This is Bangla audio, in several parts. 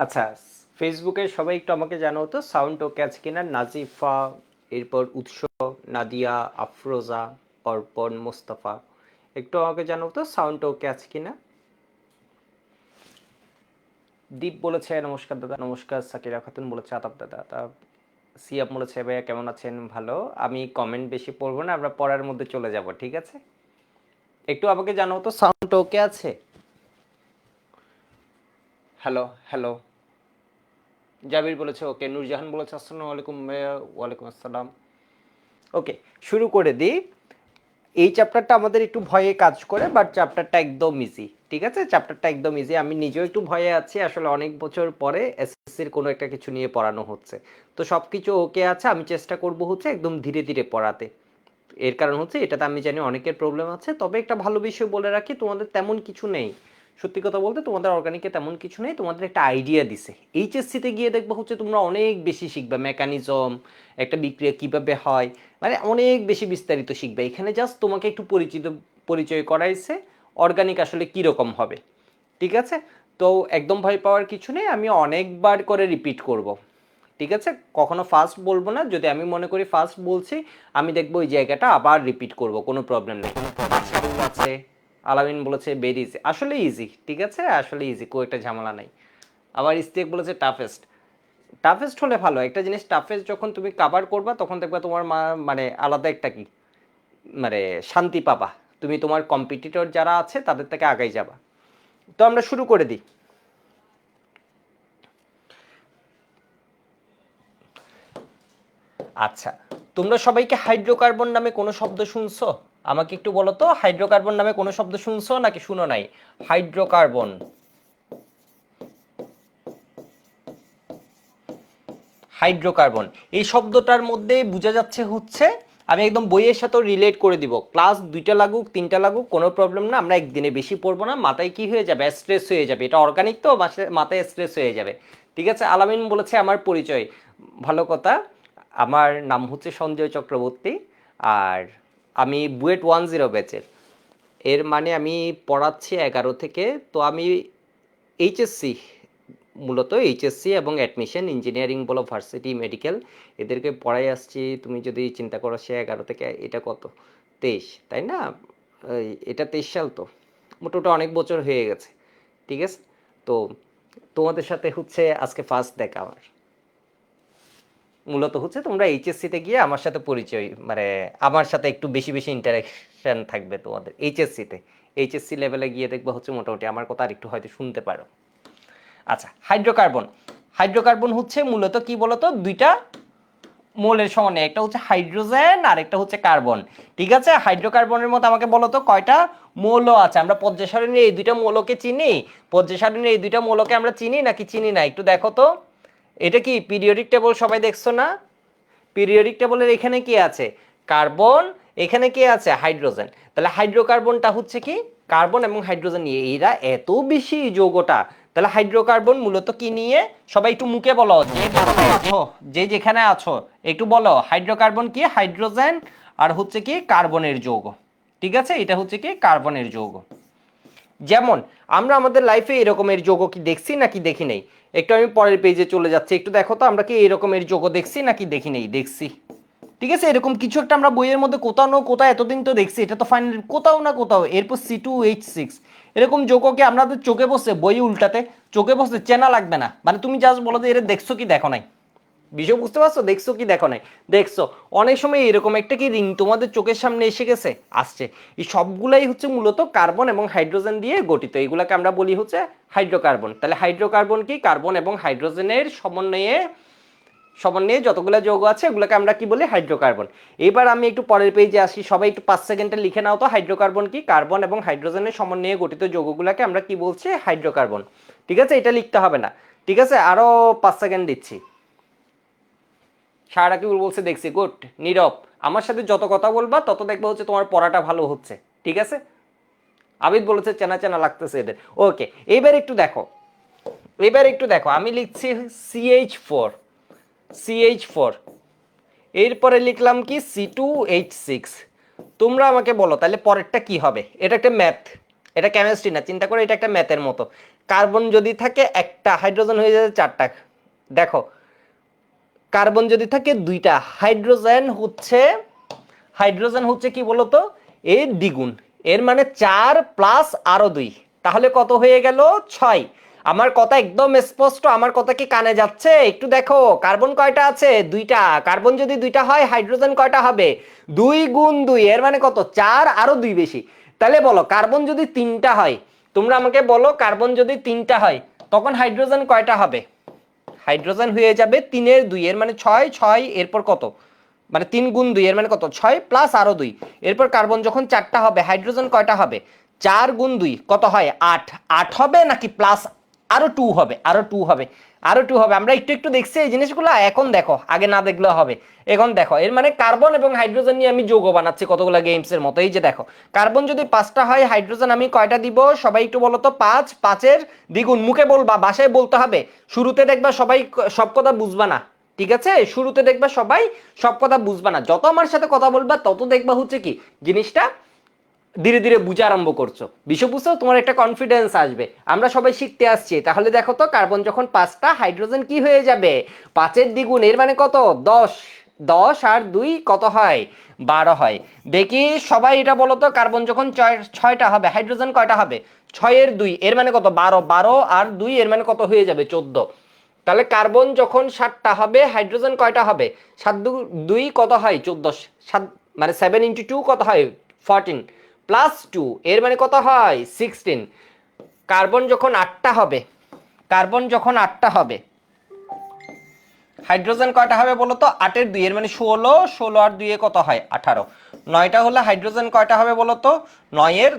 আচ্ছা, ফেসবুকে সবাই একটু আমাকে জানাও তো সাউন্ড ওকে আছে কিনা। নাজিফা, এরপর উৎস, নাদিয়া, আফরোজা, অর্পণ, মোস্তফা, একটু আমাকে জানাও তো সাউন্ড ওকে আছে কিনা। দীপ বলেছে নমস্কার দাদা। নমস্কার। সাকিরা খাতুন বলেছে আতাব দাদা। তা সিয়াব বলেছে ভাইয়া কেমন আছেন, ভালো। আমি কমেন্ট বেশি পড়বো না, আমরা পড়ার মধ্যে চলে যাব, ঠিক আছে। একটু আমাকে জানাও তো সাউন্ড ওকে আছে। Hello hello. জাবির বলেছে ওকে। নূরজাহান বলেছে আসসালামু আলাইকুম ভাইয়া। ওয়ালাইকুম আসসালাম। ওকে, শুরু করে দিই। এই চ্যাপ্টারটা আমাদের একটু ভয়ে কাজ করে, বাট চ্যাপ্টারটা একদম ইজি, ঠিক আছে। চ্যাপ্টারটা একদম ইজি। আমি নিজেও একটু ভয়ে আছি, আসলে অনেক বছর পরে এসএসসির কোনো একটা কিছু নিয়ে পড়ানো হচ্ছে। তো সব কিছু ওকে আছে, আমি চেষ্টা করব হচ্ছে একদম ধীরে ধীরে পড়াতে। এর কারণ হচ্ছে এটাতে আমি জানি অনেকের প্রবলেম আছে। তবে একটা ভালো বিষয় বলে রাখি, তোমাদের তেমন কিছু নেই। সত্যি কথা বলতে তোমাদের অর্গানিকে তেমন কিছু নেই, তোমাদের একটা আইডিয়া দিছে। এইচএসসিতে গিয়ে দেখবো হচ্ছে তোমরা অনেক বেশি শিখবে, মেকানিজম, একটা বিক্রিয়া কিভাবে হয়, মানে অনেক বেশি বিস্তারিত শিখবে। এখানে জাস্ট তোমাকে একটু পরিচয় করাইছে অর্গানিক আসলে কীরকম হবে, ঠিক আছে। তো একদম ভয় পাওয়ার কিছু নেই, আমি অনেকবার করে রিপিট করব, ঠিক আছে। কখনো ফার্স্ট বলবো না, যদি আমি মনে করি ফার্স্ট বলছি আমি দেখবো ওই জায়গাটা আবার রিপিট করব, কোনো প্রবলেম নেই। মাছরুল আছে, আলামিন বলেছে ভেরি ইজি, আসলে ইজি, ঠিক আছে, আসলে ইজি, কোনো একটা ঝামেলা নাই। আবার ইস্তেক বলেছে টাফেস্ট। টাফেস্ট হলে ভালো, একটা জিনিস টাফেস্ট যখন তুমি কাভার করবা তখন দেখবা তোমার মানে আলাদা একটা কি মানে শান্তি পাবা, তুমি তোমার কম্পিটিটর যারা আছে তাদের থেকে আগাই যাবা। তো আমরা শুরু করে দিই। আচ্ছা, তোমরা সবাইকে হাইড্রোকার্বন নামে কোনো শব্দ শুনছো? আমাকে একটু বলো তো, হাইড্রোকার্বন নামে কোনো শব্দ শুনছো নাকি শুনো নাই? হাইড্রোকার্বন, হাইড্রোকার্বন, এই শব্দটার মধ্যে বোঝা যাচ্ছে হচ্ছে, আমি একদম বইয়ের সাথেও রিলেট করে দিব। ক্লাস 2টা লাগুক 3টা লাগুক কোনো প্রবলেম না, আমরা একদিনে বেশি পড়বো না, মাথায় কি হয়ে যাবে, স্ট্রেস হয়ে যাবে, এটা অর্গানিক তো, মাথায় স্ট্রেস হয়ে যাবে, ঠিক আছে। আলামিন বলেছে আমার পরিচয়, ভালো কথা। আমার নাম হচ্ছে সঞ্জয় চক্রবর্তী, আর আমি বুয়েট 10 ব্যাচের। এর মানে আমি পড়াচ্ছি 11 থেকে। তো আমি এইচএসসি, মূলত এইচএসসি এবং অ্যাডমিশন, ইঞ্জিনিয়ারিং বলো, ভার্সিটি, মেডিকেল, এদেরকে পড়াই আসছি। তুমি যদি চিন্তা করো সে 11 থেকে এটা কত, 23, তাই না? এটা 23 সাল, তো মোটামুটি অনেক বছর হয়ে গেছে, ঠিক আছে। তো তোমাদের সাথে হচ্ছে আজকে ফার্স্ট দেখা আমার। মূলত হচ্ছে তোমরা এইচএসসিতে গিয়ে আমার সাথে পরিচয়, মানে আমার সাথে একটু বেশি বেশি ইন্টারাকশন থাকবে তোমাদের এইচএসসিতে। এইচএসসি লেভেলে গিয়ে দেখবো হচ্ছে মোটামুটি আমার কথা আর একটু হয়তো শুনতে পারো। আচ্ছা, হাইড্রোকার্বন। হাইড্রোকার্বন হচ্ছে মূলত কি বলতো, দুইটা মোলের সমন্বয়, একটা হচ্ছে হাইড্রোজেন আর একটা হচ্ছে কার্বন, ঠিক আছে। হাইড্রোকার্বনের মধ্যে আমাকে বলতো কয়টা মৌল আছে, আমরা পর্যায় সারণীর এই দুইটা মৌলকে চিনি? পর্যায় সারণীর এই দুইটা মৌলকে আমরা চিনি নাকি চিনি না, একটু দেখো তো। এটা কি পিরিয়ডিক টেবল, সবাই দেখছো না? পিরিয়ডিক টেবলের এখানে কি আছে, কার্বন, এখানে কি আছে, হাইড্রোজেন। তাহলে হাইড্রোকার্বনটা হচ্ছে কি, কার্বন এবং হাইড্রোজেন নিয়ে, এরা এত বেশি যৌগটা। তাহলে হাইড্রোকার্বন মূলত কি নিয়ে, সবাই একটু মুখে বলো, যে যেখানে আছো, যে যেখানে আছো একটু বলো, হাইড্রোকার্বন কি, হাইড্রোজেন আর হচ্ছে কি কার্বনের যৌগ, ঠিক আছে। এটা হচ্ছে কি কার্বনের যৌগ। যেমন আমরা আমাদের লাইফে এরকমের যৌগ কি দেখছি নাকি দেখি নেই? একটু আমি পরের পেজে চলে যাচ্ছি, একটু দেখো তো আমরা কি এরকমের যৌগ দেখছি নাকি দেখি নেই, দেখছি, ঠিক আছে। এরকম কিছু একটা আমরা বইয়ের মধ্যে কোথাও না কোথাও এতদিন তো দেখছি, এটা তো ফাইনাল কোথাও না কোথাও। এরপর C2H6, এরকম যৌগকে আপনাদের চোখে বসে বই উল্টাতে, চোখে বসে চেনা লাগবে না, মানে তুমি জাস্ট বলো যে এটা দেখছো কি দেখো নাই, বিষয় বুঝতে পারছো, দেখছো কি দেখো নাই, দেখছো। অনেক সময় এরকম একটা কি রিং তোমাদের চোখের সামনে এসে গেছে, আসছে, এই সবগুলাই হচ্ছে মূলত কার্বন এবং হাইড্রোজেন দিয়ে গঠিত, এগুলাকে আমরা বলি হচ্ছে হাইড্রোকার্বন। তাহলে হাইড্রোকার্বন কি, কার্বন এবং হাইড্রোজেনের সমন্বয়ে, সমন্বয়ে যতগুলো যৌগ আছে ওগুলোকে আমরা কি বলি, হাইড্রোকার্বন। এবার আমি একটু পরের পেজে আসি, সবাই একটু 5 সেকেন্ডে লিখে নাও তো, হাইড্রোকার্বন কি, কার্বন এবং হাইড্রোজেনের সমন্বয়ে গঠিত যৌগগুলোকে আমরা কি বলছি, হাইড্রোকার্বন, ঠিক আছে। এটা লিখতে হবে না, ঠিক আছে। আরো 5 সেকেন্ড দিচ্ছি। সারাকিবুল বলছে দেখছি, গুড। নীরব, আমার সাথে যত কথা বলবা তত দেখবা হচ্ছে তোমার পড়াটা ভালো হচ্ছে, ঠিক আছে। আবিদ বলেছে চেনা চেনা লাগতেছে এদের, ওকে। এবার একটু দেখো, এবার একটু দেখো, আমি লিখছি CH4, CH4, এরপরে লিখলাম কি C2H6। তোমরা আমাকে বলো তাহলে পরেরটা কি হবে। এটা একটা ম্যাথ, এটা কেমিস্ট্রি না, চিন্তা করে এটা একটা ম্যাথের মতো। কার্বন যদি থাকে একটা, হাইড্রোজেন হয়ে যাবে 4টা। দেখো কার্বন যদি থাকে 2টা, হাইড্রোজেন হচ্ছে কি বলতো এর দ্বিগুণ, এর মানে 4 প্লাস আরো 2, তাহলে কত হয়ে গেল 6। আমার কথা একদম স্পষ্ট, আমার কথা কি কানে যাচ্ছে? একটু দেখো কার্বন কয়টা আছে 2টা, কার্বন যদি 2টা হয় হাইড্রোজেন কয়টা হবে 2 গুণ 2, এর মানে কত 4 আরো 2 বেশি। তাহলে বলো কার্বন যদি 3টা হয়, তোমরা আমাকে বলো কার্বন যদি 3টা হয় তখন হাইড্রোজেন কয়টা হবে? হাইড্রোজেন হয়ে যাবে 3 এর 2, এর মানে 6, 6 এরপর কত মানে 3 গুণ 2 এর মানে কত 6 প্লাস আরো 2, এরপর কার্বন যখন 4টা হবে হাইড্রোজেন কয়টা হবে 4 গুণ 2 কত হয় 8, 8 হবে নাকি প্লাস আরো 2 হবে? আরো 2 হবে, আরো 2 হবে। আমরা একটু একটু দেখছি এই জিনিসগুলো, এখন দেখো আগে না দেখলেও হবে। এখন দেখো এর মানে কার্বন এবং হাইড্রোজেন নিয়ে আমি যৌগ বানাচ্ছি কতগুলো গেমস এর মতো। এই যে দেখো কার্বন যদি 5টা হয় হাইড্রোজেন আমি কয়টা দিব সবাই একটু বলো তো? 5, 5-এর দ্বিগুণ। মুখে বলবা, বাসায় বলতে হবে। শুরুতে দেখবা সবাই সব কথা বুঝবা না, ঠিক আছে? শুরুতে দেখবা সবাই সব কথা বুঝবা না, যত আমার সাথে কথা বলবা তত দেখবা হচ্ছে কি জিনিসটা ধীরে ধীরে বুঝা আরম্ভ করছো, বিষয় বুঝছো, তোমার একটা কনফিডেন্স আসবে। আমরা সবাই শিখতে আসছি। তাহলে দেখো তো কার্বন যখন 5টা, হাইড্রোজেন কি হয়ে যাবে 5-এর দ্বিগুণ, এর মানে কত 10, 10 আর 2 কত হয় 12 হয়। দেখি সবাই এটা বলো তো কার্বন যখন 6টা হবে হাইড্রোজেন কয়টা হবে 6-এর 2, এর মানে কত 12, 12 আর 2 এর মানে কত হয়ে যাবে 14। তাহলে কার্বন যখন 7টা হবে হাইড্রোজেন কয়টা হবে 7 2 কত হয় 14, 7 মানে 7 × 2 কত হয় 14 প্লাস 2 এর মানে কত হয় 16। কার্বন যখন 8টা হবে, কার্বন যখন 8টা হবে হাইড্রোজেন কয়টা হবে বলো তো 8-এর 2, এর মানে 16, 16 আর 2 কত হয় 18। 9টা হলে হাইড্রোজেন কয়টা হবে বলো তো 9-এর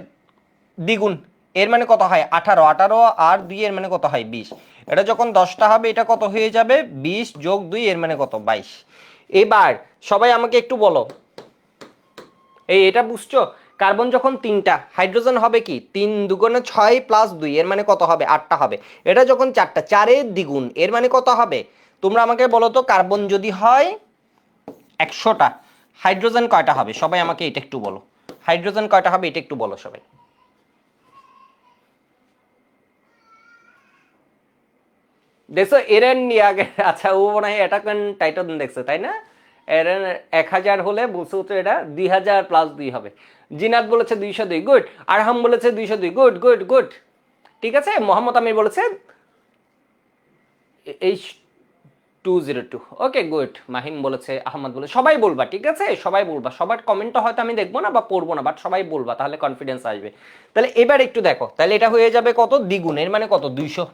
দ্বিগুণ, এর মানে কত হয় 18, 18 আর 2 এর মানে কত হয় 20। এটা যখন 10টা হবে এটা কত হয়ে যাবে 20 যোগ 2 এর মানে কত 22। এবার সবাই আমাকে একটু বলো এটা বুঝছো? কার্বন যখন 3টা হাইড্রোজেন হবে কি 3 দুগুণে 6 প্লাস 2 এর মানে কত হবে 8টা হবে। এটা যখন 4টা, 4-এর দ্বিগুণ এর মানে কত হবে? তোমরা আমাকে বলো তো কার্বন যদি হয় 100টা হাইড্রোজেন কয়টা হবে? সবাই আমাকে এটা একটু বলো, হাইড্রোজেন কয়টা হবে এটা একটু বলো সবাই। দেখছো এরেন নিয়ে আগে, আচ্ছা ও মনে হয় অ্যাটাক অন টাইটান দেখছে তাই না? এরেন 1000 হলে বলছে তো এটা 2000 প্লাস 2 হবে। জিনাত বলেছে 202, গুড। আরহাম বলেছে 202, গুড গুড গুড। ঠিক আছে, মোহাম্মদ আমির বলেছে H202, ওকে গুড। মাহিম বলেছে, আহমদ বলে, সবাই বলবা ঠিক আছে, সবাই বলবা। সবার কমেন্টটা হয়তো আমি দেখবো না বা পড়বো না, বাট সবাই বলবা, তাহলে কনফিডেন্স আসবে। তাহলে এবার একটু দেখো, তাহলে এটা হয়ে যাবে কত দ্বিগুণ, এর মানে কত 200,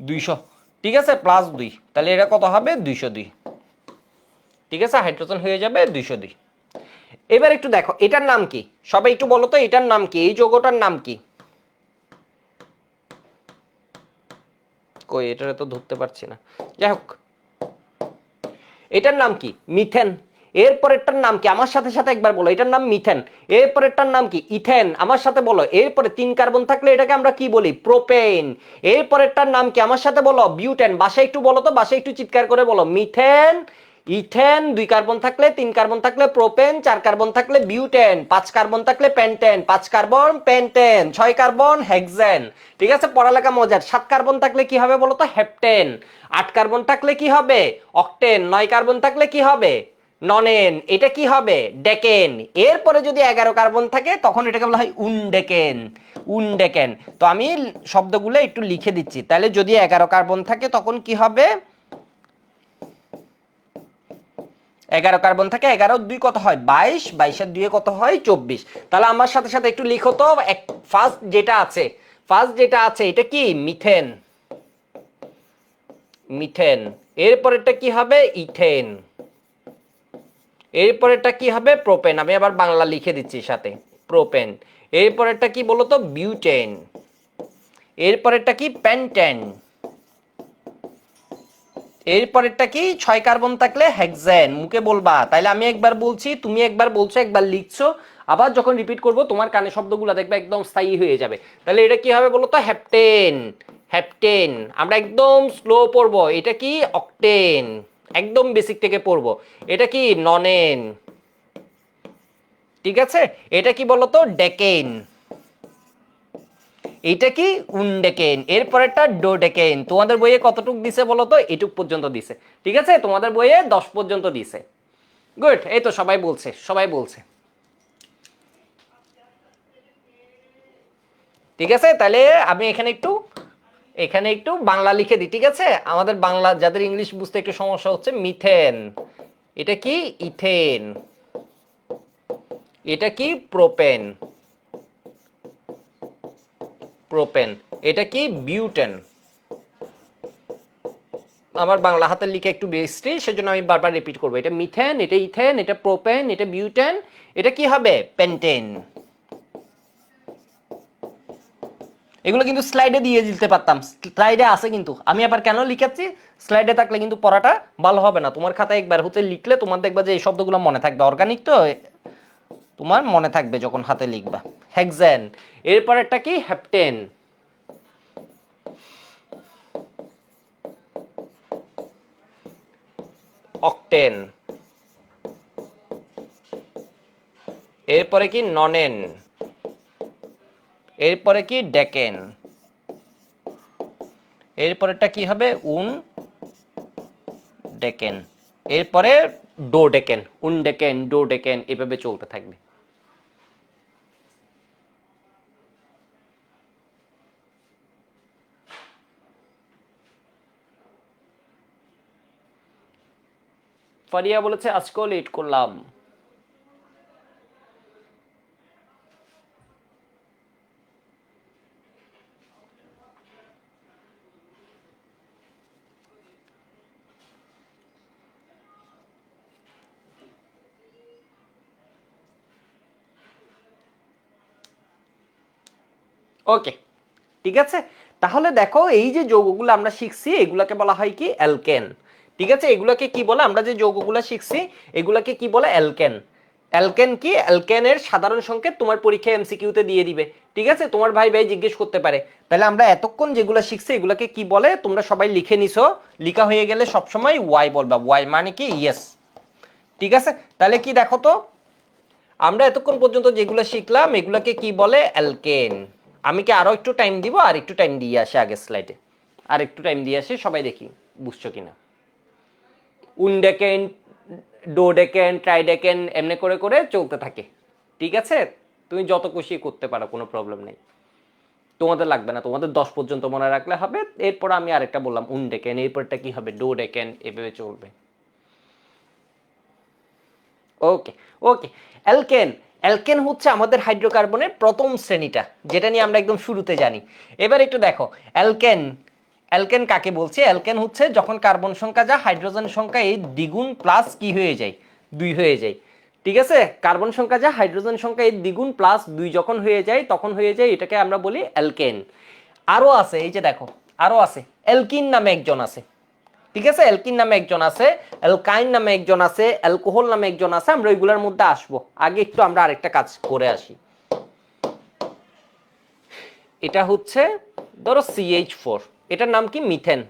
200 ঠিক আছে প্লাস 2, তাহলে এটা কত হবে 202, ঠিক আছে হাইড্রোজেন হয়ে যাবে 202। এবার একটু দেখো এটার নাম কি, সবাই একটু বলো তো এটার নাম কি, এই যৌগটার নাম কি? কই এটারে তো ধরতে পারছি না, যাই হোক এটার নাম কি মিথেন। এরপরেরটার নাম কি আমার সাথে সাথে একবার বলো, এটার নাম মিথেন। এরপরেরটার নাম কি ইথেন, আমার সাথে বলো। এরপরে 3 কার্বন থাকলে এটাকে আমরা কি বলি প্রোপেন। এরপরেরটার নাম কি আমার সাথে বলো বিউটেন। বাসায় একটু বলো তো, বাসায় একটু চিৎকার করে বলো মিথেন, ইথেন। 2 কার্বন থাকলে 3 কার্বন থাকলে প্রোপেন, 4 কার্বন থাকলে বিউটেন, 5 কার্বন থাকলে pentane, 5 carbon pentane, 6 carbon hexane. ঠিক আছে পড়ালেখা মজার। 7 কার্বন থাকলে কি হবে বলো তো হেপটেন, 8 কার্বন থাকলে কি হবে অক্টেন, 9 কার্বন থাকলে কি হবে ননেন, এটা কি হবে ডেকেন। এরপরে যদি 11 কার্বন থাকে তখন এটাকে বলা হয় উনডেকেন, উনডেকেন। তো আমি শব্দগুলো একটু লিখে দিচ্ছি, তাহলে যদি 11 কার্বন থাকে তখন কি হবে 11 কার্বন থাকে, 11 2 কত হয় 22, 22 এর 2 কত হয় 24। তাহলে আমার সাথে সাথে একটু লিখো তো ফার্স্ট যেটা আছে, ফার্স্ট যেটা আছে এটা কি মিথেন, মিথেন। এরপরেরটা কি হবে ইথেন, এরপরেরটা কি হবে প্রোপেন। আমি আবার বাংলা লিখে দিচ্ছি সাথে প্রোপেন। এরপরেরটা কি বলতো বিউটেন। এরপরেরটা কি পেন্টেন। এরপরেরটা কি 6 কার্বন থাকলে হেক্সেন। মুখে বলবা, তাইলে আমি একবার বলছি তুমি একবার বলছো একবার লিখছো, আবার যখন রিপিট করব তোমার কানে শব্দগুলো দেখবে একদম স্থায়ী হয়ে যাবে। তাহলে এটা কি হবে বলো তো হেপটেন, হেপটেন। আমরা একদম স্লো পড়বো, এটা কি অক্টেন, একদম বেসিক থেকে পড়বো। এটা কি ননেন, ঠিক আছে। এটা কি বলতো ডেকেন। এটা কি উনডেকেন, এরপরেরটা ডোডেকেন। তোমাদের বইয়ে কতটুক দিছে বলো তো? এটুক পর্যন্ত দিছে। ঠিক আছে, তোমাদের বইয়ে 10 পর্যন্ত দিছে। গুড, এই তো সবাই বলছে, সবাই বলছে। ঠিক আছে, তাহলে আমি এখানে একটু বাংলা লিখে দিই। ঠিক আছে, আমাদের বাংলা যাদের ইংলিশ বুঝতে একটু সমস্যা হচ্ছে, মিথেন, এটা কি ইথেন, এটা কি প্রোপেন, প্রোপেন, এটা কি বিউটেন। আমার বাংলা হাতে লিখে একটু বেশি, সেজন্য আমি বারবার রিপিট করবো। এটা মিথেন, এটা ইথেন, এটা প্রোপেন, এটা বিউটেন, এটা কি হবে? পেন্টেন। এগুলো কিন্তু স্লাইডে দিয়ে দিতে পারতাম, স্লাইডে আছে কিন্তু। আমি আবার কেন লিখাচ্ছি? স্লাইডে থাকলে কিন্তু পড়াটা ভালো হবে না। তোমার খাতায় একবার হতে লিখলে তোমার দেখবা যে এই শব্দগুলো মনে থাকবে, অর্গানিক তো তোমার মনে থাকবে যখন হাতে লিখবা। হেক্সেন, এরপরেরটা কি? হেপ্টেন, অক্টেন, এরপরে কি? ননেন, এরপরে কি? ডেকেন, এরপরেরটা কি হবে? উন ডেকেন, এরপরে ডো ডেকেন, উন ডেকেন, ডো ডেকেন, এভাবে চলতে থাকবে। ফারিয়া বলেছে আজকেও লেট করলাম। ওকে, ঠিক আছে। তাহলে দেখো, এই যে যৌগগুলো আমরা শিখছি এগুলাকে বলা হয় কি? অ্যালকেন। ঠিক আছে, এগুলাকে কি বলে? আমরা যে যৌগগুলো শিখছি এগুলাকে কি বলে? অ্যালকেন। অ্যালকেন কি? অ্যালকেনের সাধারণ সংকেত তোমার পরীক্ষায় এমসিকিউতে দিয়ে দিবে। ঠিক আছে, তোমার ভাই ভাই জিজ্ঞেস করতে পারে। তাহলে আমরা এতক্ষণ যেগুলো শিখছি এগুলাকে কি বলে তোমরা সবাই লিখে নিছো। লিখা হয়ে গেলে সবসময় ওয়াই বলবা। ওয়াই মানে কি? ইয়েস। ঠিক আছে, তাহলে কি দেখো তো, আমরা এতক্ষণ পর্যন্ত যেগুলো শিখলাম এগুলোকে কি বলে? অ্যালকেন। আমি কি আরো একটু টাইম দিব? আর একটু টাইম দিয়ে আসি আগের স্লাইডে, আর একটু টাইম দিয়ে আসি, সবাই দেখি বুঝছো কিনা। উনডেকেন, ডোডেকেন, ট্রাইডেকেন, এমনি করে করে চলতে থাকে। ঠিক আছে, তুমি যত খুশি করতে পারো, কোনো প্রবলেম নেই। তোমাদের লাগবে না, তোমাদের 10 পর্যন্ত মনে রাখলে হবে। এরপর আমি আরেকটা বললাম উনডেকেন, এরপরটা কি হবে? ডোডেকেন, এভাবে চলবে। ওকে, ওকে। অ্যালকেন, অ্যালকেন হচ্ছে আমাদের হাইড্রোকার্বনের প্রথম শ্রেণীটা, যেটা নিয়ে আমরা একদম শুরুতে জানি। এবার একটু দেখো, অ্যালকেন, অ্যালকেন কাকে বলছে? অ্যালকেন হচ্ছে যখন কার্বন সংখ্যা যা হাইড্রোজেন সংখ্যা এই দ্বিগুণ প্লাস কি হয়ে যায়? 2 হয়ে যায়। ঠিক আছে, কার্বন সংখ্যা যা হাইড্রোজেন সংখ্যা এই দ্বিগুণ প্লাস 2 যখন হয়ে যায় তখন হয়ে যায়, এটাকে আমরা বলি অ্যালকেন। আরো আছে, এই যে দেখো, আরো আছে, অ্যালকিন নামে একজন আছে। ঠিক আছে, অ্যালকিন নামে একজন আছে, অ্যালকাইন নামে একজন আছে, অ্যালকোহল নামে একজন আছে। আমরা ওইগুলোর মধ্যে আসবো, আগে একটু আমরা আরেকটা কাজ করে আসি। এটা হচ্ছে ধরো CH4, এটার নাম কি? মিথেন।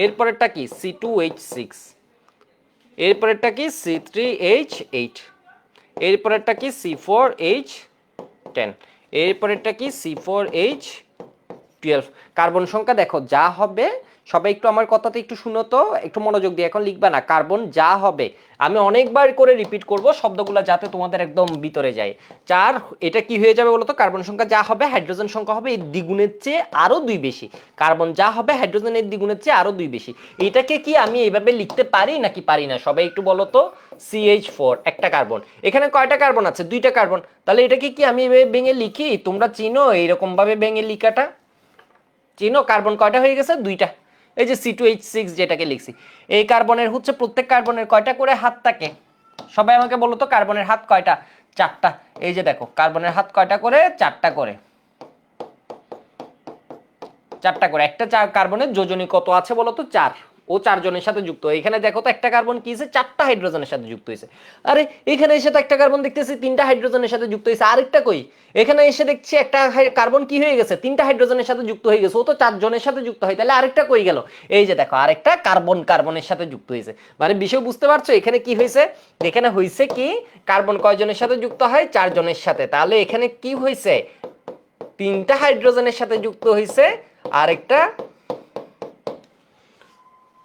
এরপরেরটা কি? C2H6, এরপরেরটা কি? C3H8, এরপরেরটা কি? C4H10, এরপরেরটা কি? C4H12। কার্বন সংখ্যা দেখো যা হবে, সবাই একটু আমার কথাতে একটু শুনো তো, একটু মনোযোগ দিয়ে, এখন লিখবা না। কার্বন যা হবে, আমি অনেকবার করে রিপিট করব শব্দগুলো যাতে তোমাদের একদম ভিতরে যায়। 4, এটা কি হয়ে যাবে বলতো? কার্বন সংখ্যা যা হবে হাইড্রোজেন সংখ্যা হবে এই দ্বিগুণের চেয়ে আরো 2 বেশি। কার্বন যা হবে হাইড্রোজেনের দ্বিগুণের চেয়ে আরো 2 বেশি। এটাকে কি আমি এইভাবে লিখতে পারি নাকি পারি না? সবাই একটু বলো তো। CH4 একটা কার্বন, এখানে কয়টা কার্বন আছে? 2টা কার্বন। তাহলে এটাকে কি আমি এভাবে ভেঙে লিখি? তোমরা চিনো এইরকম ভাবে ভেঙে লিখাটা? চিনো কার্বন কয়টা হয়ে গেছে? 2টা। এই যে C2H6 যেটাকে লিখছি, এই কার্বনের হচ্ছে প্রত্যেক কার্বনের কয়টা করে হাত থাকে? সবাই আমাকে বলো তো, কার্বনের হাত কয়টা? 4টা। এই যে দেখো, কার্বনের হাত কয়টা করে? 4টা করে। 4টা করে। একটা কার্বনের যোজনী কত আছে বলো তো? 4। ও 4 জনের সাথে যুক্ত। এখানে দেখো তো, একটা কার্বন কি হয়েছে? 4টা হাইড্রোজেনের সাথে যুক্ত হয়েছে। আরে এখানে এসে তো একটা কার্বন দেখতেছি 3টা হাইড্রোজেনের সাথে যুক্ত হয়েছে, আরেকটা কই? এখানে এসে দেখছি একটা কার্বন কি হয়ে গেছে? 3টা হাইড্রোজেনের সাথে যুক্ত হয়ে গেছে। ও তো 4 জনের সাথে যুক্ত হয়, তাহলে আরেকটা কই গেল? এই যে দেখো, আরেকটা কার্বন কার্বনের সাথে যুক্ত হয়েছে। মানে বিষয় বুঝতে পারছো এখানে কি হয়েছে? এখানে হয়েছে কি, কার্বন কয়জনের সাথে যুক্ত হয়? 4 জনের সাথে। তাহলে এখানে কি হয়েছে? তিনটা হাইড্রোজেনের সাথে যুক্ত হয়েছে আরেকটা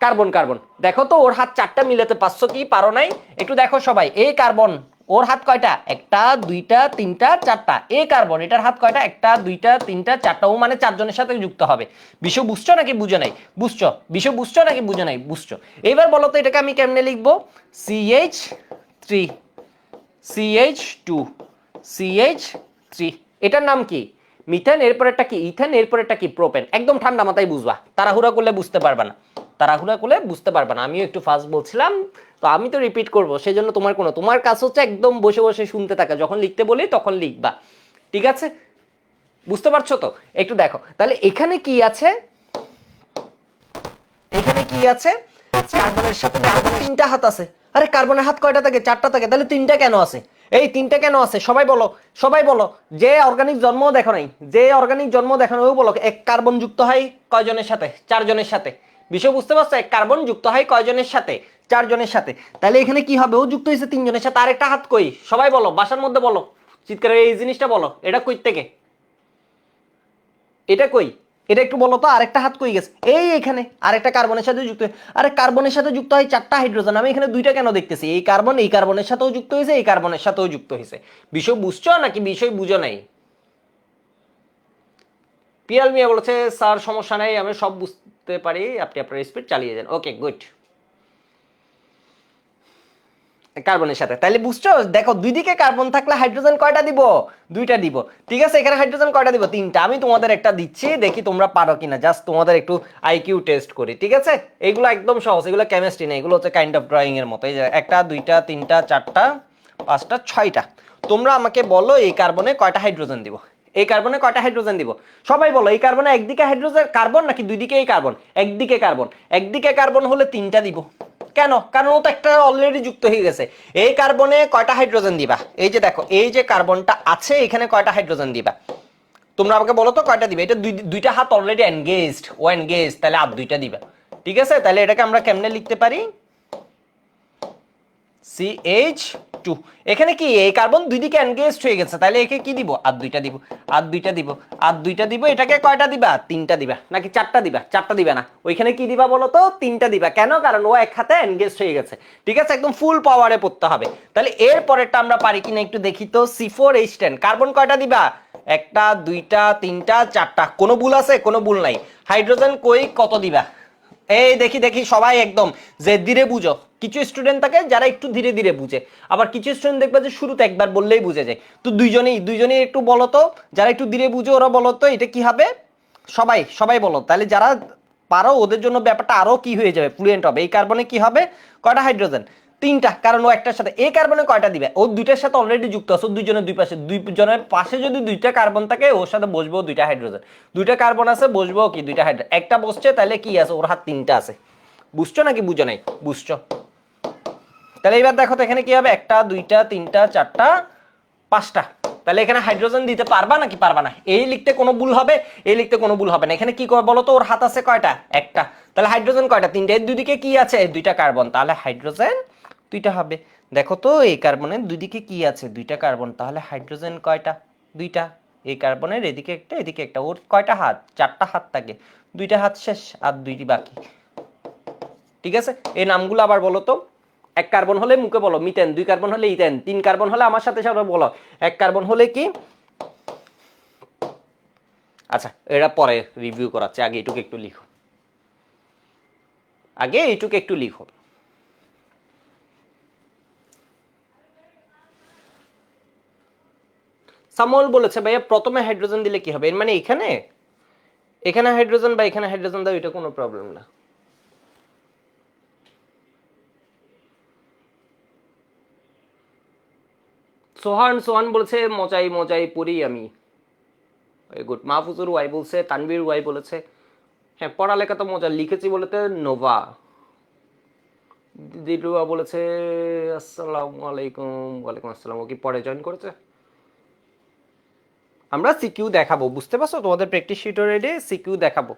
কার্বন। কার্বন দেখো তো ওর হাত চারটা মিলাতে পারছো কি পারো নাই? একটু দেখো সবাই, এই কার্বন ওর হাত কয়টা? একটা দুইটা তিনটা চারটা। এই কার্বন এটার হাত কয়টা? একটা দুইটা তিনটা চারটা। ও মানে চারজনের সাথে যুক্ত হবে। বিষয় বুঝছো নাকি বুঝো নাই? বুঝছো? বিষয় বুঝছো নাকি বুঝো নাই? বুঝছো। এবার বলো তো এটাকে আমি কেমনে লিখবো? CH3 CH2 CH3। এটার নাম কি? মিথেন। এরপরেরটা কি? ইথেন। এরপরেরটা কি? প্রোপেন। একদম ঠান্ডা মাথায় বুঝবা, তাড়াহুড়া করলে বুঝতে পারবা না। তাড়াহুড়া করলে বুঝতে পারবা না। আমিও একটু ফাস্ট বলছিলাম, তো আমি তো রিপিট করবো, সেই জন্য তোমার কাজ হচ্ছে একদম বসে বসে শুনতে থাকা, যখন লিখতে বলি তখন লিখবা, ঠিক আছে? বুঝতে পারছো তো? একটু দেখো তাহলে এখানে কি আছে, এখানে কি আছে? কার্বনের সাথে কার্বন তিনটা হাত আছে। আরে কার্বনের হাত কয়টা থাকে? চারটা থাকে। তাহলে তিনটা কেন আছে? এই তিনটা কেন আছে সবাই বলো, সবাই বলো। যে অর্গানিক জন্ম দেখো নাই, যে অর্গানিক জন্ম দেখো নাই, ও বলো এক কার্বন যুক্ত হয় কয়জনের সাথে? চারজনের সাথে। বিষয় বুঝতে পারছো? এক কার্বন যুক্ত হয় কয়জনের সাথে? চারজনের সাথে। তাহলে এখানে কি হবে? ও যুক্ত হয়েছে তিনজনের সাথে। আরেকটা হাত কই? সবাই বলো, বাসার মধ্যে বলো, চিৎকার এই জিনিসটা বলো, এটা কই থেকে? এটা কই? এটা একটু বলো তো, আরেকটা হাত কই গেছে? এই এখানে আরেকটা কার্বনের সাথে যুক্ত। আরে কার্বনের সাথে যুক্ত হয় চারটা হাইড্রোজেন, আমি এখানে দুইটা কেন দেখতেছি? এই কার্বন এই কার্বনের সাথেও যুক্ত হয়েছে, এই কার্বনের সাথেও যুক্ত হয়েছে। বিষয় বুঝছো নাকি বিষয় বুঝো নাই? পিয়াল মিয়া বলেছে স্যার সমস্যা নাই, আমি সব বুঝতে পারি, আপনি আপনার স্পিড চালিয়ে যান। Okay good. কার্বনের সাথে তাহলে বুঝছো? দেখো দুই দিকে কার্বন থাকলে হাইড্রোজেন কয়টা দিব? দুইটা দিব। ঠিক আছে, এখানে হাইড্রোজেন কয়টা দিব? তিনটা। আমি তোমাদের একটা দিচ্ছি, দেখি তোমরা পারো কিনা, জাস্ট তোমাদের একটু আইকিউ টেস্ট করি, ঠিক আছে? এইগুলো একদম সহজ, এগুলো কেমিস্ট্রি না, এগুলো হচ্ছে কাইন্ড অফ ড্রয়িং এর মতো। এই যে একটা দুইটা তিনটা চারটা পাঁচটা ছয়টা। তোমরা আমাকে বলো এই কার্বনে কয়টা হাইড্রোজেন দিব? এই কার্বনে কয়টা হাইড্রোজেন দিব? সবাই বলো। এই কার্বনে একদিকে হাইড্রোজেন কার্বন নাকি দুই দিকে এই কার্বন? একদিকে কার্বন। একদিকে কার্বন হলে তিনটা দিব। কেন? কারণ ও তো একটা অলরেডি যুক্ত হয়ে গেছে। এই কার্বনে কয়টা হাইড্রোজেন দিবা? এই যে দেখো, এই যে কার্বনটা আছে এখানে কয়টা হাইড্রোজেন দিবা? তোমরা আমাকে বলো তো কয়টা দিবে? এটা দুইটা হাত অলরেডি এনগেজড, ও এনগেজড, তাহলে আর দুইটা দিবা। ঠিক আছে, তাহলে এটাকে আমরা কেমনে লিখতে পারি? CH2। এখানে কি এই কার্বন দুই দিকে এনগেজড হয়ে গেছে, তাহলে একে কি দিব? আর দুইটা দিব। আর দুইটা দিব। আর দুইটা দিব। এটাকে কয়টা দিবা? তিনটা দিবা নাকি চারটা দিবা? চারটা দিবা না, ওইখানে কি দিবা বলো তো? তিনটা দিবা। কেন? কারণ ও এক হাতে এনগেজড হয়ে গেছে। ঠিক আছে, একদম ফুল পাওয়ারে পড়তে হবে। তাহলে এর পরেরটা আমরা পারি কিনা একটু দেখি তো। C4H10 কার্বন কয়টা দিবা? একটা দুইটা তিনটা চারটা। কোনো ভুল আছে? কোনো ভুল নাই। হাইড্রোজেন কই কত দিবা? এই দেখি দেখি সবাই একদম যে ধীরে বুঝো। কিছু স্টুডেন্ট থাকে যারা একটু ধীরে ধীরে বুঝে, আবার কিছু স্টুডেন্ট দেখবে যে শুরুতে একবার বললেই বুঝে যায়। তো দুইজনেই একটু বলো তো, যারা একটু ধীরে বুঝে ওরা বলো তো এটা কি হবে? সবাই সবাই বলো। তাহলে যারা পারো ওদের জন্য ব্যাপারটা আরো কি হয়ে যাবে, ফ্লুয়েন্ট হবে। এই কার্বনে কি হবে? কয়টা হাইড্রোজেন? তিনটা। কারণ ও একটার সাথে। এই কার্বনে কয়টা দিবে? ও দুইটার সাথে অলরেডি যুক্ত আছে। দুইজনের দুই পাশে, দুইজনের পাশে যদি দুইটা কার্বন থাকে ওর সাথে বসবো দুইটা হাইড্রোজেন। দুইটা কার্বন আছে, বসবো কি? দুইটা হাইড্রোজেন। একটা বসছে, তাহলে কি আছে? ওর হাত তিনটা আছে। বুঝছো নাকি বুঝো নাই? বুঝছো। তাহলে এবার দেখো তো এখানে কি হবে? একটা দুইটা তিনটা চারটা পাঁচটা। তাহলে এখানে হাইড্রোজেন দিতে পারবা নাকি পারবা না? এই লিখতে কোনো ভুল হবে? এই লিখতে কোনো ভুল হবে না। এখানে কি করে বলো তো? ওর হাত আছে কয়টা? একটা। তাহলে হাইড্রোজেন কয়টা? তিনটা। এর দুই দিকে কি আছে? দুইটা কার্বন, তাহলে হাইড্রোজেন দুইটা হবে। দেখো তো এই কার্বনের দুই দিকে কি আছে? দুইটা কার্বন, তাহলে হাইড্রোজেন কয়টা? দুইটা। এই কার্বনের এদিকে একটা এদিকে একটা। ওর কয়টা হাত? চারটা হাত থাকে। দুইটা হাত শেষ, আর দুইটি বাকি। ঠিক আছে, এই নামগুলো আবার বলো তো। এক কার্বন হলে মুখে বলো মিথেন, দুই কার্বন হলে ইথেন, তিন কার্বন হলে আমার সাথে সাথে বলো। এক কার্বন হলে কি? আচ্ছা, এটা পরে রিভিউ করাচ্ছে, আগে এটুকু একটু লিখো। আগে এইটুকু একটু লিখো। সামল বলেছে ভাইয়া প্রথমে হাইড্রোজেন দিলে কি হবে? এর মানে এখানে এখানে হাইড্রোজেন বা এখানে হাইড্রোজেন দাও, এটা কোনো প্রবলেম না। সোহান সোহান বলেছে মজাই মজাই পড়ি আমি। গুড। মাহফুজুর ওয়াই বলছে, তানভীর ওয়াই বলেছে হ্যাঁ পড়ালেখা তো মজা, লিখেছি বলেতে নোভা। দিলুয়া বলেছে আসসালামু আলাইকুম। ওয়ালাইকুম আসসালাম। ও কি পরে জয়েন করেছে? আমরা সিকিউ দেখাবো, বুঝতে পারছো? তোমাদের প্র্যাকটিস শিট রেডি, সিকিউ দেখাবো।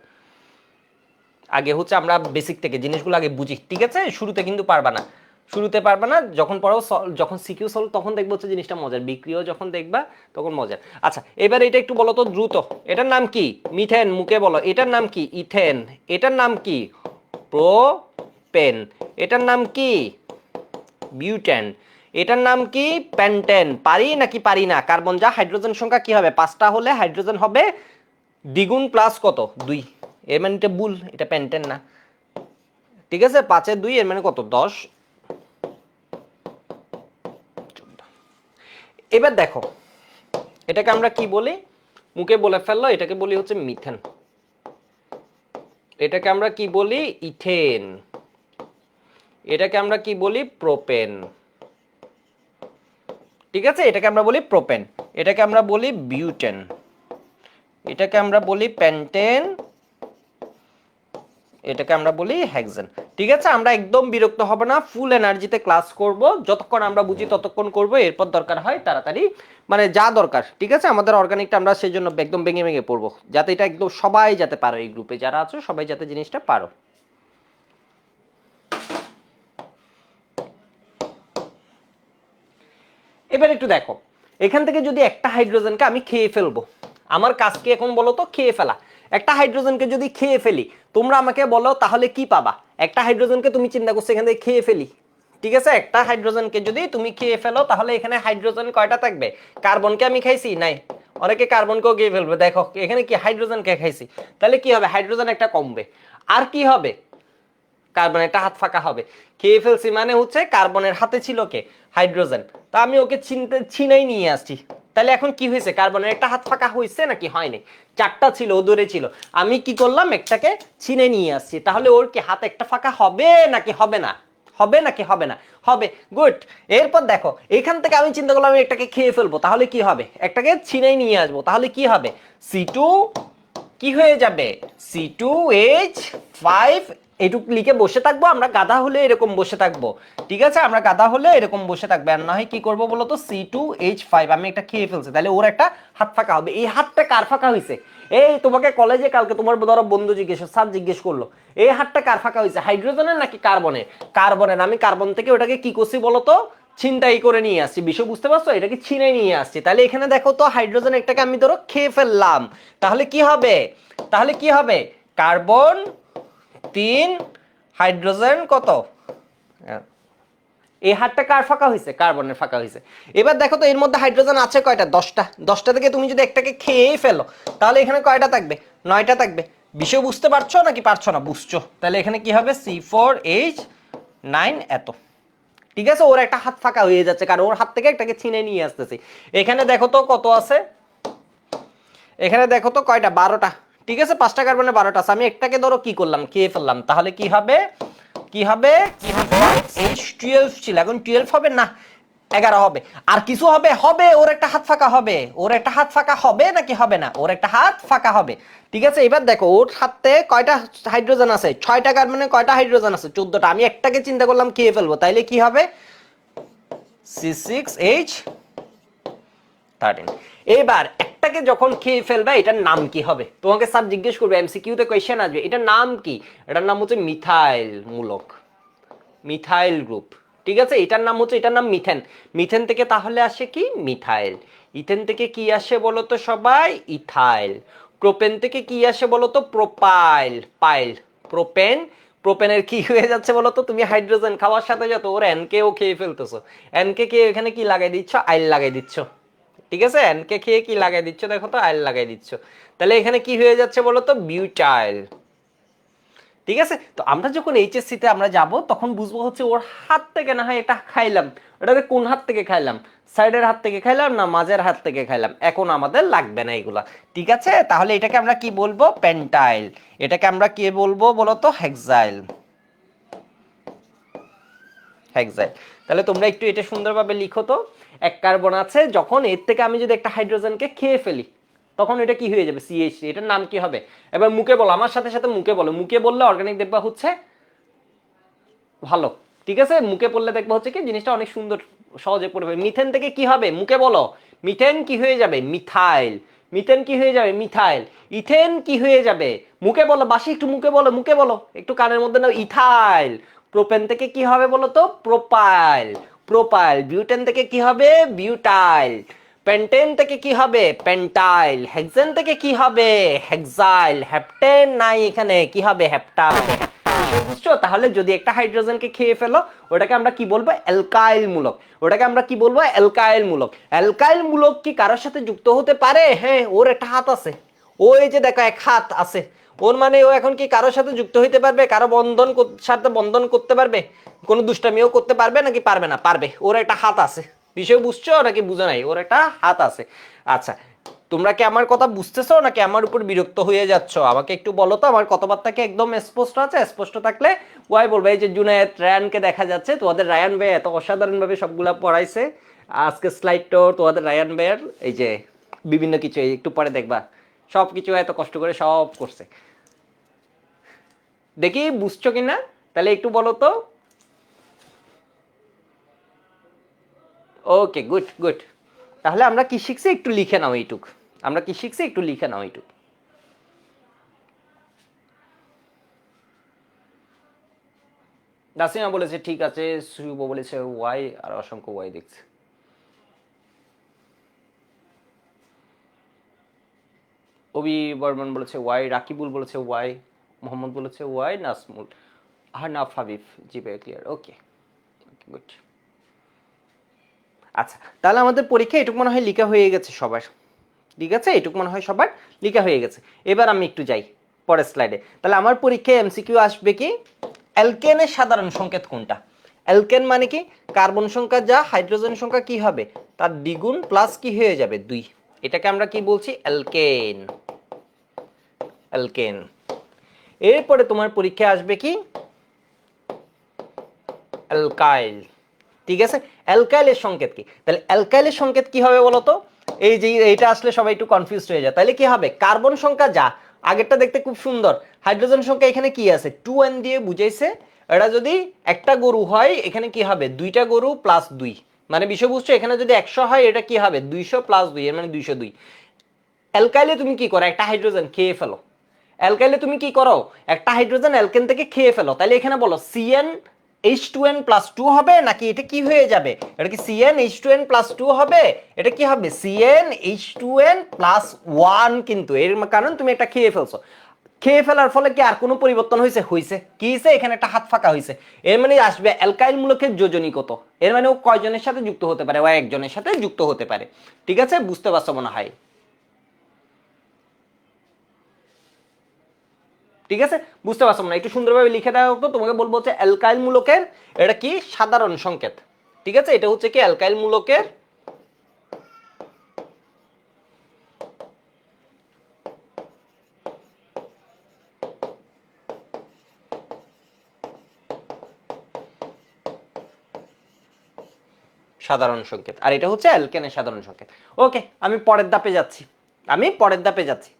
আগে হচ্ছে আমরা বেসিক থেকে জিনিসগুলো আগে বুঝি, ঠিক আছে? শুরুতে কিন্তু পারবা না। শুরুতে পারবে না, যখন পড়াও যখন সিকিউ সলভ তখন দেখবো হচ্ছে জিনিসটা মজার, বিক্রিয়াও যখন দেখবা তখন মজার। আচ্ছা এবার এটা একটু বলো তো দ্রুত, এটার নাম কি? মিথেন, মুখে বলো। এটার নাম কি? ইথেন। এটার নাম কি? প্রোপেন। এটার নাম কি? বিউটেন। এটার নাম কি? প্যান্টেন। পারি নাকি পারি না? কার্বন যা, হাইড্রোজেন সংখ্যা কি হবে? 5টা হলে হাইড্রোজেন হবে দ্বিগুণ প্লাস কত? 2। এর মানে এটা বুল, এটা প্যান্টেন না। ঠিক আছে, 5 এর 2 এর মানে কত? 10। এবার দেখো এটাকে আমরা কি বলি? মুখে বলে ফেললো, এটাকে বলি হচ্ছে মিথেন। এটাকে আমরা কি বলি? ইথেন। এটাকে আমরা কি বলি? প্রোপেন। ঠিক আছে, এটাকে আমরা বলি প্রোপেন, এটাকে আমরা বলি বিউটেন, এটাকে আমরা বলি প্যান্টেন, এটাকে আমরা বলি হেক্সেন। ঠিক আছে, আমরা একদম বিরক্ত হব না, ফুল এনার্জিতে ক্লাস করব, যতক্ষণ আমরা বুঝি ততক্ষণ করব, এরপর দরকার হয় তাড়াতাড়ি মানে যা দরকার। ঠিক আছে, আমাদের অর্গানিকটা আমরা সেই জন্য একদম ভেঙে ভেঙে পড়বো, যাতে এটা একদম সবাই যাতে পারো, এই গ্রুপে যারা আছো সবাই যাতে জিনিসটা পারো। এবার একটু দেখো, এখান থেকে যদি একটা হাইড্রোজেনকে আমি খেয়ে ফেলবো, আমার কাজ কি এখন বলো তো? খেয়ে ফেলা। একটা হাইড্রোজেনকে যদি খেয়ে ফেলি, তোমরা আমাকে বলো তাহলে কি পাবা? একটা হাইড্রোজেনকে তুমি চিন্তা করছো এখান থেকে খেয়ে ফেলি, ঠিক আছে, একটা হাইড্রোজেনকে যদি তুমি খেয়ে ফেলো তাহলে এখানে হাইড্রোজেন কয়টা থাকবে? কার্বনকে আমি খাইছি নাই, অনেকে কার্বনকেও খেয়ে ফেলবে, দেখো এখানে কি হাইড্রোজেনকে খাইছি, তাহলে কি হবে? হাইড্রোজেন একটা কমবে। আর কি হবে? কার্বনের একটা হাত ফাঁকা হবে। খেয়ে ফেলছি মানে হচ্ছে কার্বনের হাতে ছিল কে? হাইড্রোজেন। তা আমি ওকে ছিনাই নিয়ে আসছি, তাহলে এখন কি হয়েছে? কার্বনের একটা হাত ফাঁকা হয়েছে নাকি হয়নি? 4টা ছিল, ও দূরে ছিল, আমি কি করলাম? একটাকে ছিনে নিয়ে আসছি, তাহলে ওর কি হাত একটা ফাঁকা হবে নাকি হবে না? হবে নাকি হবে না? হবে। গুড। এরপর দেখো এখান থেকে আমি চিন্তা করলাম আমি একটাকে খেয়ে ফেলবো, তাহলে কি হবে? একটাকে ছিনাই নিয়ে আসবো, তাহলে কি হবে? C2 কি হয়ে যাবে? C2H5। এটুকু লিখে বসে থাকবো, আমরা গাধা হলে এরকম বসে থাকবো। ঠিক আছে, আমরা গাধা হলে এরকম বসে থাকবে, আর না হয় কি করবো বলো তো? C2H5 আমি একটা খেয়ে ফেলছি, তাহলে ওর একটা হাত ফাঁকা হবে। এই হাতটা কার ফাঁকা হয়েছে? এই তোমাকে কলেজে কালকে তোমার ধরো বন্ধু জিজ্ঞেস, স্যার জিজ্ঞেস করলো এই হাতটা কার ফাঁকা হয়েছে, হাইড্রোজেনের নাকি কার্বনের? কার্বনের। আমি কার্বন থেকে ওটাকে কি করছি বলো তো? ছিনতাই করে নিয়ে আসছি, বিষয় বুঝতে পারছো? এটাকে ছিনে নিয়ে আসছি। তাহলে এখানে দেখো তো, হাইড্রোজেন একটাকে আমি ধরো খেয়ে ফেললাম, তাহলে কি হবে? তাহলে কি হবে? কার্বন 3, হাইড্রোজেন কত? এই হাতটা কার ফাঁকা হয়েছে? কার্বনের ফাঁকা হয়েছে। এবার দেখো তো এর মধ্যে হাইড্রোজেন আছে কয়টা? 10টা। 10টা থেকে তুমি যদি একটাকে খেয়েই ফেলো তাহলে এখানে কয়টা থাকবে? 9টা থাকবে। বিষয় বুঝতে পারছো নাকি পারছো না? বুঝছো। তাহলে এখানে কি হবে? C4H9 এত। ঠিক আছে, ওর একটা হাত ফাঁকা হয়ে যাচ্ছে কারণ ওর হাত থেকে একটাকে ছিনে নিয়ে আসতেছি। এখানে দেখো তো কত আছে, এখানে দেখো তো কয়টা? 12টা। ঠিক আছে, 5টা কার্বনে 12টা আছে, আমি একটাকে ধরো কি করলাম? খেয়ে ফেললাম, তাহলে কি হবে? কি হবে? কি হবে? H12 ছিল, এখন 12 হবে না, 11 হবে। আর কিছু হবে? হবে, ওর একটা হাত ফাঁকা হবে। ওর একটা হাত ফাঁকা হবে নাকি হবে না? ওর একটা হাত ফাঁকা হবে। ঠিক আছে, এবার দেখো ওর হাতে কয়টা হাইড্রোজেন আছে? 6টা কার্বনে কয়টা হাইড্রোজেন আছে? 14টা। আমি একটাকে চিন্তা করলাম খেয়ে ফেলবো, তাইলে কি হবে? C6H13। এবার একটাকে যখন খেয়ে ফেলবে এটার নাম কি হবে? তোমাকে স্যার জিজ্ঞেস করবে, এমসিকিউতে কোয়েশ্চেন আসবে, এটার নাম কি? এটার নাম হচ্ছে মিথাইল মূলক, মিথাইল গ্রুপ। ঠিক আছে, এটার নাম হচ্ছে, এটার নাম মিথেন। মিথেন থেকে তাহলে আসে কি? মিথাইল। ইথেন থেকে কি আসে বলো তো সবাই? ইথাইল। প্রোপেন থেকে কি আসে বলো তো? প্রোপাইল। পাইল। প্রোপেন। প্রোপেনের কি হয়ে যাচ্ছে বলো তো? তুমি হাইড্রোজেন খাওয়ার সাথে সাথে ওর এনকেও খেয়ে ফেলতেছো। এনকে খেয়ে এখানে কি লাগাই দিচ্ছ? আইল লাগাই দিচ্ছ। ঠিক আছে, এনকে খেয়ে কি লাগাই দিচ্ছ? দেখো তো, আইল লাগাই দিচ্ছ। তাহলে এখানে কি হয়ে যাচ্ছে বলো তো? বিউটাইল। ঠিক আছে, তো আমরা যখন এইচএসসি তে আমরা যাব তখন বুঝবো হচ্ছে ওর হাত থেকে না হয় এটা খাইলাম, ওটাকে কোন হাত থেকে খাইলাম? সাইডের হাত থেকে খাইলাম না মাঝের হাত থেকে খাইলাম? এখন আমাদের লাগবে না এগুলা। ঠিক আছে, তাহলে এটাকে আমরা কি বলবো? পেন্টাইল। এটাকে আমরা কি বলবো বলো তো? হেক্সাইল। হেক্সাইল। তাহলে তোমরা একটু এটা সুন্দরভাবে লিখো তো। এক কার্বন আছে, যখন এর থেকে আমি যদি একটা হাইড্রোজেনকে খেয়ে ফেলি তখন এটা কি হয়ে যাবে? CH3। এটার নাম কি হবে? এবার মুখে বলো, আমার সাথে সাথে মুখে বলো। মুখে বললে অর্গানিক দেখবা হচ্ছে ভালো। ঠিক আছে, মুখে পড়লে দেখবো হচ্ছে কি জিনিসটা অনেক সুন্দর, সহজে পড়বে। মিথেন থেকে কি হবে? মুখে বলো। মিথেন কি হয়ে যাবে? মিথাইল। মিথেন কি হয়ে যাবে? মিথাইল। ইথেন কি হয়ে যাবে? মুখে বলো, বাসি একটু মুখে বলো, মুখে বলো, একটু কানের মধ্যে নাও। ইথাইল। প্রোপেন থেকে কি হবে বলো তো? প্রোপাইল। প্রোপাইল। বিউটেন থেকে কি হবে? বিউটাইল। পেন্টেন থেকে কি হবে? পেন্টাইল। হেক্সেন থেকে কি হবে? হেক্সাইল। হেপটেন নাই এখানে, কি হবে? হেপটাইল। বুঝছো? তাহলে যদি একটা হাইড্রোজেনকে খেয়ে ফেলো, ওটাকে আমরা কি বলবো? অ্যালকাইল মূলক। ওটাকে আমরা কি বলবো? অ্যালকাইল মূলক। অ্যালকাইল মূলক কি কারোর সাথে যুক্ত হতে পারে? হ্যাঁ, ওর একটা হাত আছে। ও এই যে দেখো এক হাত আছে ওর, মানে ও এখন কি কারোর সাথে যুক্ত হইতে পারবে? কারো সাথে বন্ধন করতে পারবে? কোনো দুষ্টামিও করতে পারবে নাকি পারবে না? পারবে। ওর একটা হাত আছে। বিষয় বুঝছো নাকি বুঝো নাই? ওর একটা হাত আছে। আচ্ছা, তোমরা কি আমার কথা বুঝতেছো নাকি আমার উপর বিরক্ত হয়ে যাচ্ছ? আমাকে একটু বলো তো, আমার কথাবার্তা কি একদম স্পষ্ট আছে? স্পষ্ট থাকলে ওয়াই বলবে। এই যে জুনায়েদ রায়ানকে দেখা যাচ্ছে, তোমাদের রায়ান ভাই এত অসাধারণভাবে সবগুলা পড়াইছে। আজকে স্লাইডটা তোমাদের রায়ান ভাইয়ের, এই যে বিভিন্ন কিছু একটু পরে দেখবা সব কিছু এত কষ্ট করে সব করছে। দেখি বুঝছো কিনা তাহলে একটু বলো তো। ওকে, গুড গুড। তাহলে আমরা কি শিখছি একটু লিখে নাও এইটুক। আমরা কি শিখছি একটু লিখে নাও এইটুক। নাসিমা বলেছে ঠিক আছে, শুভ বলেছে ওয়াই, আর অসংখ্য ওয়াই দেখছে। অবি বর্মন বলেছে ওয়াই, রাকিবুল বলেছে ওয়াই, মোহাম্মদ বলেছে ওয়াই, নাসমুল, হারনাফ হাবিব, জি ভাই ক্লিয়ার। ওকে, গুড। আচ্ছা, তাহলে আমাদের পরীক্ষা এটুকু মনে হয় লিখা হয়ে গেছে সবার। ঠিক আছে, এটুকু মনে হয় সবার লিখা হয়ে গেছে। এবার আমি একটু যাই পরের স্লাইডে। তাহলে আমার পরীক্ষায় এমসিকিউ আসবে কি? অ্যালকেনের সাধারণ সংকেত কোনটা? অ্যালকেন মানে কি? কার্বন সংখ্যা যা, হাইড্রোজেন সংখ্যা কি হবে? তার দ্বিগুণ প্লাস কি হয়ে যাবে? 2। এটাকে আমরা কি বলছি? অ্যালকেন। অ্যালকেন। এরপরে তোমার পরীক্ষায় আসবে কি? অ্যালকাইল। ঠিক আছে, অ্যালকাইলের সংকেত কি? তাহলে অ্যালকাইলের সংকেত কি হবে বলো তো? এই যে এইটা আসলে সবাই একটু কনফিউজ হয়ে যায়। তাহলে কি হবে? কার্বন সংখ্যা যা, আগেরটা দেখতে খুব সুন্দর। হাইড্রোজেন সংখ্যা এখানে কি আছে? 2n দিয়ে বুঝাইছে। এটা যদি একটা গরু হয়, এখানে কি হবে? দুইটা গরু প্লাস 2। মানে বিষয় বুঝছো? এখানে যদি 100 হয়, এটা কি হবে? 200 প্লাস 2, এর মানে 202। অ্যালকাইলে তুমি কি করো? একটা হাইড্রোজেন খেয়ে ফেলো। অ্যালকাইলে তুমি কি করো? একটা হাইড্রোজেন অ্যালকেন থেকে খেয়ে ফেলো। তাহলে এখানে বলো CN H2n প্লাস 2 হবে নাকি এটা কি হয়ে যাবে? এটা কি CN H2n প্লাস 2 হবে? এটা কি হবে? CN H2n plus 1। কিন্তু এর কারণ তুমি একটা খেয়ে ফেলছো। খেয়ে ফেলার ফলে কি আর কোনো পরিবর্তন হয়েছে? হয়েছে। কি হয়েছে? এখানে একটা হাত ফাঁকা হয়েছে। এর মানে আসবে অ্যালকাইল মূলকের যোজনী কত। এর মানে ও কয়জনের সাথে যুক্ত হতে পারে? ও একজনের সাথে যুক্ত হতে পারে। ঠিক আছে, বুঝতে পারছো মনে হয়? ঠিক আছে, বুঝতে পারছো না? একটু সুন্দরভাবে লিখে দেওয়া হতো। তোমাকে বলবো হচ্ছে অ্যালকাইল মূলকের এটা কি? সাধারণ সংকেত। ঠিক আছে, এটা হচ্ছে কি? অ্যালকাইল মূলকের সাধারণ সংকেত, আর এটা হচ্ছে অ্যালকেনের সাধারণ সংকেত। ওকে, আমি পরের ধাপে যাচ্ছি। আমি পরের ধাপে যাচ্ছি।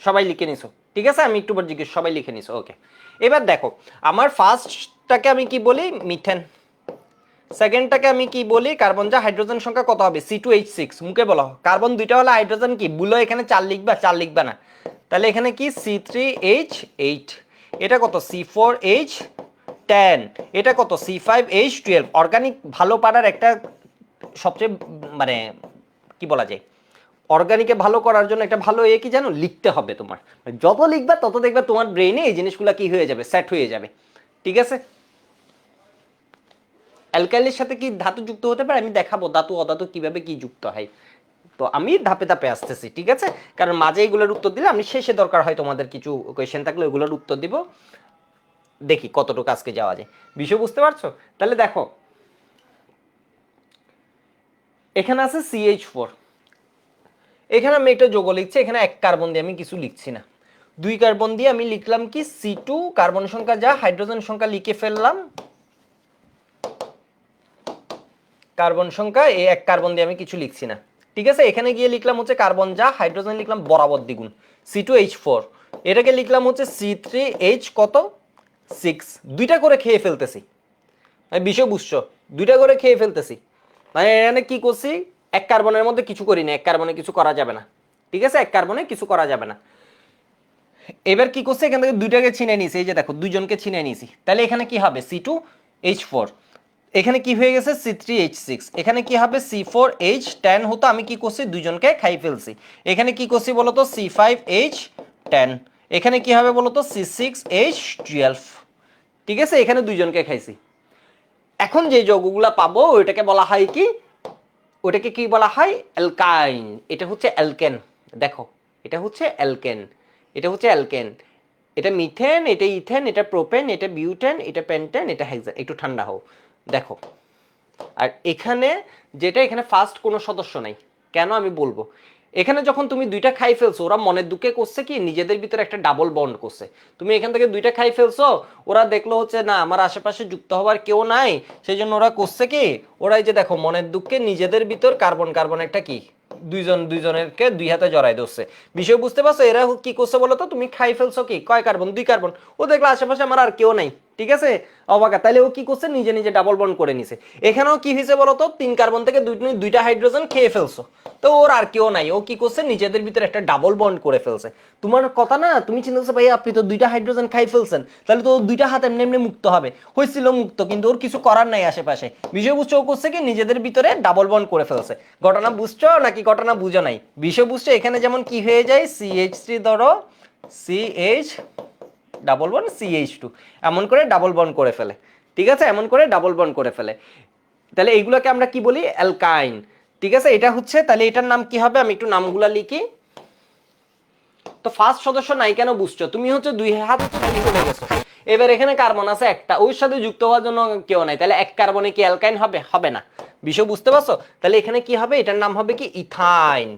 সবাই লিখে নিছো? ঠিক আছে, আমি একটু পর জিজ্ঞেস, সবাই লিখে নিছো? ওকে। এবার দেখো, আমার ফার্স্টটাকে আমি কি বলি? মিথেন। সেকেন্ডটাকে আমি কি বলি? কার্বন। যা, হাইড্রোজেন সংখ্যা কত হবে? C2H6। মুখে বলো। কার্বন দুইটা হলে হাইড্রোজেন কি বুলো? এখানে 4 লিখবা? 4 লিখবা না। তাহলে এখানে কি? C3H8। এটা কত? C4H10। এটা কত? C5H12। অর্গানিক ভালো পারার একটা সবচেয়ে মানে কি বলা যায়, অর্গানিকে ভালো করার জন্য একটা ভালো কি জানো? লিখতে হবে তোমার। যত লিখবা তত দেখবে তোমার ব্রেইনে এই জিনিসগুলো কি হয়ে যাবে? সেট হয়ে যাবে। ঠিক আছে, অ্যালকাইলের সাথে কি ধাতু যুক্ত হতে পারে? আমি দেখাবো ধাতু অধাতু কিভাবে কি যুক্ত হয়। তো আমি ধাপে ধাপে আসতেছি। ঠিক আছে, কারণ মাঝে এগুলোর উত্তর দিলে আমি শেষে দরকার হয় তোমাদের কিছু কোয়েশ্চেন থাকলে ওগুলোর উত্তর দিব। দেখি কতটুকু আজকে যাওয়া যায়। বিষয় বুঝতে পারছো? তাহলে দেখো, এখানে আছে CH4। এখানে আমি একটা যোগ লিখছি। এখানে 1 কার্বন দিয়ে আমি কিছু লিখছি না। 2 কার্বন দিয়ে আমি লিখলাম কি? C2। কার্বন সংখ্যা যা, হাইড্রোজেন সংখ্যা লিখে ফেললাম। কার্বন সংখ্যা, এই 1 কার্বন দিয়ে আমি কিছু লিখছি না। ঠিক আছে, এখানে গিয়ে লিখলাম হচ্ছে কার্বন যা, হাইড্রোজেন লিখলাম বরাবর দ্বিগুণ C2H4। এটাকে লিখলাম হচ্ছে C3H কত? 6। দুইটা করে খেয়ে ফেলতেছি। আমি বিষয় বুঝছো? দুইটা করে খেয়ে ফেলতেছি। মানে এখানে কি করছি? 1 কার্বনের মধ্যে কিছু করি না। 1 কার্বনে কিছু করা যাবে না। ঠিক আছে, 1 কার্বনে কিছু করা যাবে না। এবার কি করছে, এখান থেকে দুইটাকে ছিনে নিয়েছি, এই যে দেখো দুইজনকে ছিনে নিয়েছি, তাহলে এখানে কি হবে C2H4, এখানে কি হয়ে গেছে C3H6, এখানে কি হবে C4H10 হতো, আমি কি করছি দুইজনকে খাই ফেলছি। এখানে কি করছি বলতো C5H10, এখানে কি হবে বলতো C6H12, ঠিক আছে, এখানে দুইজনকে খাইছি। এখন যে যৌগগুলা পাবো ওইটাকে বলা হয় কি, ওটাকে কি বলা হয় অ্যালকাইন, এটা হচ্ছে অ্যালকেন। দেখো এটা হচ্ছে অ্যালকেন, এটা হচ্ছে অ্যালকেন, এটা মিথেন, এটা ইথেন, এটা প্রোপেন, এটা বিউটেন, এটা পেন্টেন, এটা হেক্সেন। একটু ঠান্ডা হও, দেখো। আর এখানে যেটা, এখানে ফার্স্ট কোনো সদস্য নাই, কেন আমি বলবো। এখানে যখন তুমি দুইটা খাই ফেলছো, ওরা মনের দুঃখে করছে কি নিজেদের ভিতরে একটা ডাবল বন্ড করছে। তুমি এখান থেকে দুইটা খাই ফেলছো, ওরা দেখলো হচ্ছে না আমার আশেপাশে যুক্ত হওয়ার কেউ নাই, সেই জন্য ওরা করছে কি, ওরা এই যে দেখো মনের দুঃখে নিজেদের ভিতর কার্বন কার্বন একটা কি দুইজন দুইজনেরকে দুই হাতে জড়াই ধরছে। বিষয় বুঝতে পারছো, এরা কি করছে বলো তো, তুমি খাই ফেলছো কি কয় কার্বন, 2 কার্বন, ও দেখলো আশেপাশে আমার আর কেউ নাই, ঠিক আছে, অবাকা, তাহলে ও কি করছে নিজে নিজে ডাবল বন্ড করে নিছে। এখানেও কি হয়েছে বলতো, 3 কার্বন থেকে দুইটা হাইড্রোজেন খেয়ে ফেলছো, তো ওর আর কেউ নাই, ও কি করছে নিজেদের ভিতরে একটা ডাবল বন্ড করে ফেলছে। তোমার কথা না, তুমি চিন্তা করছো ভাই আপনি তো 2টা হাইড্রোজেন খাই ফেলছেন, তাহলে তো 2টা হাত এমনি এমনি মুক্ত হবে, হয়েছিল মুক্ত, কিন্তু ওর কিছু করার নাই আশেপাশে। বিষয় বুঝছো, ও করছে কি নিজেদের ভিতরে ডাবল বন্ড করে ফেলছে। ঘটনা বুঝছো নাকি ঘটনা বুঝো নাই? বিষয় বুঝছো, এখানে যেমন কি হয়ে যায় CH3 ধরো CH ডাবল বন্ড CH2, এমন করে ডাবল বন্ড করে ফেলে, ঠিক আছে, এমন করে ডাবল বন্ড করে ফেলে। তাহলে এইগুলোকে আমরা কি বলি অ্যালকাইন, ঠিক আছে। এটা হচ্ছে, তাহলে এটার নাম কি হবে, আমি একটু নামগুলা লিখি। তো ফার্স্ট সদস্য নাই কেন বুঝছো, তুমি হচ্ছে 2 হাত খালি চলে গেছো। এবার এখানে কার্বন আছে একটা, ওর সাথে যুক্ত হওয়ার জন্য কেউ নাই, তাহলে এক কার্বনে কি অ্যালকাইন হবে, হবে না। বিষয় বুঝতে পারছো, তাহলে এখানে কি হবে, এটার নাম হবে কি ইথাইন।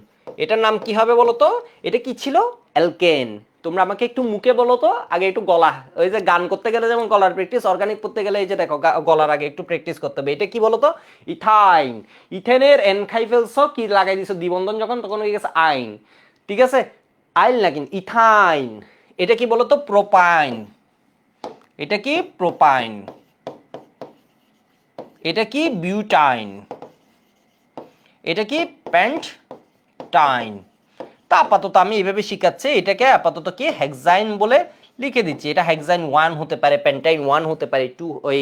এটার নাম কি হবে বলো তো, এটা কি ছিল অ্যালকেন। তোমরা আমাকে একটু মুখে বলো তো, আগে একটু গলা, ওই যে গান করতে গেলে যেমন গলার প্র্যাকটিস, অর্গানিক করতে গেলে এই যে দেখো গলার আগে একটু প্র্যাকটিস করতে হবে। এটা কি বলো তো, ইথাইন। ইথেনের এন খাই ফেলছো, কি লাগাই দিছো দ্বিবন্ধন যখন, তখন হয়ে গেছে আইন, ঠিক আছে, আইল না কিন্তু ইথাইন। এটা কি বলতো প্রোপাইন, এটা কি প্রোপাইন, এটা কি বিউটাইন, এটা কি পেন্টাইন। তা আপাতত আমি এইভাবে শিখাচ্ছি, এটাকে আপাতত কি হেক্সাইন বলে লিখে দিচ্ছি। এটা হেক্সাইন 1 হতে পারে, পেন্টাইন 1 হতে পারে, 2 ওই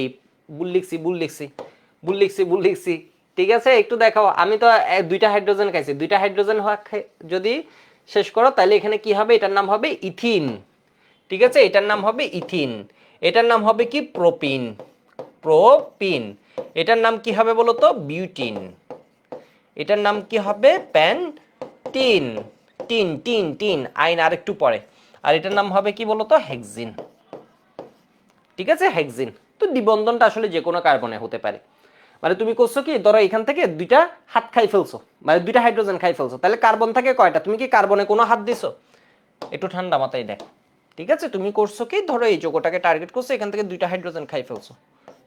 বুল লিখছি, ঠিক আছে। একটু দেখাও, আমি তো 2টা হাইড্রোজেন খাইছি, 2টা হাইড্রোজেন যদি শেষ করো তাহলে এখানে কি হবে, এটার নাম হবে ইথিন, ঠিক আছে, এটার নাম হবে ইথিন। এটার নাম হবে কি প্রোপিন, প্রোপিন। এটার নাম কি হবে বলো তো বিউটিন। এটার নাম কি হবে প্যান্টিন, টিন টিন টিন, আইন আর একটু পরে। আর এটার নাম হবে কি বলতো হেক্সিন, ঠিক আছে, হেক্সিন। তো দ্বিবন্ধনটা আসলে যে কোনো কার্বনে হতে পারে। মানে তুমি করছো কি, ধরো এখান থেকে 2টা হাত খাই ফেলছো, মানে 2টা হাইড্রোজেন খাই ফেলছো, তাহলে কার্বন থাকে কয়টা, তুমি কি কার্বনে কোনো হাত দিছো? একটু ঠান্ডা মাথায় দেখো, ঠিক আছে। তুমি করছো কি, ধরো এই যৌগটাকে টার্গেট করছো, এখান থেকে 2টা হাইড্রোজেন খাই ফেলছো,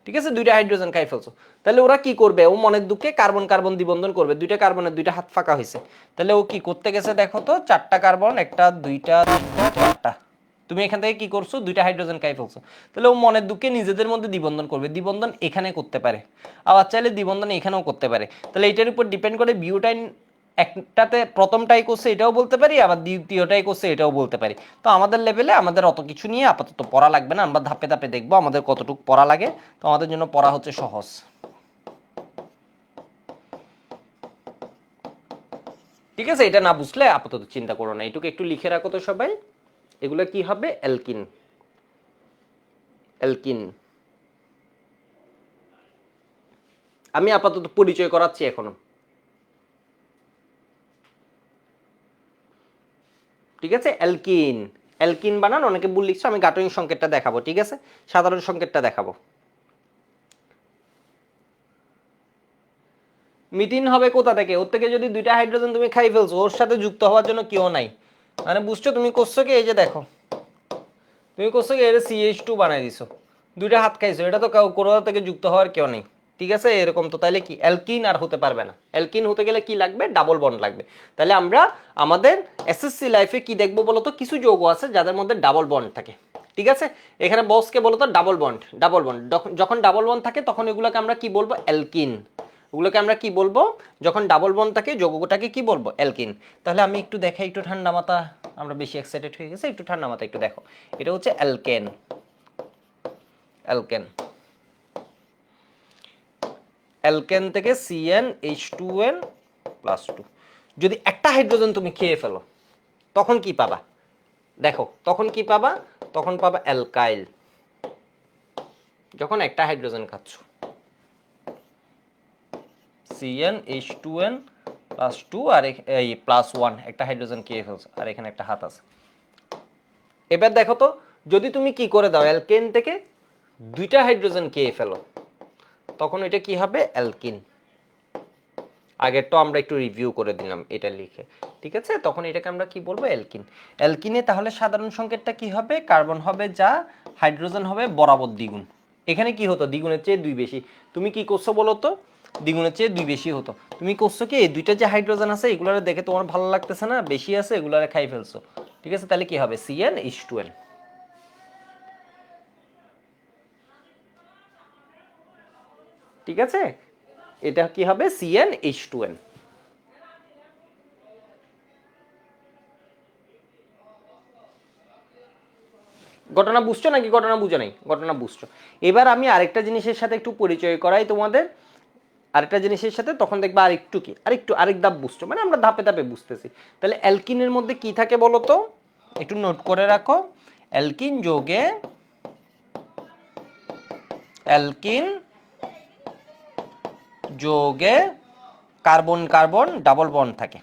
ঠিক আছে, 2টা হাইড্রোজেন খাই ফেলছো। তাহলে ওরা কি করবে, ও মনের দুঃখে কার্বন কার্বন দ্বিবন্ধন করবে, 2টা কার্বনের 2টা হাত ফাঁকা হয়েছে, তাহলে ও কি করতে গেছে দেখো তো, 4টা কার্বন, 1টা 2টা 3টা 4টা, তুমি এখান থেকে কি করছো 2টা হাইড্রোজেন খাই ফেলছো, তাহলে ও মনের দুঃখে নিজেদের মধ্যে দ্বিবন্ধন করবে। দ্বিবন্ধন এখানে করতে পারে, আবার চাইলে দ্বিবন্ধন এখানেও করতে পারে। তাহলে এটার উপর ডিপেন্ড করে বিউটাইন একটাতে প্রথমটাই করছে এটাও বলতে পারি, আবার দ্বিতীয়টাই করছে এটাও বলতে পারি। তো আমাদের লেভেলে আমাদের অত কিছু নিয়ে আপাতত পড়া লাগবে না, আমরা ধাপে ধাপে দেখবো আমাদের কতটুকু পড়া লাগে। তো আমাদের জন্য পড়া হচ্ছে সহজ, ঠিক আছে। এটা না বুঝলে আপাতত চিন্তা করো না, এটুকু একটু লিখে রাখো তো সবাই। এগুলো কি হবে অ্যালকিন, অ্যালকিন। আমি আপাতত পরিচয় করাচ্ছি এখনো, ঠিক আছে। অ্যালকিন, অ্যালকিন বানান অনেকে ভুল লিখছো, আমি গাঠনিক সংকেতটা দেখাবো, ঠিক আছে, সাধারণ সংকেতটা দেখাবো। মিথিন হবে কোথা থেকে, ওর থেকে যদি 2টা হাইড্রোজেন তুমি খাই ফেলছো, ওর সাথে যুক্ত হওয়ার জন্য কেউ নাই, মানে বুঝছো, তুমি করছো কি, এই যে দেখো তুমি করছো কি, এটা CH2 বানাই দিছো, 2টা হাত খাইছো, এটা তো কোনো থেকে যুক্ত হওয়ার কেউ নেই, ঠিক আছে, এরকম। তো তাহলে কি অ্যালকিন আর হতে পারবে না, অ্যালকিন হতে গেলে কি লাগবে, ডাবল বন্ড লাগবে। তাহলে আমরা আমাদের এসএসসি লাইফে কি দেখবো বলতো, কিছু যৌগ আছে যাদের মধ্যে ডাবল বন্ড থাকে, ঠিক আছে। এখানে বসকে বলতো ডাবল বন্ড, ডাবল বন্ড, যখন ডাবল বন্ড থাকে তখন এগুলোকে আমরা কি বলবো অ্যালকিন, ওগুলোকে আমরা কি বলবো? যখন ডাবল বন্ড থাকে যৌগটাকে কি বলবো? অ্যালকিন। তাহলে আমি একটু দেখাই, একটু ঠান্ডা মাথা, আমরা বেশি এক্সাইটেড হয়ে গেছে, একটু ঠান্ডা মাথা একটু দেখো। এটা হচ্ছে অ্যালকেন। অ্যালকেন, অ্যালকেন থেকে CnH2n+2 যদি একটা হাইড্রোজেন তুমি খেয়ে ফেলো তখন কি পাবা? দেখো তখন কি পাবা? তখন পাবা অ্যালকাইল। যখন একটা হাইড্রোজেন খাচ্ছ, CnH2n+2 আর এই +1 একটা হাইড্রোজেন খেয়ে ফেলছো, আর এখানে একটা হাত আছে। এবার দেখো তো, যদি তুমি কি করে দাও, অ্যালকেন থেকে দুইটা হাইড্রোজেন খেয়ে ফেলো, তখন এটা কি হবে? অ্যালকিন। আগেরটা আমরা একটু রিভিউ করে দিলাম এটা লিখে, ঠিক আছে? তখন এটাকে আমরা কি বলবো? অ্যালকিন। অ্যালকিনে তাহলে সাধারণ সংকেতটা কি হবে? কার্বন হবে যা, হাইড্রোজেন হবে বরাবর দ্বিগুণ। এখানে কি হতো? দ্বিগুণের চেয়ে 2 বেশি। তুমি কি করছো বলো তো? দ্বিগুণের চেয়ে 2 বেশি হতো। তুমি করছো কি, এই দুইটা যে হাইড্রোজেন আছে এগুলারে দেখে তোমার ভালো লাগতেছে না, বেশি আছে, এগুলারে খাই ফেলছো, ঠিক আছে? তাহলে কি হবে? CnH2n। ঠিক আছে, এটা কি হবে? CnH2n। ঘটনা বুঝছো নাকি ঘটনা বুঝো নাই? ঘটনা বুঝছো। এবার আমি আরেকটা জিনিসের সাথে একটু পরিচয় করাই তোমাদের, আরেকটা জিনিসের সাথে, তখন দেখবা আরেকটু কি, আরেক ধাপ বুঝছো, মানে আমরা ধাপে ধাপে বুঝতেছি। তাহলে অ্যালকিনের মধ্যে কি থাকে বলো তো? একটু নোট করে রাখো। অ্যালকিন যোগে, অ্যালকিন যোগে কার্বন কার্বন ডাবল বন্ড থাকে,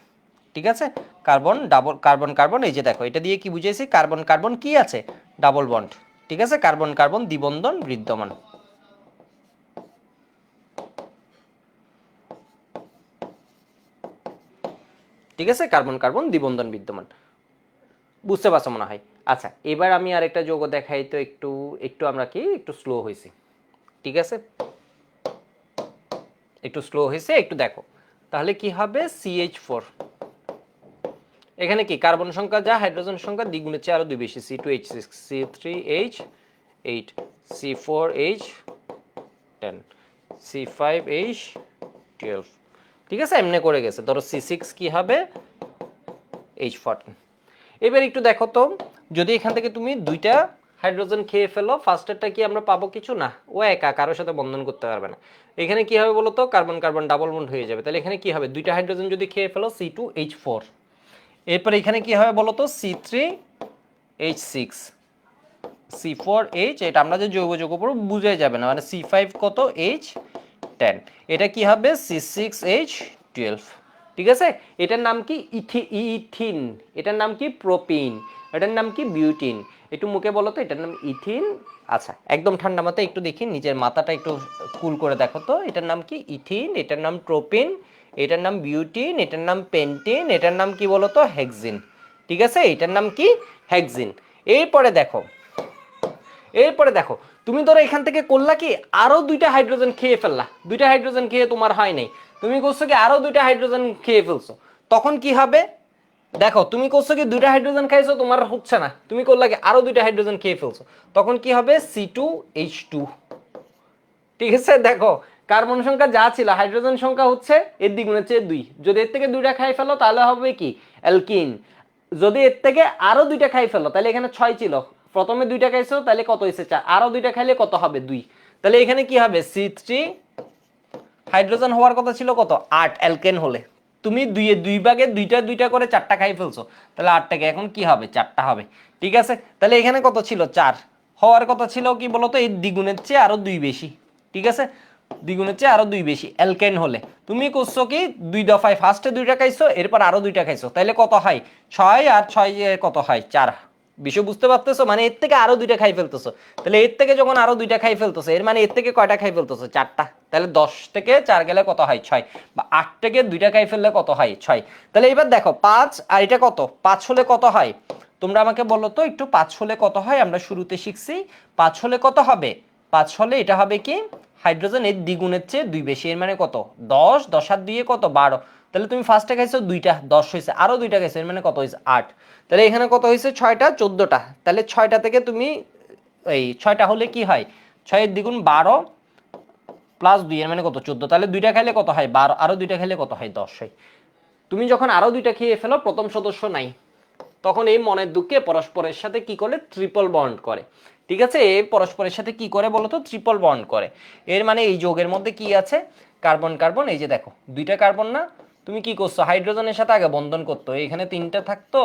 ঠিক আছে? কার্বন ডাবল, কার্বন কার্বন, এই যে দেখো এটা দিয়ে কি বুঝেছি? কার্বন কার্বন কি আছে? ডাবল বন্ড, ঠিক আছে? কার্বন কার্বন দ্বিবন্ধন বিদ্যমান, ঠিক আছে? কার্বন কার্বন দ্বিবন্ধন বিদ্যমান, বুঝতে পারছো মনে হয়? আচ্ছা, এবার আমি আরেকটা যৌগ দেখাই তো, একটু একটু আমরা কি একটু স্লো হয়েছি, ঠিক আছে? একটু স্লো হয়েছে, একটু দেখো। তাহলে কি হবে? CH4। এখানে কি কার্বন সংখ্যা যা, হাইড্রোজেন সংখ্যা দ্বিগুণের চেয়ে আরো 2 বেশি, C2H6, C3H8, C4H10, C5H12, ঠিক আছে? এমনি করে গেছে। ধরো C6 কি হবে? H14। এবার একটু দেখো তো, যদি এখান থেকে তুমি দুইটা হাইড্রোজেন খেয়ে ফেলো, ফার্স্টেরটা কি আমরা পাবো? কিছু না, ও একা কারোর সাথে বন্ধন করতে পারবে না। এখানে কি হবে বলো তো? কার্বন কার্বন ডাবল বন্ড হয়ে যাবে। তাহলে এখানে কি হবে? দুইটা হাইড্রোজেন যদি খেয়ে ফেলো, C2H4। এরপর এখানে কি হবে বলো তো? C3H6, C4H, এটা আমরা যে যৌগ যৌগ পড়ব বুঝাই যাবে না, মানে C5 কত? H10। এটা কি হবে? C6H12, ঠিক আছে? এটার নাম কি? ইথিন। এটার নাম কি? প্রোপিন। এটার নাম কি? বিউটিন। একটু মুখে বলো তো, এটার নাম ইথিন। আচ্ছা, একদম ঠান্ডা মাথায় একটু দেখি, নিজের মাথাটা একটু কুল করে দেখো তো, এটার নাম কি? ইথিন। এটার নাম প্রোপিন। এটার নাম বিউটিন। এটার নাম পেন্টিন। এটার নাম কি বলো তো? হেক্সিন, ঠিক আছে? এটার নাম কি? হেক্সিন। এরপরে দেখো, এরপরে দেখো, তুমি ধরো এখান থেকে করলা কি, আরো দুইটা হাইড্রোজেন খেয়ে ফেললা, দুইটা হাইড্রোজেন খেয়ে তোমার হয় নাই, তুমি করছো কি আরো দুইটা হাইড্রোজেন খেয়ে ফেলছো, তখন কি হবে? দেখো তুমি করছো কি দুইটা হাইড্রোজেন খাইছো, তোমার হচ্ছে না, তুমি করলা কি আরো দুইটা হাইড্রোজেন খেয়ে ফেলছো, তখন কি হবে? C2H2, ঠিক আছে? দেখো কার্বন সংখ্যা যা ছিল, হাইড্রোজেন সংখ্যা হচ্ছে এর দ্বিগুণের চেয়ে 2, যদি এর থেকে দুইটা খাই ফেলো তাহলে হবে কি? অ্যালকিন। যদি এর থেকে আরো দুইটা খাই ফেলো, তাহলে এখানে 6 ছিল, প্রথমে দুইটা খাইছো তাহলে কত হয়েছে? 4, আরো দুইটা খাইলে কত হবে? 2। তাহলে এখানে কি হবে? C3, হাইড্রোজেন হওয়ার কথা ছিল কত? 8 অ্যালকেন হলে, তুমি দুই ভাগে দুইটা দুইটা করে 4টা খাই ফেলছো, তাহলে 8 টাকে এখন কি হবে? 4টা হবে, ঠিক আছে? তাহলে এখানে কত ছিল? 4 হওয়ার কথা ছিল কি বলতো? এই দ্বিগুণের চেয়ে আরো 2 বেশি, ঠিক আছে? দ্বিগুণের চেয়ে আরো 2 বেশি অ্যালকেন হলে তুমি করছো কি দুই দফায়, ফার্স্টে দুইটা খাইছো, এরপর আরো দুইটা খাইছো, তাহলে কত হয়? 6 আর 6 কত হয়? 4। বিষয় বুঝতে পারতেছো? মানে এর থেকে আরো দুইটা খাই ফেলতেছো, তাহলে এর থেকে যখন আরো দুইটা খাই ফেলতেছো, এর মানে এর থেকে কয়টা খাই ফেলতেছো? 4টা। তাহলে 10 থেকে 4 গেলে কত হয়? 6। বা 8 থেকে দুইটা খাই ফেললে কত হয়? 6। তাহলে এবার দেখো 5 আর এটা কত? 5 হলে কত হয়? তোমরা আমাকে বলো তো একটু, 5 হলে কত হয়? আমরা শুরুতে শিখছি 5 হলে কত হবে? 5 হলে এটা হবে কি? হাইড্রোজেন এর দ্বিগুণের চেয়ে 2 বেশি, এর মানে কত? 10, 10 আর 2 কত? 12। তাহলে তুমি ফার্স্টে খাইছো দুইটা, 10 হয়েছে, আরো দুইটা খাইছো, এর মানে কত হয়েছে? 8। তাহলে এখানে কত হয়েছে? 6টা, 14টা। তাহলে 6টা থেকে তুমি এই 6টা হলে কি হয়? 6 এর দ্বিগুণ 12, +2 এর মানে কত 14, তাহলে দুইটা খাইলে কত হয় 12, আরো দুইটা খাইলে কত হয় 10 হয়। তুমি যখন আরো দুইটা খেয়ে ফেলো, প্রথম সদস্য নাই, তখন এই মনের দুঃখে পরস্পরের সাথে কি করে ট্রিপল বন্ড করে। ঠিক আছে, এই পরস্পরের সাথে কি করে বলো তো, ট্রিপল বন্ড করে। এর মানে এই যৌগের মধ্যে কি আছে, কার্বন কার্বন, এই যে দেখো দুইটা কার্বন না, তুমি কি করছো, হাইড্রোজেনের সাথে আগে বন্ধন করতো, এখানে 3টা থাকতো,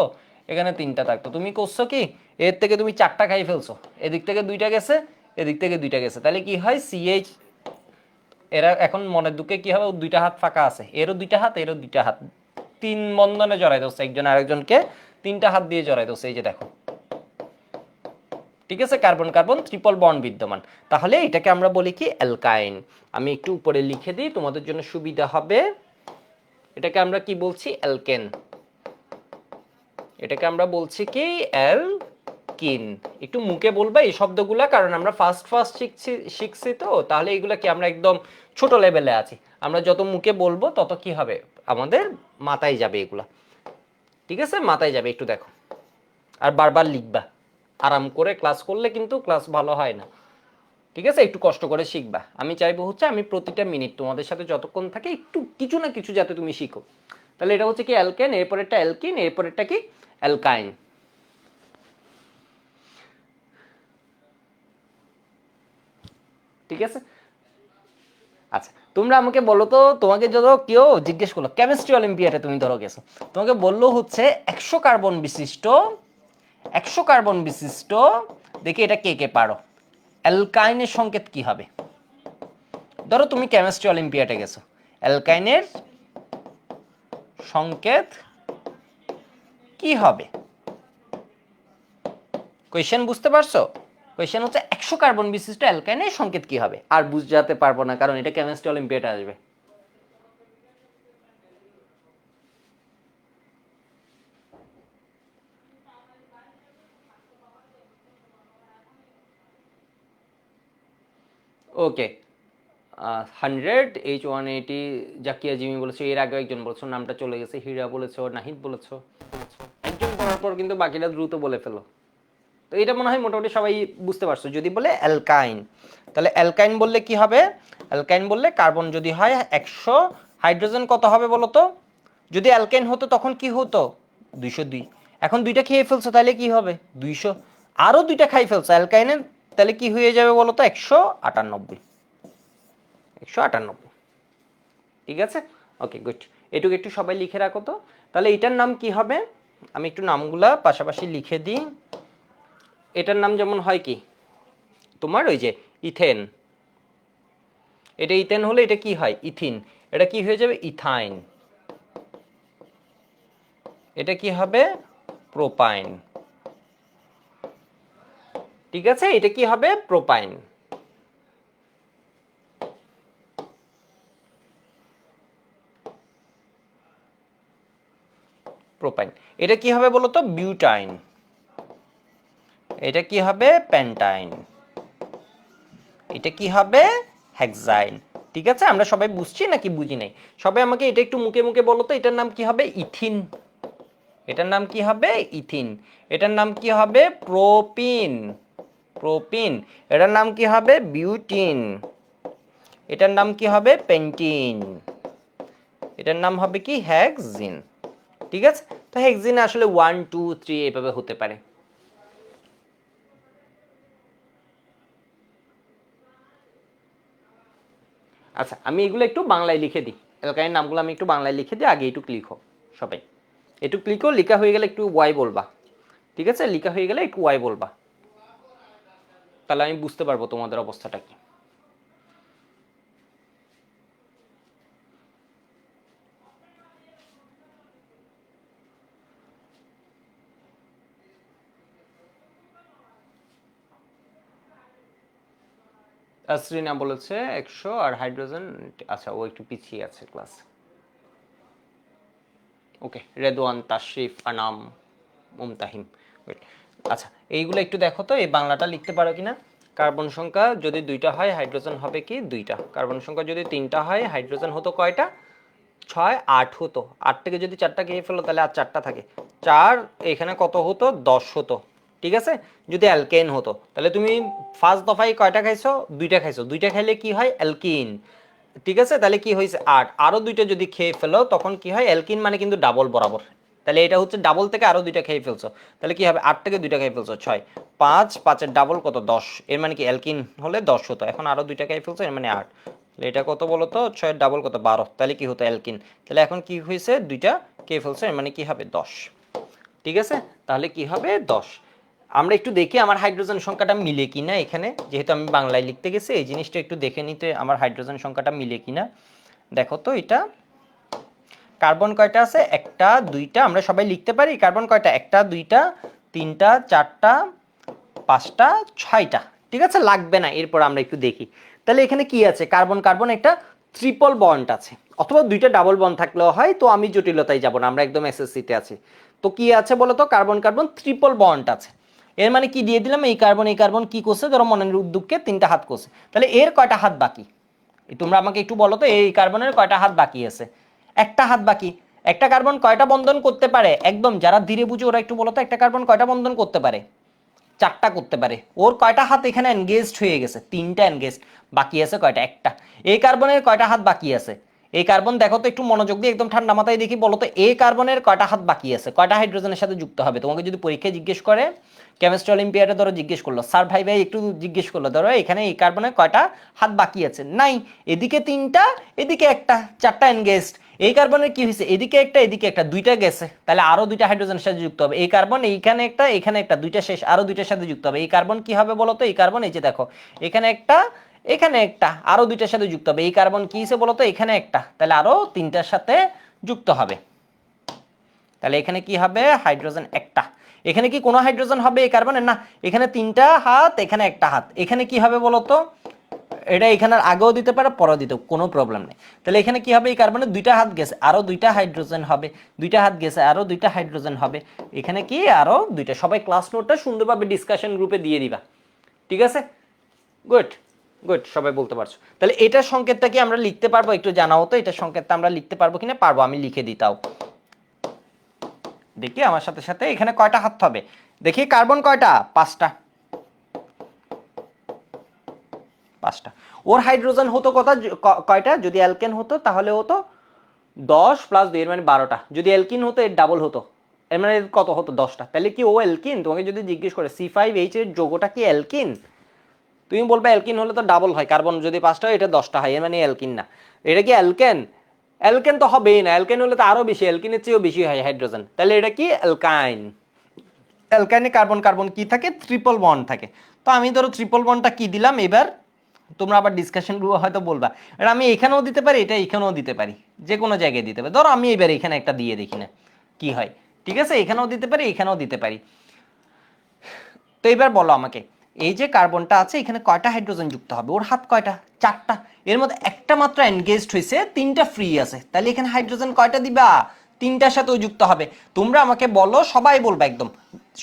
এখানে 3টা থাকতো, তুমি করছো কি এর থেকে তুমি 4টা খাই ফেলছো, এদিক থেকে 2টা গেছে, এদিক থেকে 2টা গেছে, তাহলে কি হয় CH, এরা এখন মনের দুঃখে কি হবে, 2টা হাত ফাঁকা আছে, এরও 2টা হাত, এরও 2টা হাত, 3 বন্ধনে জড়াই দিচ্ছে, একজন আরেকজনকে 3টা হাত দিয়ে জড়াই দিচ্ছে, এই যে দেখো। ঠিক আছে, কার্বন কার্বন ট্রিপল বন্ড বিদ্যমান, তাহলে এটাকে আমরা বলি কি অ্যালকাইন। আমি একটু উপরে লিখে দিই তোমাদের জন্য সুবিধা হবে, এটাকে আমরা কি বলছি, অ্যালকেন। এটাকে আমরা বলছি কি অ্যালকিন। একটু মুখে বলবা এই শব্দগুলা, কারণ আমরা ফার্স্ট শিখছি তো, তাহলে এগুলা কি আমরা একদম ছোট লেভেলে আছি, আমরা যত মুখে বলবো তত কি হবে, আমাদের মাথায় যাবে এগুলা। ঠিক আছে, মাথায় যাবে, একটু দেখো আর বারবার লিখবা, আরাম করে ক্লাস করলে কিন্তু ক্লাস ভালো হয় না। ঠিক আছে, একটু কষ্ট করে শিখবা, আমি চাইবো হচ্ছে আমি প্রতিটা মিনিট তোমাদের সাথে যতক্ষণ থাকে একটু কিছু না কিছু যাতে তুমি শিখো। তাহলে এটা হচ্ছে কি অ্যালকেন, এরপরেরটা অ্যালকিন, এরপরেরটা কি অ্যালকাইন। ঠিক আছে, আচ্ছা তোমরা আমাকে বলো তো, তোমাকে যত কেউ জিজ্ঞেস করলো কেমিস্ট্রি অলিম্পিয়াডে তুমি ধরো গেছো, তোমাকে বললো হচ্ছে 100 কার্বন বিশিষ্ট, 100 কার্বন বিশিষ্ট, দেখি এটা কে কে পারো, অ্যালকাইনের সংকেত কি হবে। ধরো তুমি কেমিস্ট্রি অলিম্পিয়াডে গেছো, অ্যালকাইনের সংকেত কি হবে, কোয়েশ্চেন বুঝতে পারছো, কোয়েশ্চেন হচ্ছে 100 কার্বন বিশিষ্ট অ্যালকাইনের সংকেত কি হবে, আর বুঝাতে পারবো না কারণ এটা কেমিস্ট্রি অলিম্পিয়াডে আসবে। ওকে, 100 H180, জাকিয়া জিমি বলেছো, এর আগে একজন বলেছো, নামটা চলে গেছে, হীরা বলেছো, নাহিদ বলেছো, একজন বলার পর কিন্তু বাকিরা দ্রুত বলে ফেলো। তো এটা মনে হয় মোটামুটি সবাই বুঝতে পারছো। যদি বলে অ্যালকাইন, তাহলে অ্যালকাইন বললে কি হবে, অ্যালকাইন বললে কার্বন যদি হয় 100, হাইড্রোজেন কত হবে বলো তো, যদি অ্যালকাইন হতো তখন কি হতো 202, এখন দুইটা খেয়ে ফেলছো তাহলে কি হবে 200, আরো দুইটা খাই ফেলছো অ্যালকাইনের, তাহলে কি হয়ে যাবে বলো তো 198, 198। ঠিক আছে, ওকে গুড, এটুকু একটু সবাই লিখে রাখো তো। তাহলে এটার নাম কি হবে, আমি একটু নামগুলা পাশাপাশি লিখে দিই। এটার নাম যেমন হয় কি তোমার ওই যে ইথেন, এটা ইথেন হলে এটা কি হয় ইথিন, এটা কি হয়ে যাবে ইথাইন, এটা কি হবে প্রোপাইন। ঠিক আছে, এটা কি হবে প্রোপাইন, প্রোপাইন। এটা কি হবে বলো তো বিউটাইন, এটা কি হবে পেন্টাইন, এটা কি হবে হেক্সাইন। ঠিক আছে, আমরা সবাই বুঝছি নাকি বুঝি নাই, সবাই আমাকে এটা একটু মুখে মুখে বলো তো, এটার নাম কি হবে ইথিন, এটার নাম কি হবে ইথিন, এটার নাম কি হবে প্রোপিন, প্রোপিন, এটার নাম কি হবে বিউটিন, এটার নাম কি হবে পেন্টিন, এটার নাম হবে কি হেক্সিন। ঠিক আছে, তো হেক্সিন আসলে 1 2 3 এভাবে হতে পারে। আচ্ছা আমি এগুলো একটু বাংলায় লিখে দিই, অ্যালকাইন নামগুলো আমি একটু বাংলায় লিখে দিই, আগে একটু লিখো সবাই, একটু লিখো, লেখা হয়ে গেলে একটু ওয়াই বলবা। ঠিক আছে, লেখা হয়ে গেলে একটু ওয়াই বলবা, তাহলে আমি বুঝতে পারবো তোমাদের অবস্থাটা কি। আসরিনা বলেছে 100 আর হাইড্রোজেন, আচ্ছা ও একটু পিছিয়ে আছে ক্লাস। ওকে, রেদওয়ান, তাশরিফ, আনাম, মুমতাহিম, ওয়েট। আচ্ছা এইগুলো একটু দেখো তো, এই বাংলাটা লিখতে পারো কিনা। কার্বন সংখ্যা যদি 2টা হয় হাইড্রোজেন হবে কি 2টা, কার্বন সংখ্যা যদি 3টা হয় হাইড্রোজেন হতো কয়টা 6 8 হতো, 8 থেকে যদি 4টা খেয়ে ফেলো তাহলে আর 4টা থাকে, 4 এখানে কত হতো 10 হতো, ঠিক আছে? যদি অ্যালকেন হতো তাহলে তুমি ফার্স্ট দফায় কয়টা খাইছো? দুইটা খাইছো। দুইটা খাইলে কি হয়? অ্যালকিন। ঠিক আছে, তাহলে কি হয়েছে? 8। আরো দুইটা যদি খেয়ে ফেলো তখন কি হয়? অ্যালকিন মানে কিন্তু ডাবল বরাবর। তাহলে এটা হচ্ছে ডাবল থেকে আরো দুইটা খেয়ে ফেলছো, তাহলে কি হবে? 8 থেকে দুইটা খেয়ে ফেলছো 6, 5, 5 এর ডাবল কত? 10। এর মানে কি অ্যালকিন হলে 10 হতো, এখন আরো দুইটা খেয়ে ফেলছো, এর মানে 8। তাহলে এটা কত বলো তো? 6 এর ডাবল কত? 12। তাহলে কি হতো? অ্যালকিন। তাহলে এখন কি হয়েছে? দুইটা খেয়ে ফেলছো, এর মানে কি হবে? 10। ঠিক আছে, তাহলে কি হবে? 10। আমরা একটু দেখি আমার হাইড্রোজেন সংখ্যাটা মিলে কিনা এখানে, যেহেতু আমি বাংলায় লিখতে গেছি এই জিনিসটা একটু দেখে নিতে আমার হাইড্রোজেন সংখ্যাটা মিলে কিনা। দেখো তো এটা কার্বন কয়টা আছে? একটা, দুইটা, আমরা সবাই লিখতে পারি কার্বন কয়টা? একটা, দুইটা, তিনটা, চারটা, পাঁচটা, ছয়টা। ঠিক আছে, লাগবে না, এরপর আমরা একটু দেখি। তাহলে এখানে কি আছে? কার্বন কার্বন একটা ট্রিপল বন্ড আছে, অথবা দুইটা ডাবল বন্ড থাকলেও হয়, তো আমি জটিলতায় যাব না, আমরা একদম এসএসসিতে আছি। তো কি আছে বলো তো? কার্বন কার্বন ট্রিপল বন্ড আছে। এর মানে কি দিয়ে দিলাম? এই কার্বন কি করছে? ধরো মনের উদ্যোগকে 3টা হাত করছে, তাহলে এর কয়টা হাত বাকি? তোমরা আমাকে একটু বলো তো, এই কার্বনের কয়টা হাত বাকি আছে? একটা হাত বাকি। একটা কার্বন কয়টা বন্ধন করতে পারে? একদম যারা ধীরে বুঝে ওরা একটু বলো তো, একটা কার্বন কয়টা বন্ধন করতে পারে? 4টা করতে পারে। ওর কয়টা হাত এখানে এনগেজড হয়ে গেছে? 3টা এনগেজড। বাকি আছে কয়টা? একটা। এই কার্বনের কয়টা হাত বাকি আছে? এই কার্বন দেখো তো একটু মনোযোগ দিয়ে, একদম ঠান্ডা মাথায় দেখি, বলো তো এই কার্বনের কয়টা হাত বাকি আছে? কয়টা হাইড্রোজেনের সাথে যুক্ত হবে? তোমাকে যদি পরীক্ষায় জিজ্ঞেস করে, কেমিস্ট্রি অলিম্পিয়াডে ধরো জিজ্ঞেস করলো, স্যার ভাই ভাই একটু জিজ্ঞেস করলো, ধরো এখানে এই কার্বনের কয়টা হাত বাকি আছে? নাই। এদিকে 3টা, এদিকে একটা, 4টা এনগেজড। এই কার্বনের কি হয়েছে? এদিকে একটা, এদিকে একটা, দুইটা গেছে, তাহলে আরো দুইটা হাইড্রোজেনের সাথে যুক্ত হবে। এই কার্বন এইখানে একটা, এখানে একটা, দুইটা শেষ, আরো দুইটার সাথে যুক্ত হবে। এই কার্বন কি হবে বলো তো? এই কার্বন এই যে দেখো, এখানে একটা, এখানে একটা, আরো দুইটার সাথে যুক্ত হবে। এই কার্বন কি হিসেবে বলো তো? এখানে একটা, তাহলে আরো 3টার সাথে যুক্ত হবে। তাহলে এখানে কি হবে? হাইড্রোজেন একটা। এখানে কি কোনো হাইড্রোজেন হবে এই কার্বনের? না। এখানে 3টা হাত, এখানে একটা হাত। এখানে কি হবে বলো তো? এটা এখানে আগেও দিতে পারে, পরেও দিতে, কোনো প্রবলেম নেই। তাহলে এখানে কি হবে? এই কার্বনের 2টা হাত গেছে, আরো 2টা হাইড্রোজেন হবে। 2টা হাত গেছে, আরো 2টা হাইড্রোজেন হবে। এখানে কি আরো 2টা। সবাই ক্লাস নোটটা সুন্দরভাবে ডিসকাশন গ্রুপে দিয়ে দিবা। ঠিক আছে, গুড গুড, সবাই বলতে পারছো। তাহলে এটার সংকেতটা কি আমরা লিখতে পারবো? একটু জানাও তো, এটার সংকেতটা আমরা লিখতে পারবো কিনা? পারবো, আমি লিখে দিতাও দেখি আমার সাথে সাথে। এখানে কয়টা হাত হবে দেখি? কার্বন কয়টা? 5টা। 5টা। ওর হাইড্রোজেন হতো কয়টা? যদি অ্যালকেন হতো তাহলে হতো 10 + 2, এর মানে 12টা। যদি অ্যালকিন হতো এর ডাবল হতো, এর মানে কত হতো? 10টা। তাহলে কি ও অ্যালকিন? তোমাকে যদি জিজ্ঞেস করে C5H এর যৌগটা কি অ্যালকিন, তুমি বলবে অ্যালকিন হলে তো ডাবল হয়, কার্বন যদি 5টা হয় এটা 10টা হয়, এর মানে অ্যালকিন না। এটা কি অ্যালকেন? অ্যালকেন তো হবেই না, অ্যালকেন হলে তো আরো বেশি, অ্যালকিনের চেয়েও বেশি হয় হাইড্রোজেন। তাহলে এটা কি? অ্যালকাইন। অ্যালকাইনে কার্বন কার্বন কি থাকে? ট্রিপল বন্ড থাকে। তো আমি ধরো ট্রিপল বন্ডটা কি দিলাম এবার, তোমরা আবার ডিসকাশন গ্রুপে হয়তো বলবা এটা আমি এখানেও দিতে পারি, এটা এখানেও দিতে পারি, যে কোনো জায়গায় দিতে পারি। ধরো আমি এবার এখানে একটা দিয়ে দেখি না কি হয়। ঠিক আছে, এখানেও দিতে পারি, এখানেও দিতে পারি। তো এবার বলো আমাকে, এই যে কার্বনটা আছে এখানে কয়টা হাইড্রোজেন যুক্ত হবে? ওর হাত কয়টা? 4টা। এর মধ্যে একটা মাত্র এনগেজড হয়েছে, 3টা ফ্রি আছে, তাহলে এখানে হাইড্রোজেন কয়টা দিবা? 3টার সাথেও যুক্ত হবে। তোমরা আমাকে বলো, সবাই বলবা, একদম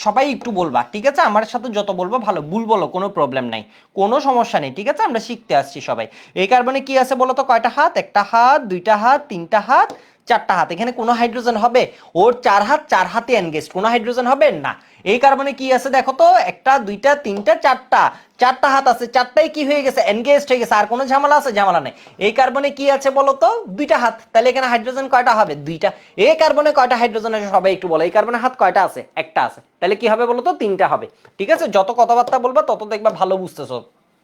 সবাই একটু বলবা, ঠিক আছে? আমার সাথে যত বলবো ভালো, ভুল বলো, কোনো প্রবলেম নাই, কোনো সমস্যা নেই, ঠিক আছে? আমরা শিখতে আসছি সবাই। এই কার্বনে কি আছে বলো তো? কয়টা হাত? একটা হাত, 2টা হাত, 3টা হাত, 4টা হাত। এখানে কোনো হাইড্রোজেন হবে? ওর 4 হাত, 4 হাতে এনগেজড, কোনো হাইড্রোজেন হবে না। এই কার্বনে কি আছে দেখো তো? একটা, 2টা, 3টা, 4টা, 4টা হাত আছে, 4টাই কি হয়ে গেছে? এনগেজড হয়ে গেছে। আর কোনো ঝামেলা আছে? ঝামেলা নেই। এই কার্বনে কি আছে বলো তো? 2টা হাত, তাহলে এখানে হাইড্রোজেন কয়টা হবে? 2টা। এই কার্বনে কয়টা হাইড্রোজেন আছে সবাই একটু বলো? এই কার্বনে হাত কয়টা আছে? একটা আছে, তাহলে কি হবে বলো তো? 3টা হবে। ঠিক আছে, যত কথাবার্তা বলবা তত দেখবা ভালো বুঝতেছো,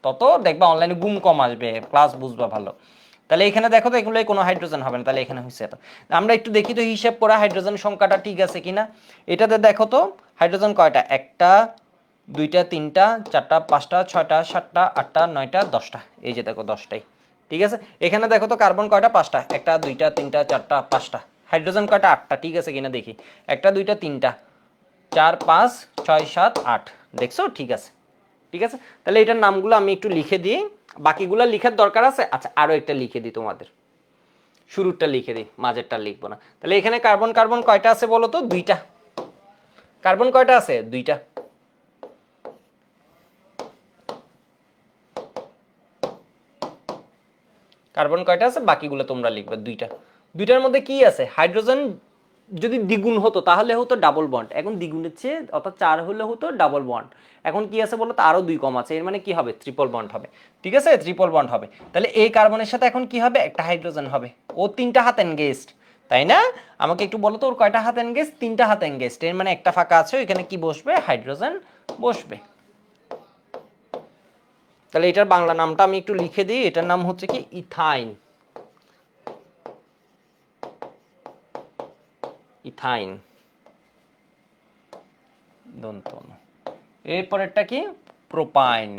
তত দেখবা অনলাইনে গুম কম আসবে, ক্লাস বুঝবা ভালো। তাহলে এখানে দেখো তো, এগুলো কোনো হাইড্রোজেন হবে না, তাহলে এখানে হচ্ছে এটা। আমরা একটু দেখি তো হিসাব করে হাইড্রোজেন সংখ্যাটা ঠিক আছে কিনা। এটাতে দেখো তো হাইড্রোজেন কয়টা? একটা, 2টা, 3টা, 4টা, 5টা, 6টা, 7টা, 8টা, 9টা, 10টা। এই যে দেখো 10টাই। ঠিক আছে, এখানে দেখো তো কার্বন কয়টা? 5টা। একটা, 2টা, 3টা, 4টা, 5টা। হাইড্রোজেন কয়টা? 8টা। ঠিক আছে কিনা দেখি। একটা, 2টা, 3টা, 4, 5, 6, 7, 8। দেখছো? ঠিক আছে। ঠিক আছে, তাহলে এটার নামগুলো আমি একটু লিখে দিই, বাকিগুলো লিখার দরকার আছে? আচ্ছা, আরো একটা লিখে দিই তোমাদের, শুরুরটা লিখে দিই, মাঝেরটা লিখবো না। তাহলে এখানে কার্বন কার্বন কয়টা আছে বলো তো? 2টা। কার্বন কয়টা আছে? 2টা। কার্বন কয়টা আছে? বাকিগুলো তোমরা লিখবে 2টা। 2টার মধ্যে কি আছে? হাইড্রোজেন যদি দ্বিগুণ হতো তাহলে হতো ডাবল বন্ড, এখন দ্বিগুণের চেয়ে অর্থাৎ 4 হলে হতো ডাবল বন্ড। এখন কি আছে বলো তো, আরো 2 কম আছে, এর মানে কি হবে, ট্রিপল বন্ড হবে। ঠিক আছে, ট্রিপল বন্ড হবে। তাহলে এই কার্বনের সাথে এখন কি হবে, একটা হাইড্রোজেন হবে। ও 3টা হাত এনগেজড, তাই না? আমাকে একটু বলো তো ওর কয়টা হাত এনগেজ, 3টা হাত এনগেজড, এর মানে একটা ফাঁকা আছে, এখানে কি বসবে, হাইড্রোজেন বসবে। তাহলে এটার বাংলা নামটা আমি একটু লিখে দিই, এটার নাম হচ্ছে কি, ইথাইন। ইথাইন দন্ত। এরপরেরটা কি, প্রোপাইন।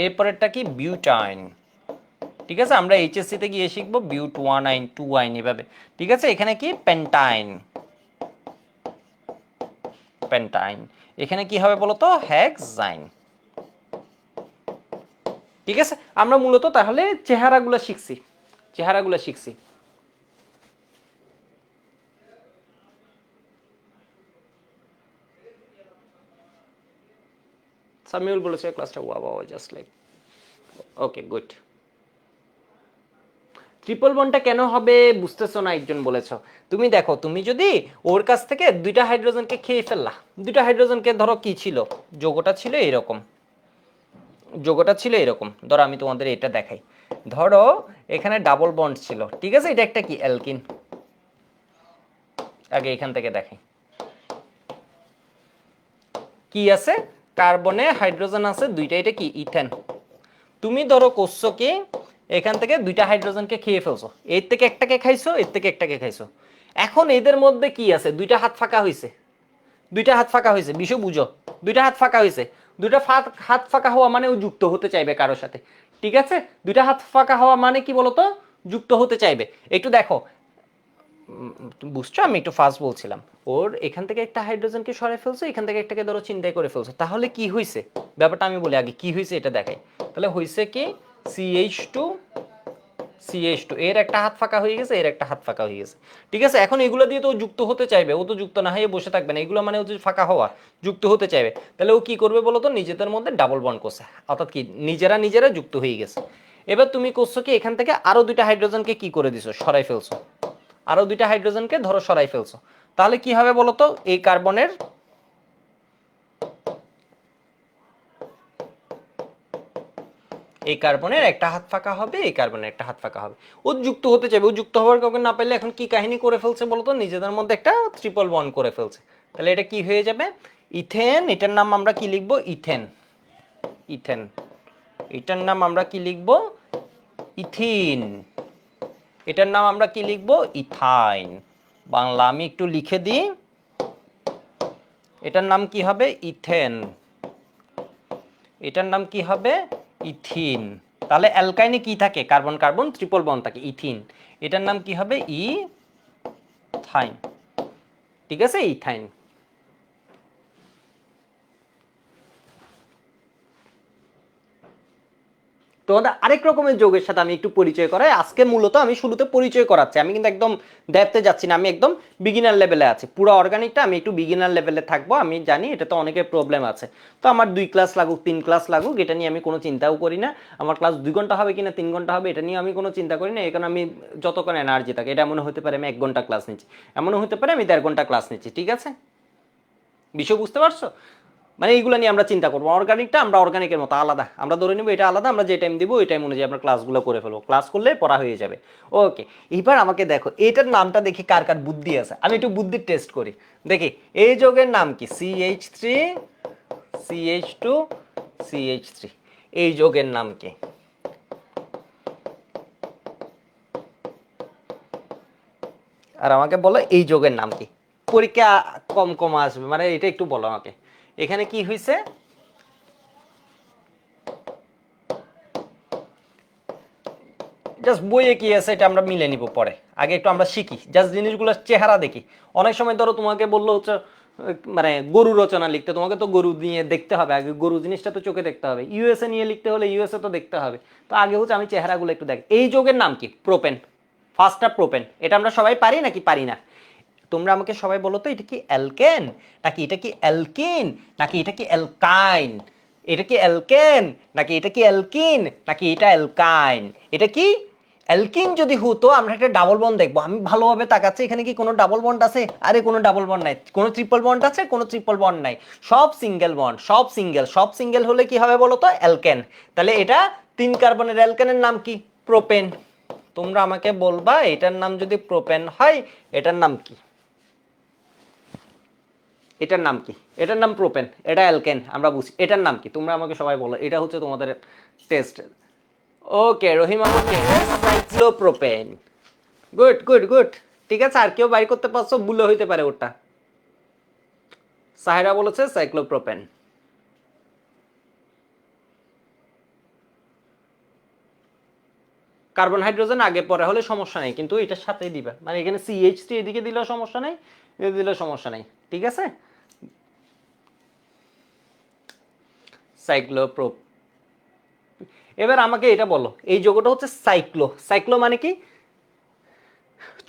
এরপরেরটা কি, বিউটাইন। ঠিক আছে, আমরা এইচএসসি তে গিয়ে শিখবো বিউট 1 আইন 2 আইন এভাবে। ঠিক আছে, এখানে কি, পেন্টাইন। পেন্টাইন। এখানে কি হবে বলতো, হেক্সাইন। ঠিক আছে, আমরা মূলত তাহলে চেহারাগুলো শিখছি, চেহারাগুলো শিখছি। সামিউল বলেছে ক্লাসটা ওয়া ওয়া just like, okay good. Triple বন্ডটা কেন হবে বুঝতেছো না, একজন বলেছো। তুমি দেখো, তুমি যদি ওর কাছ থেকে 2টা হাইড্রোজেনকে খেয়ে ফেললা, 2টা হাইড্রোজেনকে ধরো কি ছিল, যোগটা ছিল এরকম, যোগটা ছিল এরকম, ধরো আমি তোমাদের এটা দেখাই, ধরো এখানে ডাবল বন্ড ছিল, ঠিক আছে, এটা একটা কি, অ্যালকিন। আগে এখান থেকে দেখাই, কি আছে, কার্বনে হাইড্রোজেন আছে 2টা, এটা কি, ইথেন। তুমি ধরো করছো কি, এখান থেকে 2টা হাইড্রোজেনকে খেয়ে ফেলছো, এর থেকে একটাকে খাইছো, এর থেকে একটাকে খাইছো। এখন এদের মধ্যে কি আছে, 2টা হাত ফাঁকা হয়েছে, 2টা হাত ফাঁকা হয়েছে, বিষয় বুঝো, 2টা হাত ফাঁকা হয়েছে। 2টা হাত ফাঁকা হওয়া মানে ও যুক্ত হতে চাইবে কারোর সাথে। ঠিক আছে, 2টা হাত ফাঁকা হওয়া মানে কি বলতো, যুক্ত হতে চাইবে। একটু দেখো, তুমি বুঝছো, আমি একটু ফাস্ট বলছিলাম। ওর এখান থেকে একটা হাইড্রোজেনকে সরাই ফেলছো, এখান থেকে একটাকে ধরো চিন্তাই করে ফেলছো, তাহলে কি হয়েছে ব্যাপারটা আমি বলি আগে, কি হয়েছে এটা দেখাই। তাহলে হয়েছে কি, CH2, CH2, এর একটা হাত ফাঁকা হয়ে গেছে, এর একটা হাত ফাঁকা হয়ে গেছে। ঠিক আছে, এখন এগুলো দিয়ে তো ও যুক্ত হতে চাইবে, ও তো যুক্ত না হয়ে বসে থাকবে না, এগুলো মানে ও যে ফাঁকা হওয়া, যুক্ত হতে চাইবে। তাহলে ও কি করবে বলো তো, নিজেদের মধ্যে ডাবল বন্ড করছে, অর্থাৎ কি, নিজেরা নিজেরা যুক্ত হয়ে গেছে। এবার তুমি করছো কি, এখান থেকে আরো 2টা হাইড্রোজেনকে কি করে দিছো, সরাই ফেলছো, আরো 2টা হাইড্রোজেনকে ধরো সরাই ফেলছো। তাহলে কি হবে বলো তো, এই কার্বনের, এই কার্বনের একটা হাত ফাঁকা হবে, এই কার্বনের একটা হাত ফাঁকা হবে। ও যুক্ত হতে চাইবে, ও যুক্ত হওয়ার কাউকে না পারলে এখন কি কাহিনী করে ফেলছে বলতো, নিজেদের মধ্যে একটা ট্রিপল বন্ড করে ফেলছে। তাহলে এটা কি হয়ে যাবে, ইথেন। এটার নাম আমরা কি লিখবো, ইথেন। ইথেন। এটার নাম আমরা কি লিখবো, ইথিন। এটার নাম আমরা কি লিখবো, ইথাইন। বাংলা আমি একটু লিখে দিই, এটার নাম কি হবে, ইথেন। এটার নাম কি হবে, ইথিন। তাহলে অ্যালকাইনে কি থাকে, কার্বন কার্বন ট্রিপল বন্ড থাকে, ইথিন। এটার নাম কি হবে, ইথাইন। ঠিক আছে, ইথাইন। তোমাদের আরেক রকমের যৌগের সাথে আমি একটু পরিচয় করাই, আজকে মূলত আমি শুরুতে পরিচয় করাচ্ছি, আমি কিন্তু একদম ডেপথে যাচ্ছি না, আমি একদম বিগিনার লেভেলে আছি। পুরো অর্গানিকটা আমি একটু বিগিনার লেভেলে থাকবো, আমি জানি এটা তো অনেকের প্রবলেম আছে, তো আমার 2 ক্লাস লাগুক 3 ক্লাস লাগুক, এটা নিয়ে আমি কোনো চিন্তাও করি না। আমার ক্লাস 2 ঘন্টা হবে কিনা 3 ঘন্টা হবে, এটা নিয়ে আমি কোনো চিন্তা করি না, এখানে আমি যতক্ষণ এনার্জি থাকে, এটা এমনও হতে পারে আমি 1 ঘন্টা ক্লাস নিচ্ছি, এমনও হতে পারে আমি 1.5 ঘন্টা ক্লাস নিচ্ছি। ঠিক আছে, বিষয় বুঝতে পারছো? মানে এইগুলো নিয়ে আমরা চিন্তা করবো, অর্গানিকটা আমরা অর্গানিকের মতো আলাদা, আমরা ধরে নিব এটা আলাদা, আমরা যে টাইম দিব ওই টাইম অনুযায়ী আমরা ক্লাসগুলো করে ফেলবো, ক্লাস করলে পড়া হয়ে যাবে। ওকে, এবার আমাকে দেখো এটার নামটা দেখি কার কার বুদ্ধি আছে, আমি একটু বুদ্ধির টেস্ট করি, দেখি এই যৌগের নাম কি, CH3, CH2, CH3, এই যৌগের নাম কি? আর আমাকে বলো এই যৌগের নাম কি, পরীক্ষা কম কম আসবে, মানে এটা একটু বলো আমাকে, এখানে কি হয়েছে, জাস্ট বইয়ে কি আছে এটা আমরা মিলে নিব পরে, আগে একটু আমরা শিখি, জাস্ট জিনিসগুলোর চেহারা দেখি। অনেক সময় ধরো তোমাকে বললো হচ্ছে মানে গরু রচনা লিখতে, তোমাকে তো গরু নিয়ে দেখতে হবে, আগে গরু জিনিসটা তো চোখে দেখতে হবে, ইউএসএ নিয়ে লিখতে হলে ইউএসএ তো দেখতে হবে। তো আগে হচ্ছে আমি চেহারাগুলো একটু দেখি। এই যৌগের নাম কি, প্রোপেন। ফার্স্টটা প্রোপেন, এটা আমরা সবাই পারি নাকি পারি না? তোমরা আমাকে সবাই বলো তো, এটা কি অ্যালকেন নাকি এটা কি অ্যালকিন নাকি এটা কি অ্যালকাইন? এটা কি অ্যালকেন নাকি এটা কি অ্যালকিন নাকি এটা অ্যালকাইন? এটা কি অ্যালকিন যদি হতো আমরা একটা ডাবল বন্ড দেখবো। আমি ভালোভাবে তাকাচ্ছি, এখানে কি কোনো ডাবল বন্ড আছে? আরে কোনো ডাবল বন্ড নাই। কোনো ট্রিপল বন্ড আছে? কোনো ট্রিপল বন্ড নাই। সব সিঙ্গেল বন্ড, সব সিঙ্গেল। সব সিঙ্গেল হলে কি হবে বলো তো? অ্যালকেন। তাহলে এটা 3 কার্বনের অ্যালকেনের নাম কি? প্রোপেন। তোমরা আমাকে বলবা এটার নাম যদি প্রোপেন হয় এটার নাম কি? এটার নাম কি? এটার নাম প্রোপেন, এটা অ্যালকেন, আমরা বুঝি। এটার নাম কি? তোমরা আমাকে সবাই বলো। এটা হচ্ছে তোমাদের টেস্ট। ওকে, রহিমা বলছে সাইক্লোপ্রোপেন। Good good good. ঠিক আছে, আর কেউ বাই করতে পারছো? ভুলও হইতে পারে ওটা। সাহেরা বলেছে সাইক্লোপ্রোপেন। কার্বন হাইড্রোজেন আগে পরে হলে সমস্যা নেই, কিন্তু এটার সাথেই দিবা। মানে এখানে CH3 এদিকে দিলেও সমস্যা নেই, এদিকে দিলেও সমস্যা নেই। ঠিক আছে, সাইক্লোপ্রো। এবার আমাকে এটা বলো, এই যৌগটা হচ্ছে সাইক্লো। সাইক্লো মানে কি?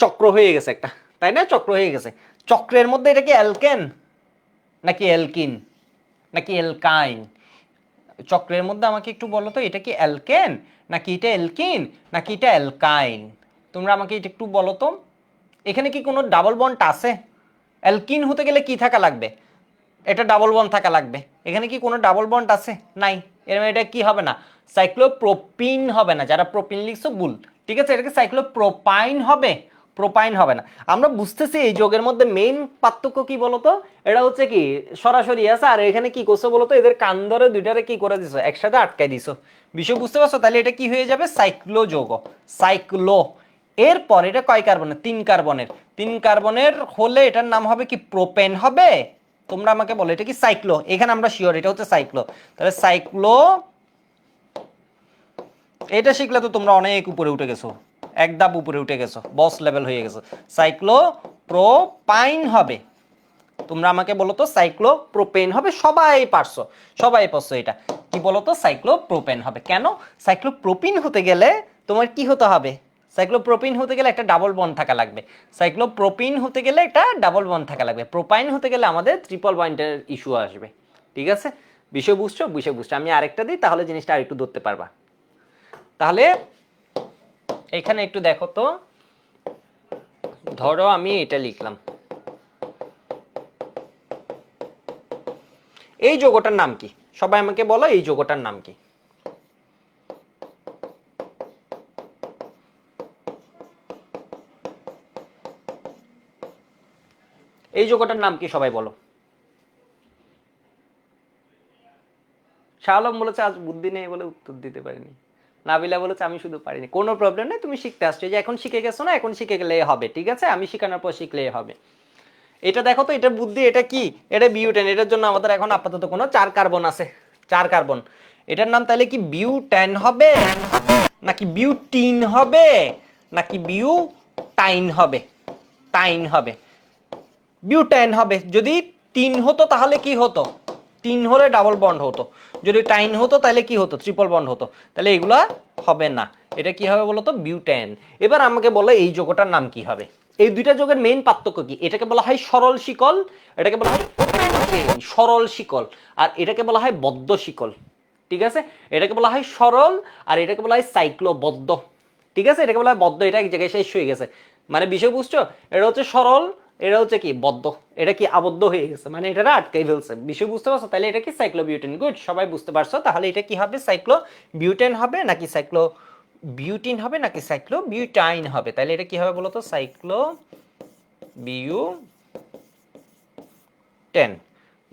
চক্র হয়ে গেছে একটা, তাই না? চক্র হয়ে গেছে। চক্রের মধ্যে এটা কি অ্যালকেন নাকি অ্যালকিন নাকি অ্যালকাইন? চক্রের মধ্যে আমাকে একটু বলো তো, এটা কি অ্যালকেন নাকি এটা অ্যালকিন নাকি এটা অ্যালকাইন? তোমরা আমাকে এটা একটু বলো তো। এখানে কি কোনো ডাবল বন্ড আছে? অ্যালকিন হতে গেলে কি থাকা লাগবে? এটা ডাবল বন্ড থাকা লাগবে। এখানে কি কোনো ডাবল বন্ড আছে? নাই। এর মানে এটা কি হবে না? সাইক্লোপ্রোপিন হবে না। যারা প্রোপিন লিখছো ভুল। ঠিক আছে, এটাকে সাইক্লোপ্রোপাইন হবে, প্রোপাইন হবে না। আমরা বুঝতেছি এই যোগের মধ্যে মেইন পার্থক্য কি বলতো? এটা হচ্ছে কি সরাসরি আছে, আর এখানে কি করছো বলতো? এদের কান ধরে দুইটারে কি করে দিছো? একসাথে আটকাই দিছো। বিষয় বুঝতে পারছো? তাহলে এটা কি হয়ে যাবে? সাইক্লো যৌগ। সাইক্লো। এরপর এটা কয় কার্বনের? 3 কার্বনের। 3 কার্বনের হলে এটার নাম হবে কি? প্রোপেন হবে। তোমরা আমাকে বলো এটা কি সাইক্লো? এখানে আমরা শিওর এটা হচ্ছে সাইক্লো। তাহলে সাইক্লো, এটা শিখলে তো তোমরা অনেক উপরে উঠে গেছো, এক ধাপ উপরে উঠে গেছো, বস লেভেল হয়ে গেছো। সাইক্লো প্রোপাইন হবে। তোমরা আমাকে বলো তো সাইক্লো প্রোপেন হবে। সবাই পারছো, সবাই পারছো। এটা কি বলো তো? সাইক্লো প্রোপেন হবে। কেন? সাইক্লো প্রোপিন হতে গেলে তোমার কি হতে হবে? সাইক্লোপ্রোপিন হতে গেলে একটা ডাবল বন্ড থাকা লাগবে। সাইক্লোপ্রোপিন হতে গেলে একটা ডাবল বন্ড থাকা লাগবে। প্রোপাইন হতে গেলে আমাদের ট্রিপল বন্ডের ইস্যু আসবে। ঠিক আছে, বিষয় বুঝছো? বিষয় বুঝছো। আমি আরেকটা দিই, তাহলে জিনিসটা আরেকটু ধরতে পারবা। তাহলে এখানে একটু দেখো তো। ধরো আমি এটা লিখলাম, এই যৌগটার নাম কি? সবাই আমাকে বলো এই যৌগটার নাম কি? এই যৌগটার নাম কি? সবাই বলো। শাহ আলম বলেছে আজ বুদ্ধি নেই বলে উত্তর দিতে পারিনি। নাবিলা বলেছে আমি শুধু পারিনি। কোনো প্রবলেম নেই, তুমি শিখতে আসছো, যে এখন শিখে গেছো না, এখন শিখে গেলে হবে। ঠিক আছে, আমি শিখানোর পর শিখলেই হবে। এটা দেখো তো, এটা বুদ্ধি। এটা কি? এটা বিউটেন। এটার জন্য আমাদের এখন আপাতত কোনো 4 কার্বন আছে। 4 কার্বন। এটার নাম তাহলে কি বিউটেন হবে নাকি বিউটিন হবে নাকি বিউটাইন হবে? টাইন হবে। বিউটাইন হবে। যদি 3 হতো তাহলে কি হতো? 3 হলে ডাবল বন্ড হতো। যদি টাইন হতো তাহলে কি হতো? ট্রিপল বন্ড হতো। তাহলে এগুলা হবে না। এটা কি হবে বলো তো? বিউটেন। এবার আমাকে বলো এই যৌগটার নাম কি হবে? এই দুইটা যৌগের মেইন পার্থক্য কি? এটাকে বলা হয় সরল শিকল, এটাকে বলা হয় সরল শিকল, আর এটাকে বলা হয় বদ্ধ শিকল। ঠিক আছে, এটাকে বলা হয় সরল আর এটাকে বলা হয় সাইক্লোবদ্ধ। ঠিক আছে, এটাকে বলা হয় বদ্ধ। এটা এক জায়গায় শেষ হয়ে গেছে। মানে বিষয় বুঝছো? এটা হচ্ছে সরল, এটা হচ্ছে কি বদ্ধ। এটা কি আবদ্ধ হয়ে গেছে, মানে এটা আটকাই ফেলছে। বিষয় বুঝতে পারছো? তাহলে এটা কি? সাইক্লোবিউটেন। গুড, সবাই বুঝতে পারছো। তাহলে এটা কি হবে? সাইক্লোবিউটেন হবে নাকি সাইক্লো বিউটিন হবে নাকি সাইক্লো বিউটাইন হবে? তাহলে এটা কি হবে বলো তো? Cyclo butane.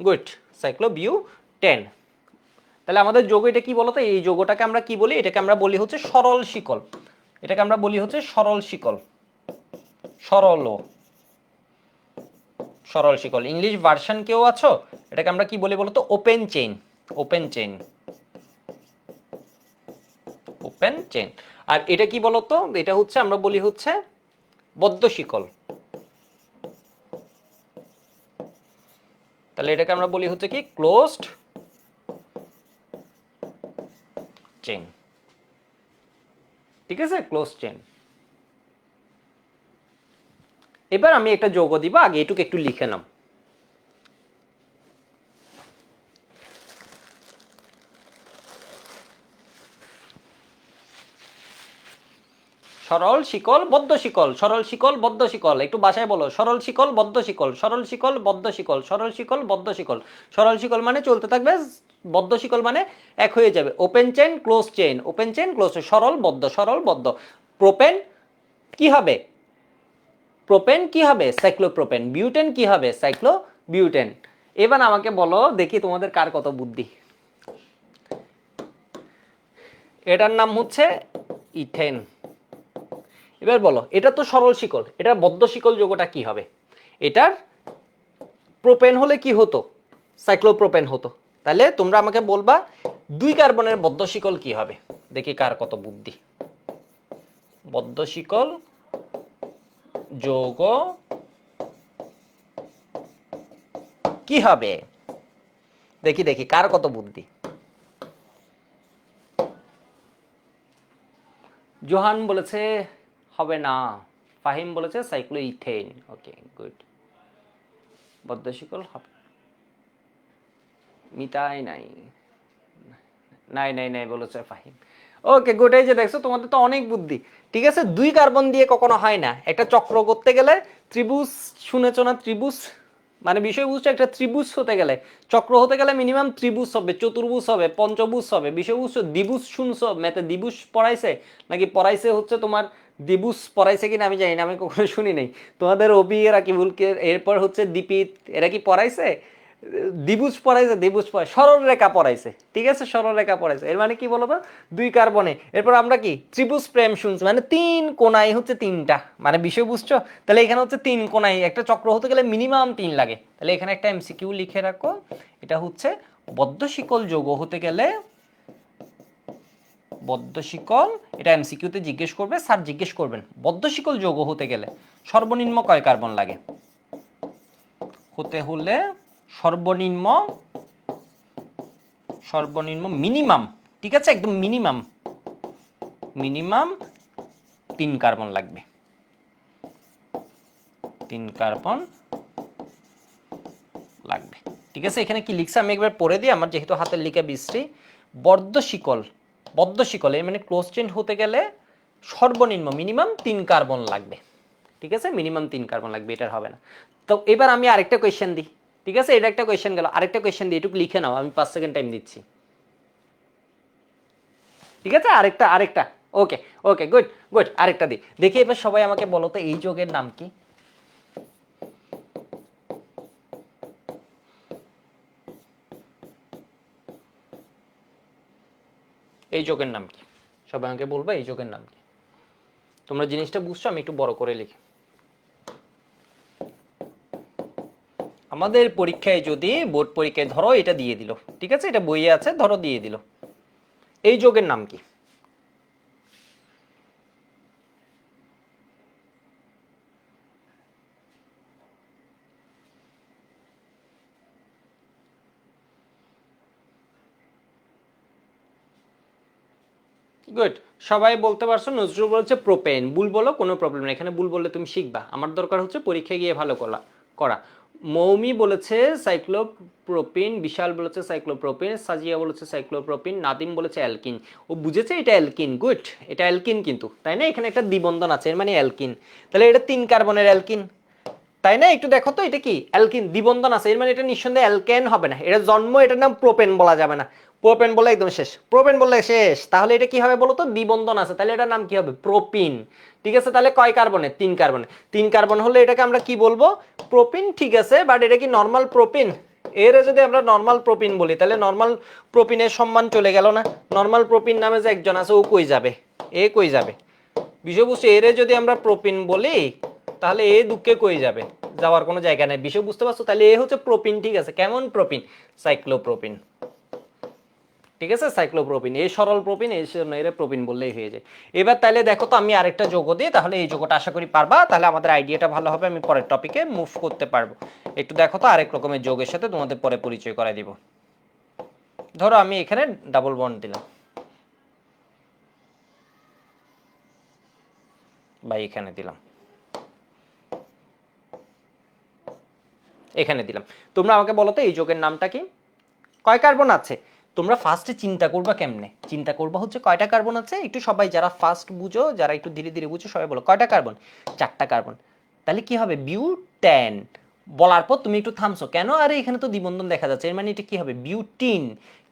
Good, cyclo butane. তাহলে আমাদের যৌগ এটা কি বলতো? এই যৌগটাকে আমরা কি বলি? এটাকে আমরা বলি হচ্ছে সরল শিকল। এটাকে আমরা বলি হচ্ছে সরল শিকল। সরল, সরল শিকল। ইংলিশ ভার্সন কেউ আছো? এটাকে আমরা কি বলি বলতো? Open chain. Open chain, open chain. আর এটা কি বলতো? এটা হচ্ছে আমরা বলি হচ্ছে বদ্ধ শিকল। তাহলে এটাকে আমরা বলি হচ্ছে কি? Closed chain. ঠিক আছে, ক্লোজ চেইন। এবার আমি একটা যৌগ দিব, আগে এটুকু একটু লিখে নাও। সরল শিকল বদ্ধ শিকল, সরল শিকল বদ্ধ শিকল, একটু বাসায় বলো, সরল শিকল বদ্ধ শিকল, সরল শিকল বদ্ধ শিকল, সরল শিকল বদ্ধ শিকল। সরল শিকল মানে চলতে থাকবে, বদ্ধ শিকল মানে এক হয়ে যাবে। Open chain close chain, open chain close, সরল বদ্ধ, সরল বদ্ধ। প্রোপেন কি হবে? প্রোপেন কি হবে? সাইক্লোপ্রোপেন। বিউটেন কি হবে? সাইক্লোবিউটেন। এবার আমাকে বলো দেখি তোমাদের কার কত বুদ্ধি। এটার নাম হচ্ছে ইথেন। এবার বলো, এটা তো সরল শিকল, এটার বদ্ধ শিকল যৌগটা কি হবে? এটার প্রোপেন হলে কি হতো? সাইক্লোপ্রোপেন হতো। তাহলে তোমরা আমাকে বলবা 2 কার্বনের বদ্ধ শিকল কি হবে। দেখি কার কত বুদ্ধি। বদ্ধ শিকল যৌগ কি হবে? দেখি দেখি কার কত বুদ্ধি। জোহান বলেছে হবে না, ফাহিম বলেছে সাইক্লোইথেন। Okay good. বদ্ধ শিকল হবে, মিটাই নাই, নাই নাই নাই বলেছে ফাহিম। Okay good. এই যে দেখছো তোমাদের তো অনেক বুদ্ধি। ঠিক আছে, 2 কার্বন দিয়ে কখনো হয় না। একটা চক্র করতে গেলে ত্রিভুজ, শুনেছো না ত্রিভুজ? মানে বিষয়বস্তু একটা ত্রিভুজ হতে গেলে, চক্র হতে গেলে মিনিমাম ত্রিভুজ হবে, চতুর্ভুজ হবে, পঞ্চভুজ হবে। বিষয়বস্তু দ্বিভুজ শুনছো? ম্যাথে দ্বিভুজ পড়াইছে নাকি? পড়াইছে হচ্ছে তোমার দ্বিভুজ পড়াইছে কিনা আমি জানি না, আমি কখনো শুনি নাই। তোমাদের অবি এরা কি ভুলকে, এরপর হচ্ছে দীপিত, এরা কি পড়াইছে? দ্বিভুজ পড়াইছে, দ্বিভুজ পড়াই, সরল রেখা পড়াইছে। ঠিক আছে, সরল রেখা পড়াইছে। এর মানে কি বলতো? 2 কার্বনে। এরপর আমরা কি ত্রিভুজ প্রেম শুনছি, মানে 3 কোণায় হচ্ছে 3টা, মানে বিষয় বুঝছো? তাহলে এখানে হচ্ছে 3 কোণায় একটা চক্র হতে গেলে মিনিমাম 3 লাগে। তাহলে এখানে একটা এমসিকিউ লিখে রাখো, এটা হচ্ছে বদ্ধ শিকল যৌগ হতে গেলে, বদ্ধ শিকল, এটা এমসিকিউতে জিজ্ঞেস করবে, স্যার জিজ্ঞেস করবেন বদ্ধ শিকল যৌগ হতে গেলে সর্বনিম্ন কয় কার্বন লাগে? হতে হলে সর্বনিম্ন, সর্বনিম্ন মিনিমাম, ঠিক আছে, একদম মিনিমাম, মিনিমাম 3 কার্বন লাগবে। 3 কার্বন লাগবে। ঠিক আছে, এখানে কি লিখছে আমি একবার পড়ে দিই, আমার যেহেতু হাতের লিখে বিশ্রী। বদ্ধ শিকল, বদ্ধ শিকল এর মানে ক্লোজ চেইন হতে গেলে সর্বনিম্ন মিনিমাম 3 কার্বন লাগবে। ঠিক আছে, মিনিমাম 3 কার্বন লাগবে, এটার হবে না। তো এবার আমি আরেকটা কোয়েশ্চেন দিই। ঠিক আছে, এটা একটা কোয়েশ্চেন গেল, আরেকটা কোয়েশ্চেন দিই, এটুকু লিখে নাও, আমি 5 সেকেন্ড টাইম দিচ্ছি। ঠিক আছে, আরেকটা আরেকটা। ওকে ওকে গুড গুড, আরেকটা দিই। দেখি এবার সবাই আমাকে বলো তো এই যোগের নাম কি? এই যোগের নাম কি? সবাই আমাকে বলবো এই যোগের নাম কি? তোমরা জিনিসটা বুঝছো, আমি একটু বড় করে লিখি। আমাদের পরীক্ষায় যদি বোর্ড পরীক্ষায় ধরো এটা দিয়ে দিল, ঠিক আছে, এটা বইয়ে আছে, ধরো দিয়ে দিল, এই যোগের নাম কি? গুড, সবাই বলতে পারছো। নজরুল বলছে প্রোপেন। বুল বলো, কোনো প্রবলেম নেই, এখানে বুল বললে তুমি শিখবা, আমার দরকার হচ্ছে পরীক্ষায় গিয়ে ভালো করা করা। মৌমি বলেছে সাইক্লোপ্রোপিন, বিশাল বলেছে সাইক্লোপ্রোপিন, সাজিয়া বলেছে সাইক্লোপ্রোপিন, নাদিম বলেছে অ্যালকিন। ও বুঝেছে এটা অ্যালকিন। গুড, এটা অ্যালকিন কিন্তু, তাই না? এখানে একটা দ্বিবন্ধন আছে, এর মানে অ্যালকিন। তাহলে এটা 3 কার্বনের অ্যালকিন, তাই না? একটু দেখো তো, এটা কি অ্যালকিন, দ্বিবন্ধন আছে, এর মানে এটা নিঃসন্দেহে অ্যালকেন হবে না। এটা জন্ম, এটার নাম প্রোপেন বলা যাবে না। প্রোপেন বলে একদম শেষ, প্রোপেন বললে শেষ। তাহলে এটা কি হবে বলো তো? দ্বিবন্ধন আছে, তাহলে এটার নাম কি হবে? প্রোপিন। ঠিক আছে, তাহলে কয় কার্বনে? 3 কার্বনে। 3 কার্বন হলে এটাকে আমরা কি বলবো? প্রোপিন। ঠিক আছে, বাট এটা কি নর্মাল প্রোপিন? এর যদি আমরা নর্মাল প্রোপিন বলি, তাহলে নর্মাল প্রোপিনের সম্মান চলে গেল না? নর্মাল প্রোপিন নামে যে একজন আছে, ও কই যাবে? এ কই যাবে? বিষয়বস্তু এরে যদি আমরা প্রোপিন বলি, তাহলে এ দুঃখে কই যাবে? যাওয়ার কোনো জায়গা নেই। বিষয় বুঝতে পারছো? তাহলে এ হচ্ছে প্রোপিন। ঠিক আছে, কেমন প্রোপিন? সাইক্লোপ্রোপিন। ঠিক আছে, সাইক্লোপ্রোপিন। এই সরল প্রোপিন, এই জন্য এর প্রোপিন বললেই হয়ে যায়। এবার তাহলে দেখো তো, আমি আরেকটা যৌগ দিই, তাহলে এই যৌগটা আশা করি পারবা, তাহলে আমাদের আইডিয়াটা ভালো হবে, আমি পরের টপিকে মুভ করতে পারবো। একটু দেখো তো, আরেক রকমের যৌগের সাথে তোমাদের পরে পরিচয় করাই দিব। ধরো আমি এখানে ডাবল বন্ড দিলাম, বা এখানে দিলাম, এখানে দিলাম। তোমরা আমাকে বলো তো এই যৌগের নামটা কি? কয় কার্বন আছে? তোমরা ফার্স্টে চিন্তা করবা কেমনে, চিন্তা করবা হচ্ছে কয়টা কার্বন আছে, একটু সবাই যারা ফার্স্ট বুঝো, যারা একটু ধীরে ধীরে বুঝো সবাই বলো কয়টা কার্বন, 4টা কার্বন। তাহলে কি হবে, বিউটেন। বলার পর তুমি একটু থামছো কেন, আরে এখানে তো দ্বিবন্ধন দেখা যাচ্ছে, এর মানে এটা কি হবে, বিউটিন।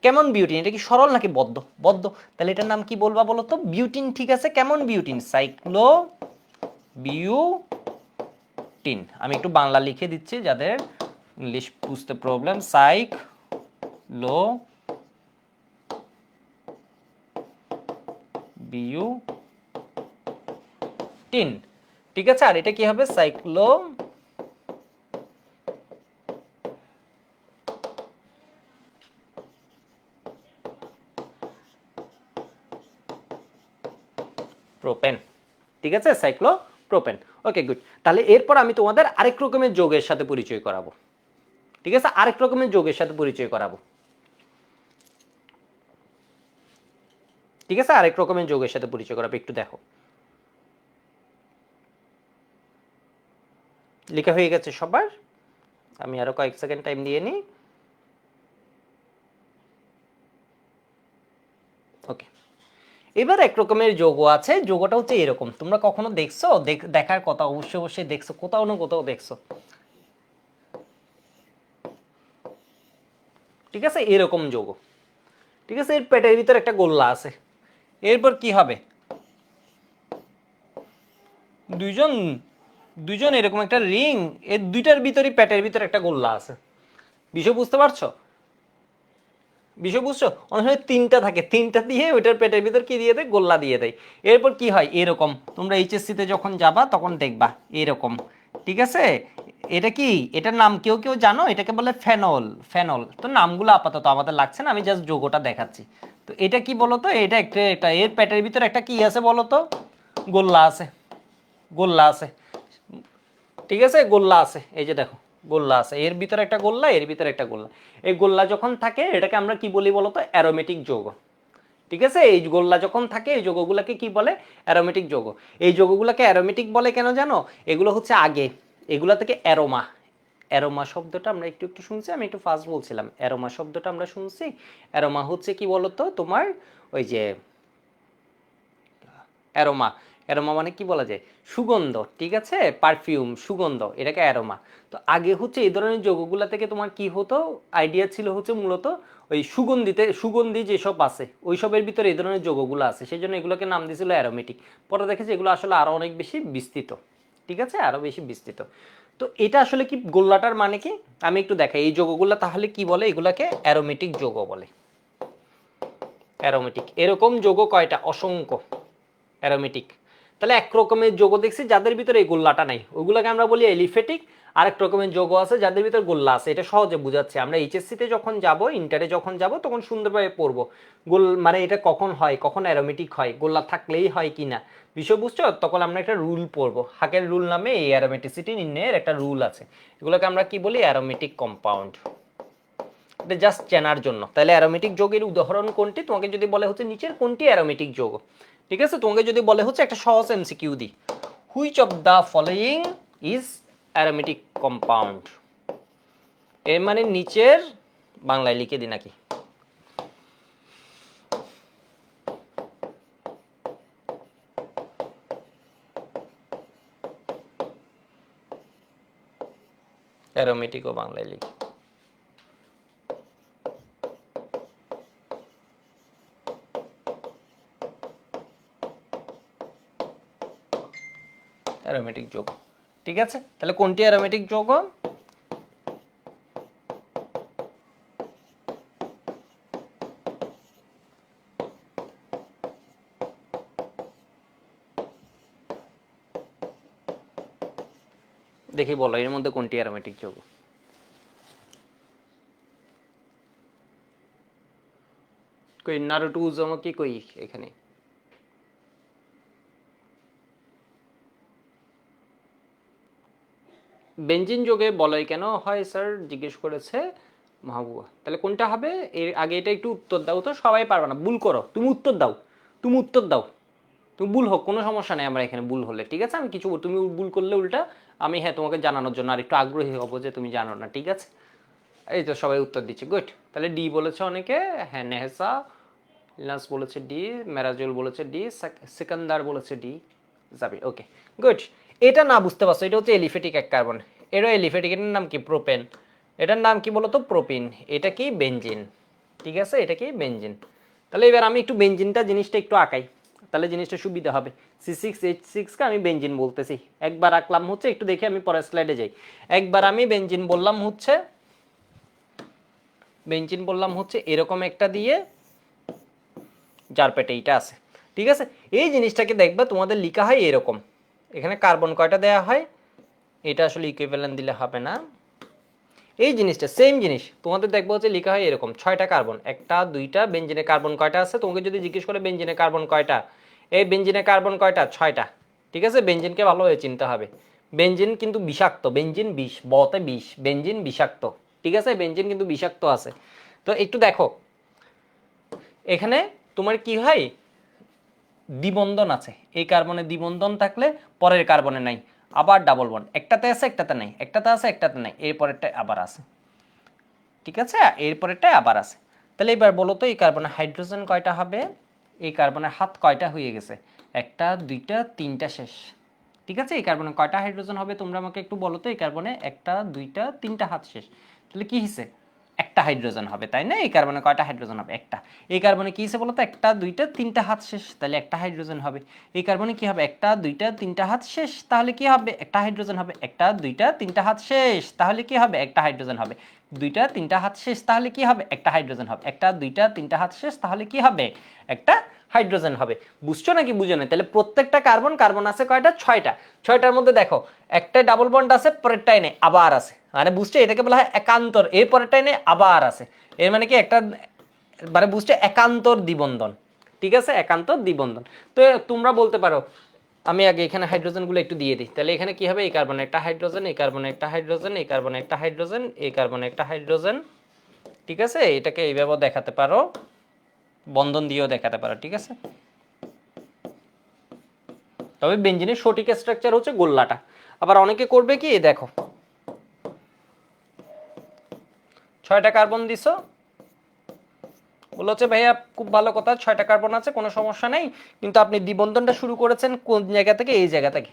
কেমন বিউটিন, এটা কি সরল নাকি বদ্ধ, বদ্ধ, তাহলে এটার নাম কি বলবা বলো তো, বিউটিন। ঠিক আছে, কেমন বিউটিন, সাইক্লো বিউটিন। আমি একটু বাংলা লিখে দিচ্ছি যাদের ইংলিশ বুঝতে প্রবলেম, সাইক্লো বিউটিন। ঠিক আছে, আর এটা কি হবে, সাইক্লো প্রোপেন। ঠিক আছে, সাইক্লো প্রোপেন। Okay good. তাহলে এরপর আমি তোমাদের আরেক রকমের যৌগের সাথে পরিচয় করাবো। ঠিক আছে, আরেক রকমের যৌগের সাথে পরিচয় করাবো। ঠিক আছে, আরেক রকমের যৌগের সাথে পরিচয় করাবো, একটু দেখো। লেখা হয়ে গেছে সবার? আমি আরো কয়েক সেকেন্ড টাইম দিয়ে নিই। ওকে, এবার এক রকমের যৌগ আছে, যৌগটা হচ্ছে এরকম, তোমরা কখনো দেখছো, দেখার কথা, অবশ্যই অবশ্যই দেখছো, কোথাও না কোথাও দেখছো। ঠিক আছে, এরকম যৌগ। ঠিক আছে, এর পেটের ভিতর একটা গোল্লা আছে। এরপর কি হবে, দুইজন দুইজন এরকম একটা রিং, এর দুইটার ভিতরই পেটের ভিতর একটা গোল্লা আছে। বিষয় বুঝতে পারছো, বিষয় বুঝছো, অনেক সময় তিনটা থাকে, তিনটা দিয়ে ওইটার পেটের ভিতর কি দিয়ে দেয়, গোল্লা দিয়ে দেয়। এরপর কি হয়, এরকম তোমরা এইচএসসিতে যখন যাবা তখন দেখবা এরকম। ঠিক আছে, এটা কি, এটার নাম কেউ কেউ জানো, এটাকে বলে ফেনল। ফেনল তো নামগুলো আপাতত আমাদের লাগছে না, আমি জাস্ট যৌগটা দেখাচ্ছি। তো এটা কি বলতো, এটা একটা এর পেটের ভিতর একটা কি আছে বলতো, গোল্লা আছে, গোল্লা আছে। ঠিক আছে, গোল্লা আছে, এই যে দেখো গোল্লা আছে, এর ভিতরে একটা গোল্লা, এর ভিতরে একটা গোল্লা। এই গোল্লা যখন থাকে এটাকে আমরা কি বলি বলতো, অ্যারোমেটিক যৌগ। ঠিক আছে, এই গোল্লা যখন থাকে এই যৌগগুলোকে কি বলে, অ্যারোমেটিক যৌগ। এই যৌগগুলোকে অ্যারোমেটিক বলে কেন জানো, এগুলো হচ্ছে আগে এগুলা থেকে অ্যারোমা, অ্যারোমা শব্দটা আমরা একটু একটু শুনছি, আমি একটু ফাস্ট বলছিলাম, অ্যারোমা শব্দটা আমরা শুনছি। অ্যারোমা হচ্ছে কি বলতো তোমার, ওই যে অ্যারোমা, অ্যারোমা মানে কি বলা যায়, সুগন্ধ। ঠিক আছে, পারফিউম, সুগন্ধ, এটাকে অ্যারোমা। তো আগে হচ্ছে এই ধরনের যৌগগুলা থেকে তোমার কি হতো, আইডিয়া ছিল হচ্ছে মূলত ওই সুগন্ধি যেসব আছে ওইসবের ভিতরে এই ধরনের যৌগগুলো আছে, সেই জন্য এগুলোকে নাম দিয়েছিল অ্যারোমেটিক। পরে দেখেছি এগুলো আসলে আরো অনেক বেশি বিস্তৃত। ঠিক আছে, আরো বেশি বিস্তৃত। তো এটা আসলে কি, গোল্লাটার মানে কি, আমি একটু দেখাই এই যৌগগুলা তাহলে কি বলে, এগুলাকে অ্যারোমেটিক যৌগ বলে। অ্যারোমেটিক, এরকম যৌগ কয়টা, অসংখ্য অ্যারোমেটিক। তাহলে এক রকমের যৌগ দেখছি যাদের ভিতরে এই গোল্লাটা নাই, ওইগুলোকে আমরা বলি এলিফেটিক। আরেক রকমের যৌগ আছে যাদের ভিতরে গোল্লা আছে, এটা সহজে বুঝাচ্ছে, আমরা এইচএসসিতে যখন যাব, ইন্টারে যখন যাব তখন সুন্দরভাবে পড়বো গোল মানে এটা কখন হয়, কখন অ্যারোমেটিক হয়, গোল্লা থাকলেই হয় কিনা, বিষয় বুঝছো, তখন আমরা একটা রুল পড়বো, হাকের রুল নামে এই অ্যারোমেটিসিটি নির্ণয়ের একটা রুল আছে। এগুলোকে আমরা কি বলি, অ্যারোমেটিক কম্পাউন্ড। এটা জাস্ট চেনার জন্য। তাহলে অ্যারোমেটিক যৌগের উদাহরণ কোনটি, তোমাকে যদি বলে হচ্ছে নিচের কোনটি অ্যারোমেটিক যৌগ। ঠিক আছে, তোমাকে যদি বলে হচ্ছে একটা সহজ MCQ the, which of the following is aromatic compound, এর মানে নিচের, বাংলায় লিখে দি নাকি, অ্যারোমেটিক ও বাংলায় লিখি, অ্যারোমেটিক যৌগ। ঠিক আছে, তাহলে কোনটি অ্যারোমেটিক যৌগ, দেখি বলো এর মধ্যে কোনটি অ্যারোমেটিক যৌগ। কই নারুটুজম কি কই এখানে, বেনজিন যোগে বলয় কেন হয় স্যার জিজ্ঞেস করেছে মাহবুবা। তাহলে কোনটা হবে, এর আগে এটা একটু উত্তর দাও তো, সবাই পারবে না, ভুল করো, তুমি উত্তর দাও, তুমি উত্তর দাও, তুমি ভুল হোক কোনো সমস্যা নেই আমার এখানে, ভুল হলে ঠিক আছে, আমি কিছু, তুমি ভুল করলে উল্টা আমি হ্যাঁ তোমাকে জানানোর জন্য আর একটু আগ্রহী হব যে তুমি জানো না। ঠিক আছে, এই তো সবাই উত্তর দিচ্ছে, গুড। তাহলে ডি বলেছে অনেকে, হ্যাঁ নেহেসা ইলনাস বলেছে ডি, মেরাজুল বলেছে ডি, সিকান্দার বলেছে ডি, যাবে, ওকে গুড। এটা না বুঝতে পারছো, এটা হচ্ছে এলিফেটিক এক কার্বন, এরও এলিফেটিক, এটার নাম কি প্রোপেন, এটার নাম কি বলতো প্রোপিন, এটা কি বেনজিন, ঠিক আছে, এটা কি বেনজিন। তাহলে এবার আমি একটু বেনজিনটা জিনিসটা একটু আঁকাই, তাহলে জিনিসটা সুবিধা হবে। C6H6কে আমি বেনজিন বলতেছি, একবার আঁকলাম হচ্ছে, একটু দেখে আমি পরের স্লাইডে যাই। একবার আমি বেনজিন বললাম হচ্ছে, বেনজিন বললাম হচ্ছে এরকম একটা দিয়ে, যার পেটে এইটা আছে, ঠিক আছে। এই জিনিসটাকে দেখবে তোমাদের লেখা হয় এরকম, এখানে কার্বন কয়টা দেয়া হয়, এটা আসলে ইকুইভ্যালেন্ট দিলে হবে না, এই জিনিসটা সেম জিনিস তোমাদের দেখবো হচ্ছে লেখা হয় এরকম, 6টা কার্বন, একটা দুইটা, বেনজিনে কার্বন কয়টা আছে, তোমাকে যদি জিজ্ঞেস করে বেনজিনে কার্বন কয়টা, এই বেনজিনে কার্বন কয়টা, 6টা, ঠিক আছে। বেনজিনকে ভালোভাবে চিনতে হবে, বেনজিন কিন্তু বিষাক্ত, বেনজিন বিষ, বতে বিষ, বেনজিন বিষাক্ত, ঠিক আছে, বেনজিন কিন্তু বিষাক্ত আছে। তো একটু দেখো এখানে তোমার কি হয়, দ্বিবন্ধন আছে, এই কার্বনে দ্বিবন্ধন থাকলে পরের কার্বনে নাই, আবার ডাবল বন্ড, একটাতে আছে একটাতে নাই, একটাতে আছে একটাতে নাই, এরপরেরটা আবার আছে, ঠিক আছে, এরপরেরটা আবার আছে। তাহলে এবার বলো তো এই কার্বনে হাইড্রোজেন কয়টা হবে, এই কার্বনের হাত কয়টা হয়ে গেছে, একটা দুইটা তিনটা শেষ, ঠিক আছে। এই কার্বনে কয়টা হাইড্রোজেন হবে তোমরা আমাকে একটু বলো তো, এই কার্বনে একটা দুইটা তিনটা হাত শেষ, তাহলে কি হিসে একটা হাইড্রোজেন হবে, তাই না। এই কার্বনে কয়টা হাইড্রোজেন হবে, একটা। এই কার্বনে কি হিসেবে বলতো, একটা দুইটা তিনটা হাত শেষ, তাহলে একটা হাইড্রোজেন হবে। এই কার্বনে কি হবে, একটা দুইটা তিনটা হাত শেষ, তাহলে কি হবে, একটা হাইড্রোজেন হবে। একটা দুইটা তিনটা হাত শেষ, তাহলে কি হবে, একটা হাইড্রোজেন হবে। দুইটা তিনটা হাত শেষ, তাহলে কি হবে, একটা হাইড্রোজেন হবে। একটা দুইটা তিনটা হাত শেষ, তাহলে কি হবে, একটা হাইড্রোজেন হবে। বুঝছো নাকি বুঝো না? তাহলে প্রত্যেকটা কার্বন, কার্বন আছে কয়টা, 6টা। 6টার মধ্যে দেখো একটা ডাবল বন্ড আছে, পরেরটাই নেই আবার আছে, মানে বুঝছো, এটাকে বলা হয় একান্তর, এর পরেরটাই নেই আবার আছে, এর মানে কি একটা, মানে বুঝছো একান্তর দ্বিবন্ধন, ঠিক আছে, একান্তর দ্বিবন্ধন। তো তোমরা বলতে পারো, আমি আগে এখানে হাইড্রোজেনগুলো একটু দিয়ে দিই, তাহলে এখানে কি হবে, এই কার্বনে একটা হাইড্রোজেন, এই কার্বনে একটা হাইড্রোজেন, এই কার্বনে একটা হাইড্রোজেন, এই কার্বনে একটা হাইড্রোজেন, ঠিক আছে। এটাকে এইভাবে দেখাতে পারো, বন্ধন দিয়েও দেখাতে পারো, ঠিক আছে। তবে বেঞ্জিনের সঠিক স্ট্রাকচার হচ্ছে গোল্লাটা। আবার অনেকে করবে কি, দেখো 6টা কার্বন দিছো, বললো হচ্ছে ভাইয়া খুব ভালো কথা, 6টা কার্বন আছে কোনো সমস্যা নেই, কিন্তু আপনি দ্বিবন্ধনটা শুরু করেছেন কোন জায়গা থেকে, এই জায়গা থেকে,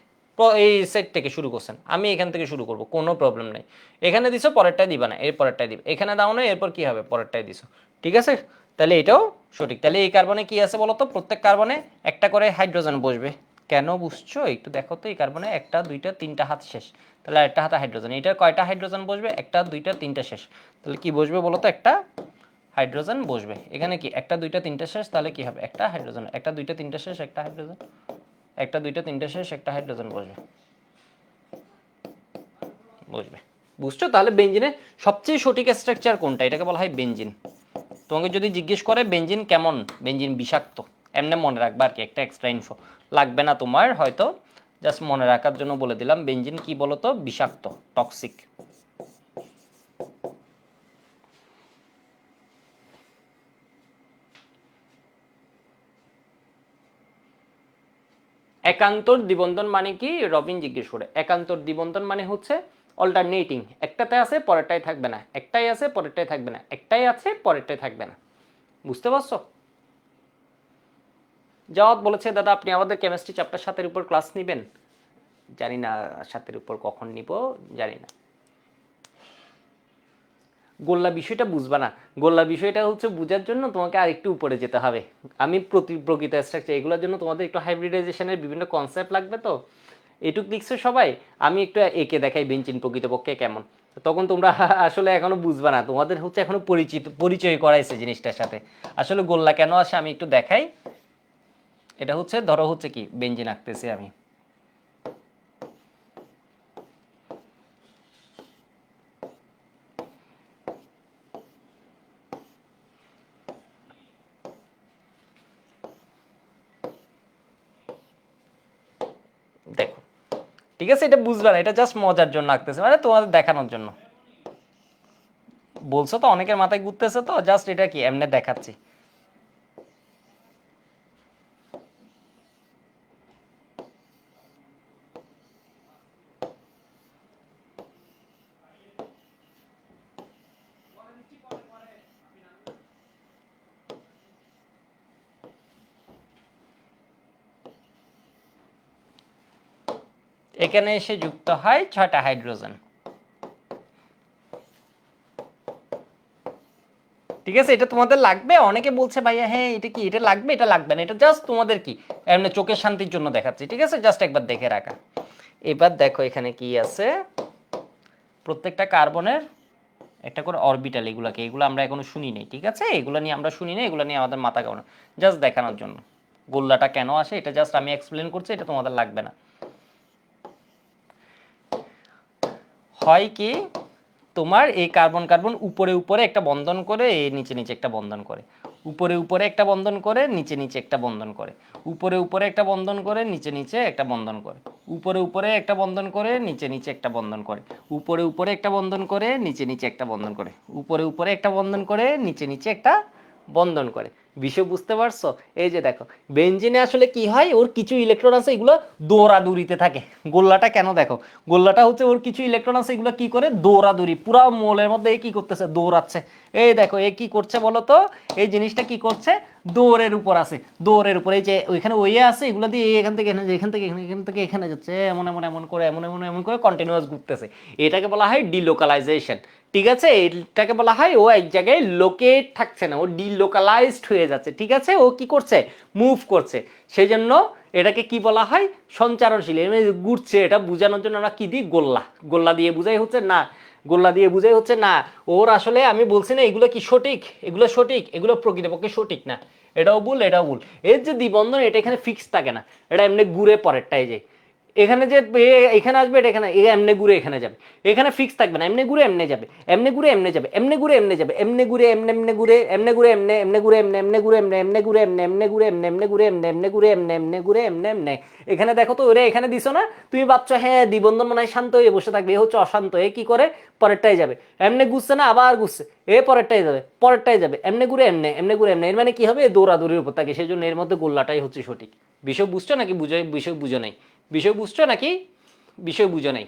এই সেট থেকে শুরু করছেন, আমি এখান থেকে শুরু করব, কোনো প্রবলেম নেই। এখানে দিছো পরেরটাই দিবা না, এর পরেরটাই দিবে, এখানে দাও না, এরপর কি হবে, পরেরটাই দিছো, ঠিক আছে। তাহলে এটাও সঠিক। তাহলে এই কার্বনে কি আছে বলো তো, প্রত্যেক কার্বনে একটা করে হাইড্রোজেন বসবে, কেন বুঝছো একটু দেখো তো, এই কার্বনে একটা দুইটা তিনটা হাত শেষ, তাহলে একটা হাতে হাইড্রোজেন, এটার কয়টা হাইড্রোজেন বসবে, একটা দুইটা তিনটা শেষ, তাহলে কি বসবে বলো তো, একটা হাইড্রোজেন বসবে। এখানে কি একটা দুইটা তিনটা শেষ, তাহলে কি হবে, একটা হাইড্রোজেন, একটা দুইটা তিনটা শেষ, একটা হাইড্রোজেন, একটা দুইটা তিনটা শেষ, একটা হাইড্রোজেন বসবে, বসবে। বুঝছো? তাহলে বেঞ্জিনের সবচেয়ে সঠিক স্ট্রাকচার কোনটা, এটাকে বলা হয় বেঞ্জিন। তোমাকে যদি জিজ্ঞেস করে বেঞ্জিন কেমন, বেঞ্জিন বিষাক্ত, এমনি মনে রাখবা আর কি, একটা এক্সট্রা ইনফো লাগবে না তোমার হয়তো, জাস্ট মনে রাখার জন্য বলে দিলাম, বেঞ্জিন কি বলতো, বিষাক্ত, টক্সিক। একান্তর দ্বিবন্ধন মানে কি, রবিন জিজ্ঞেস করে। একান্তর দ্বিবন্ধন মানে হচ্ছে অল্টারনেটিং, একটাতে আছে পরেরটাই থাকবে না, একটাই আছে পরেরটাই থাকবে না, একটাই আছে পরেরটাই থাকবে না। বুঝতে পারছো? জবাব বলেছে, দাদা আপনি আমাদের কেমিস্ট্রি চ্যাপ্টার 7-এর উপর ক্লাস নেবেন, জানি না 7-এর উপর কখন নিব, জানি না। গোল্লা বিষয়টা বুঝবা না, গোল্লা বিষয়টা হচ্ছে বোঝার জন্য তোমাকে আরেকটু উপরে যেতে হবে। আমি প্রকৃত স্ট্রাকচার এগুলোর জন্য তোমাদের একটু হাইব্রিডাইজেশনের বিভিন্ন কনসেপ্ট লাগবে, তো এটুক দেখছো সবাই, আমি একটু একে দেখাই বেঞ্চিন প্রকৃতপক্ষে কেমন, তখন তোমরা আসলে এখনো বুঝবা না, তোমাদের হচ্ছে এখনো পরিচয় করাইছে জিনিসটার সাথে। আসলে গোল্লা কেন আসে আমি একটু দেখাই, এটা হচ্ছে ধরো হচ্ছে কি বেঞ্জিন আঁকতেছি আমি, দেখো, ঠিক আছে, এটা বুঝবা না, এটা জাস্ট মজার জন্য আঁকতেছে, মানে তোমাদের দেখানোর জন্য। বলছো তো অনেকের মাথায় ঘুরতেছে, তো জাস্ট এটা কি এমনি দেখাচ্ছি। এখানে এসে যুক্ত হয় 6টা হাইড্রোজেন। ঠিক আছে, এটা তোমাদের লাগবে। অনেকে বলছে ভাইয়া হ্যাঁ এটা কি, এটা লাগবে, এটা লাগবে না, এটা জাস্ট তোমাদের কি এমনি চোখের শান্তির জন্য দেখাচ্ছি। ঠিক আছে, জাস্ট একবার দেখে রাখা। এবার দেখো এখানে কি আছে, প্রত্যেকটা কার্বনের একটা করে অরবিটাল, এগুলো আমরা এখনো শুনি নাই। ঠিক আছে, এগুলো নিয়ে আমরা শুনি না, এগুলো নিয়ে আমাদের মাথা কামানো, জাস্ট দেখানোর জন্য। গোল্লাটা কেন আসে এটা জাস্ট আমি এক্সপ্লেন করছি, এটা তোমাদের লাগবে না। হয় কি, তোমার এই কার্বন কার্বন উপরে উপরে একটা বন্ধন করে, এই নিচে নিচে একটা বন্ধন করে, উপরে উপরে একটা বন্ধন করে, নিচে নিচে একটা বন্ধন করে, উপরে উপরে একটা বন্ধন করে, নিচে নিচে একটা বন্ধন করে, উপরে উপরে একটা বন্ধন করে, নিচে নিচে একটা বন্ধন করে, উপরে উপরে একটা বন্ধন করে, নিচে নিচে একটা বন্ধন করে, উপরে উপরে একটা বন্ধন করে, নিচে নিচে একটা বন্ধন করে। বিষয় বুঝতে পারছো? এই যে দেখো বেঞ্জিনে আসলে কি হয়, ওর কিছু ইলেকট্রন আছে এগুলো দৌড়াদৌড়িতে থাকে। গোল্লাটা কেন দেখো, গোল্লাটা হচ্ছে ওর কিছু ইলেকট্রন আছে এগুলো কি করে দৌড়াদৌড়ি, পুরো মোলের মধ্যে এ কি করতেছে, দৌড়াচ্ছে। এই দেখো এ কি করছে বলো তো, এই জিনিসটা কি করছে, দৌড়ের উপর আছে, দৌড়ের উপর। এই যে ওইখানে ওয়ে আছে, এগুলো দিয়ে এখান থেকে এখানে, এখান থেকে এখানে, এখান থেকে এখানে যাচ্ছে, এমন এমন এমন করে, এমন এমন এমন করে কন্টিনিউয়াস ঘুরতেছে। এটাকে বলা হয় ডিলোকালাইজেশন। ঠিক আছে, এটাকে বলা হয় ও এক জায়গায় লোকেট থাকছে না, ও ডিলোকালাইজড হয়ে যাচ্ছে। ঠিক আছে, ও কি করছে, মুভ করছে। সেই জন্য এটাকে কি বলা হয়, সঞ্চারণশীল। ঘুরছে, এটা বোঝানোর জন্য আমরা কি দিই, গোল্লা। গোল্লা দিয়ে বোঝাই হচ্ছে না, গোল্লা দিয়ে বুঝাই হচ্ছে না ওর আসলে আমি বলছি না এগুলো কি সঠিক, এগুলো সঠিক, এগুলো প্রকৃতপক্ষে সঠিক না, এটাও ভুল, এটাও ভুল। এর যে দ্বিবন্ধন এটা এখানে ফিক্স থাকে না, এটা এমনি ঘুরে পরেরটাই যায়। এখানে যে এখানে আসবে, এটা এখানে এমনি ঘুরে এখানে যাবে, এখানে ফিক্স থাকবে না, এমনি ঘুরে এমনি যাবে, এমনি ঘুরে এমনি যাবে, এমনি ঘুরে এমনি যাবে, এমনি ঘুরে এমনি, এমনি ঘুরে এমনি ঘুরে এমনি, এমনি ঘুরে এমনি, এমনি ঘুরে এমনি, এমনি ঘুরে এমনি, এমনি ঘুরে এমনি, এমনি ঘুরে এমনি, এমনি ঘুরে এমনি, এমনি ঘুরে এমনি এমনি। এখানে দেখো তো ওরে এখানে দিছো না, তুমি ভাবছো হ্যাঁ দ্বিবন্ধন মনে হয় শান্ত হয়ে বসে থাকবে, এ হচ্ছে অশান্ত। এ কি করে, পরেরটাই যাবে, এমনি ঘুরছে না, আবার ঘুরছে, এ পরেরটাই যাবে, পরেরটাই যাবে, এমনি ঘুরে এমনি, এমনি ঘুরে এমনি। এর মানে কি হবে, দৌড়াদৌড়ির উপর থাকে। সেই জন্য এর মধ্যে গোল্লাটাই হচ্ছে সঠিক। বিষয় বুঝছো নাকি বুঝো, বিষয় বুঝো নাই, বিষয় বুঝছো নাকি বিষয় বুঝো নাই?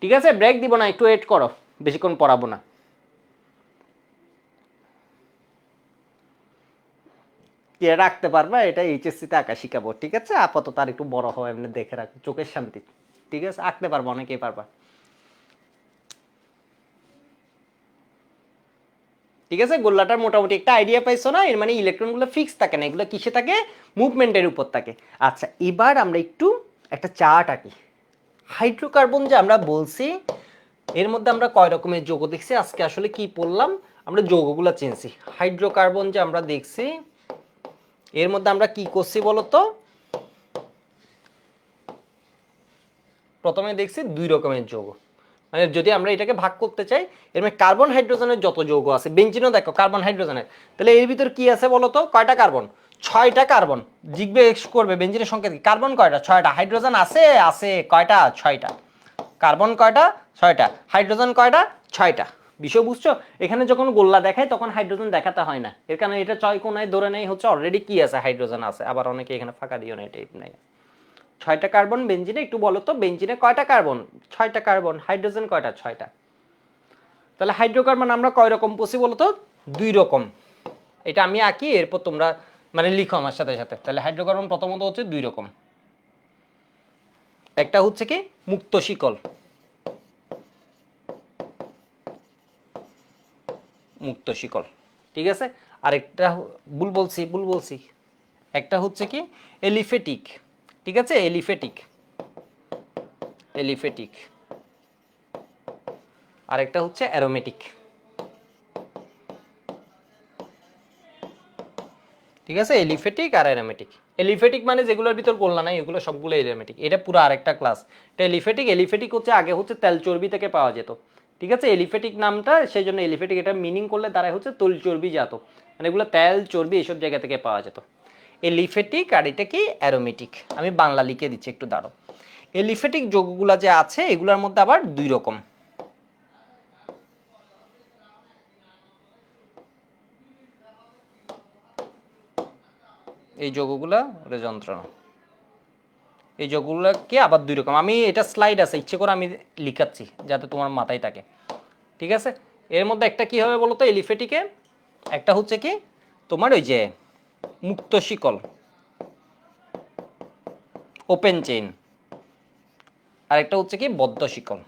ঠিক আছে, ব্রেক দিব না, একটু ওয়েট করো, বেশিক্ষণ পড়াবো না। কে রাখতে পারবা, এটা এইচএসসি তে আঁকা শিখাবো। ঠিক আছে, আপাতত আর একটু বড় হয় এমনি দেখে রাখ, চোখের শান্তি। ঠিক আছে, আঁকতে পারবো, অনেকেই পারবা। ঠিক আছে, গোল্লাটার মোটামুটি একটা আইডিয়া পাইছো না? এর মানে ইলেকট্রনগুলো ফিক্স থাকে না, এগুলো কিসে থাকে, মুভমেন্টের উপর থাকে। আচ্ছা, এবার আমরা একটু একটা চার্ট আঁকি। হাইড্রোকার্বন যে আমরা বলছি, এর মধ্যে আমরা কয় রকমের যৌগ দেখছি, আজকে আসলে কি পড়লাম, আমরা যৌগগুলো চিনছি। হাইড্রোকার্বন যে আমরা দেখছি, এর মধ্যে আমরা কি করছি বলতো, প্রথমে দেখছি দুই রকমের যৌগ। মানে যদি আমরা এটাকে ভাগ করতে চাই, এর মানে কার্বন হাইড্রোজেনের যত যৌগ আছে, বেঞ্জিনও দেখো কার্বন হাইড্রোজেনের, তাহলে এর ভিতর কি আছে বলতো, কয়টা কার্বন, 6টা কার্বন। জিজ্ঞেস করবে বেঞ্জিনের সংখ্যা কি, কার্বন কয়টা, 6টা। হাইড্রোজেন আছে, আছে কয়টা, 6টা। কার্বন কয়টা, 6টা। হাইড্রোজেন কয়টা, 6টা। বিষয় বুঝছো? এখানে যখন গোল্লা দেখায় তখন হাইড্রোজেন দেখাতে হয় না, এর কারণে এটা 6 কোনায় ধরে নেই হচ্ছে অলরেডি কি আছে, হাইড্রোজেন আছে। আবার অনেকে এখানে ফাঁকা দিও না, এটা নাই। 6টা কার্বন বেঞ্জিনে, একটু বলো তো বেঞ্জিনে কয়টা কার্বন, 6টা কার্বন। হাইড্রোজেন কয়টা, 6টা। তাহলে হাইড্রোকার্বন আমরা কয় রকম পসি বলো তো, 2 রকম। এটা আমি আঁকি, এরপর তোমরা মানে লিখো আমার সাথে সাথে। তাহলে হাইড্রোকার্বন প্রথমত হচ্ছে 2 রকম। একটা হচ্ছে কি মুক্ত শিকল, মুক্ত শিকল। ঠিক আছে, আরেকটা ভুল বলছি, ভুল বলছি, একটা হচ্ছে কি এলিফেটিক। ঠিক আছে, এলিফেটিক, এলিফেটিক। আরেকটা হচ্ছে অ্যারোমেটিক। ঠিক আছে, এলিফেটিক আর অ্যারোমেটিক। এলিফেটিক মানে যেগুলোর ভিতর গোল্লা নাই, এগুলো সবগুলো এরোমেটিক। এটা পুরো আরেকটা ক্লাস। এটা এলিফেটিক, এলিফেটিক হচ্ছে আগে হচ্ছে তেল চর্বি থেকে পাওয়া যেত। ঠিক আছে, এলিফেটিক নামটা সেই জন্য এলিফেটিক, এটা মিনিং করলে দাঁড়ায় হচ্ছে তৈল চর্বি জাত, মানে এগুলো তেল চর্বি এসব জায়গা থেকে পাওয়া যেত। এলিফেটিক আর এটা কি অ্যারোমেটিক, আমি বাংলা লিখে দিচ্ছি একটু দাঁড়ো। এলিফেটিক যৌগগুলা যে আছে এগুলোর মধ্যে আবার 2 রকম। এই যৌগগুলা ওটা যন্ত্রণা, এই যৌগগুলোকে আবার 2 রকম। আমি এটা স্লাইড আছে, ইচ্ছে করে আমি লিখাচ্ছি যাতে তোমার মাথায় থাকে। ঠিক আছে, এর মধ্যে একটা কি হবে বলতো এলিফেটিকে, একটা হচ্ছে কি তোমার ওই যে মুক্ত শিকল, ওপেন চেইন। আর একটা হচ্ছে কি বদ্ধ শিকল।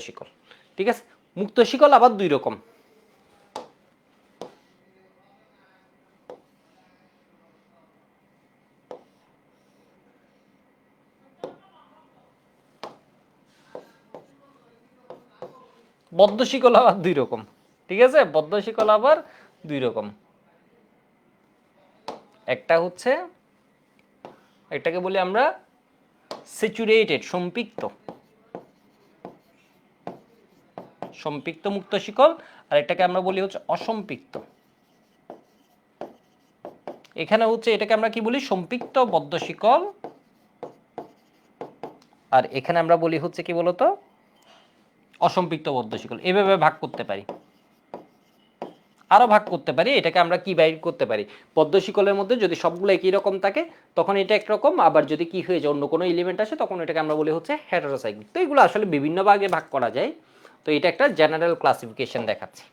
শিকল, ঠিক আছে। মুক্ত শিকল আবার দুই রকম। বদ্ধ শিকল আবার দুই রকম, ঠিক আছে। বদ্ধ শিকল আবার দুই রকম। একটা হচ্ছে, এটাকে বলি আমরা স্যাচুরেটেড, সম্পৃক্ত, সম্পৃক্ত মুক্ত শিকল, আর এটাকে আমরা বলি হচ্ছে অসম্পৃক্ত। এখানে হচ্ছে এটাকে আমরা কি বলি, সম্পৃক্ত বদ্ধ শিকল, আর এখানে আমরা বলি হচ্ছে কি বলতো, অসম্পৃক্ত বদ্ধ শিকল। এভাবে ভাগ করতে পারি, আরো ভাগ করতে পারি। এটাকে আমরা কি বাইর করতে পারি, পদ্ম শিকলের মধ্যে যদি সবগুলো একই রকম থাকে তখন এটা একরকম, আবার যদি কি হয়ে যায় অন্য কোনো এলিমেন্ট আসে তখন এটাকে আমরা বলি হচ্ছে হেটারোসাইক্লিক। তো এগুলো আসলে বিভিন্ন ভাগে ভাগ করা যায়। তো এটা একটা জেনারেল ক্লাসিফিকেশন দেখাচ্ছে,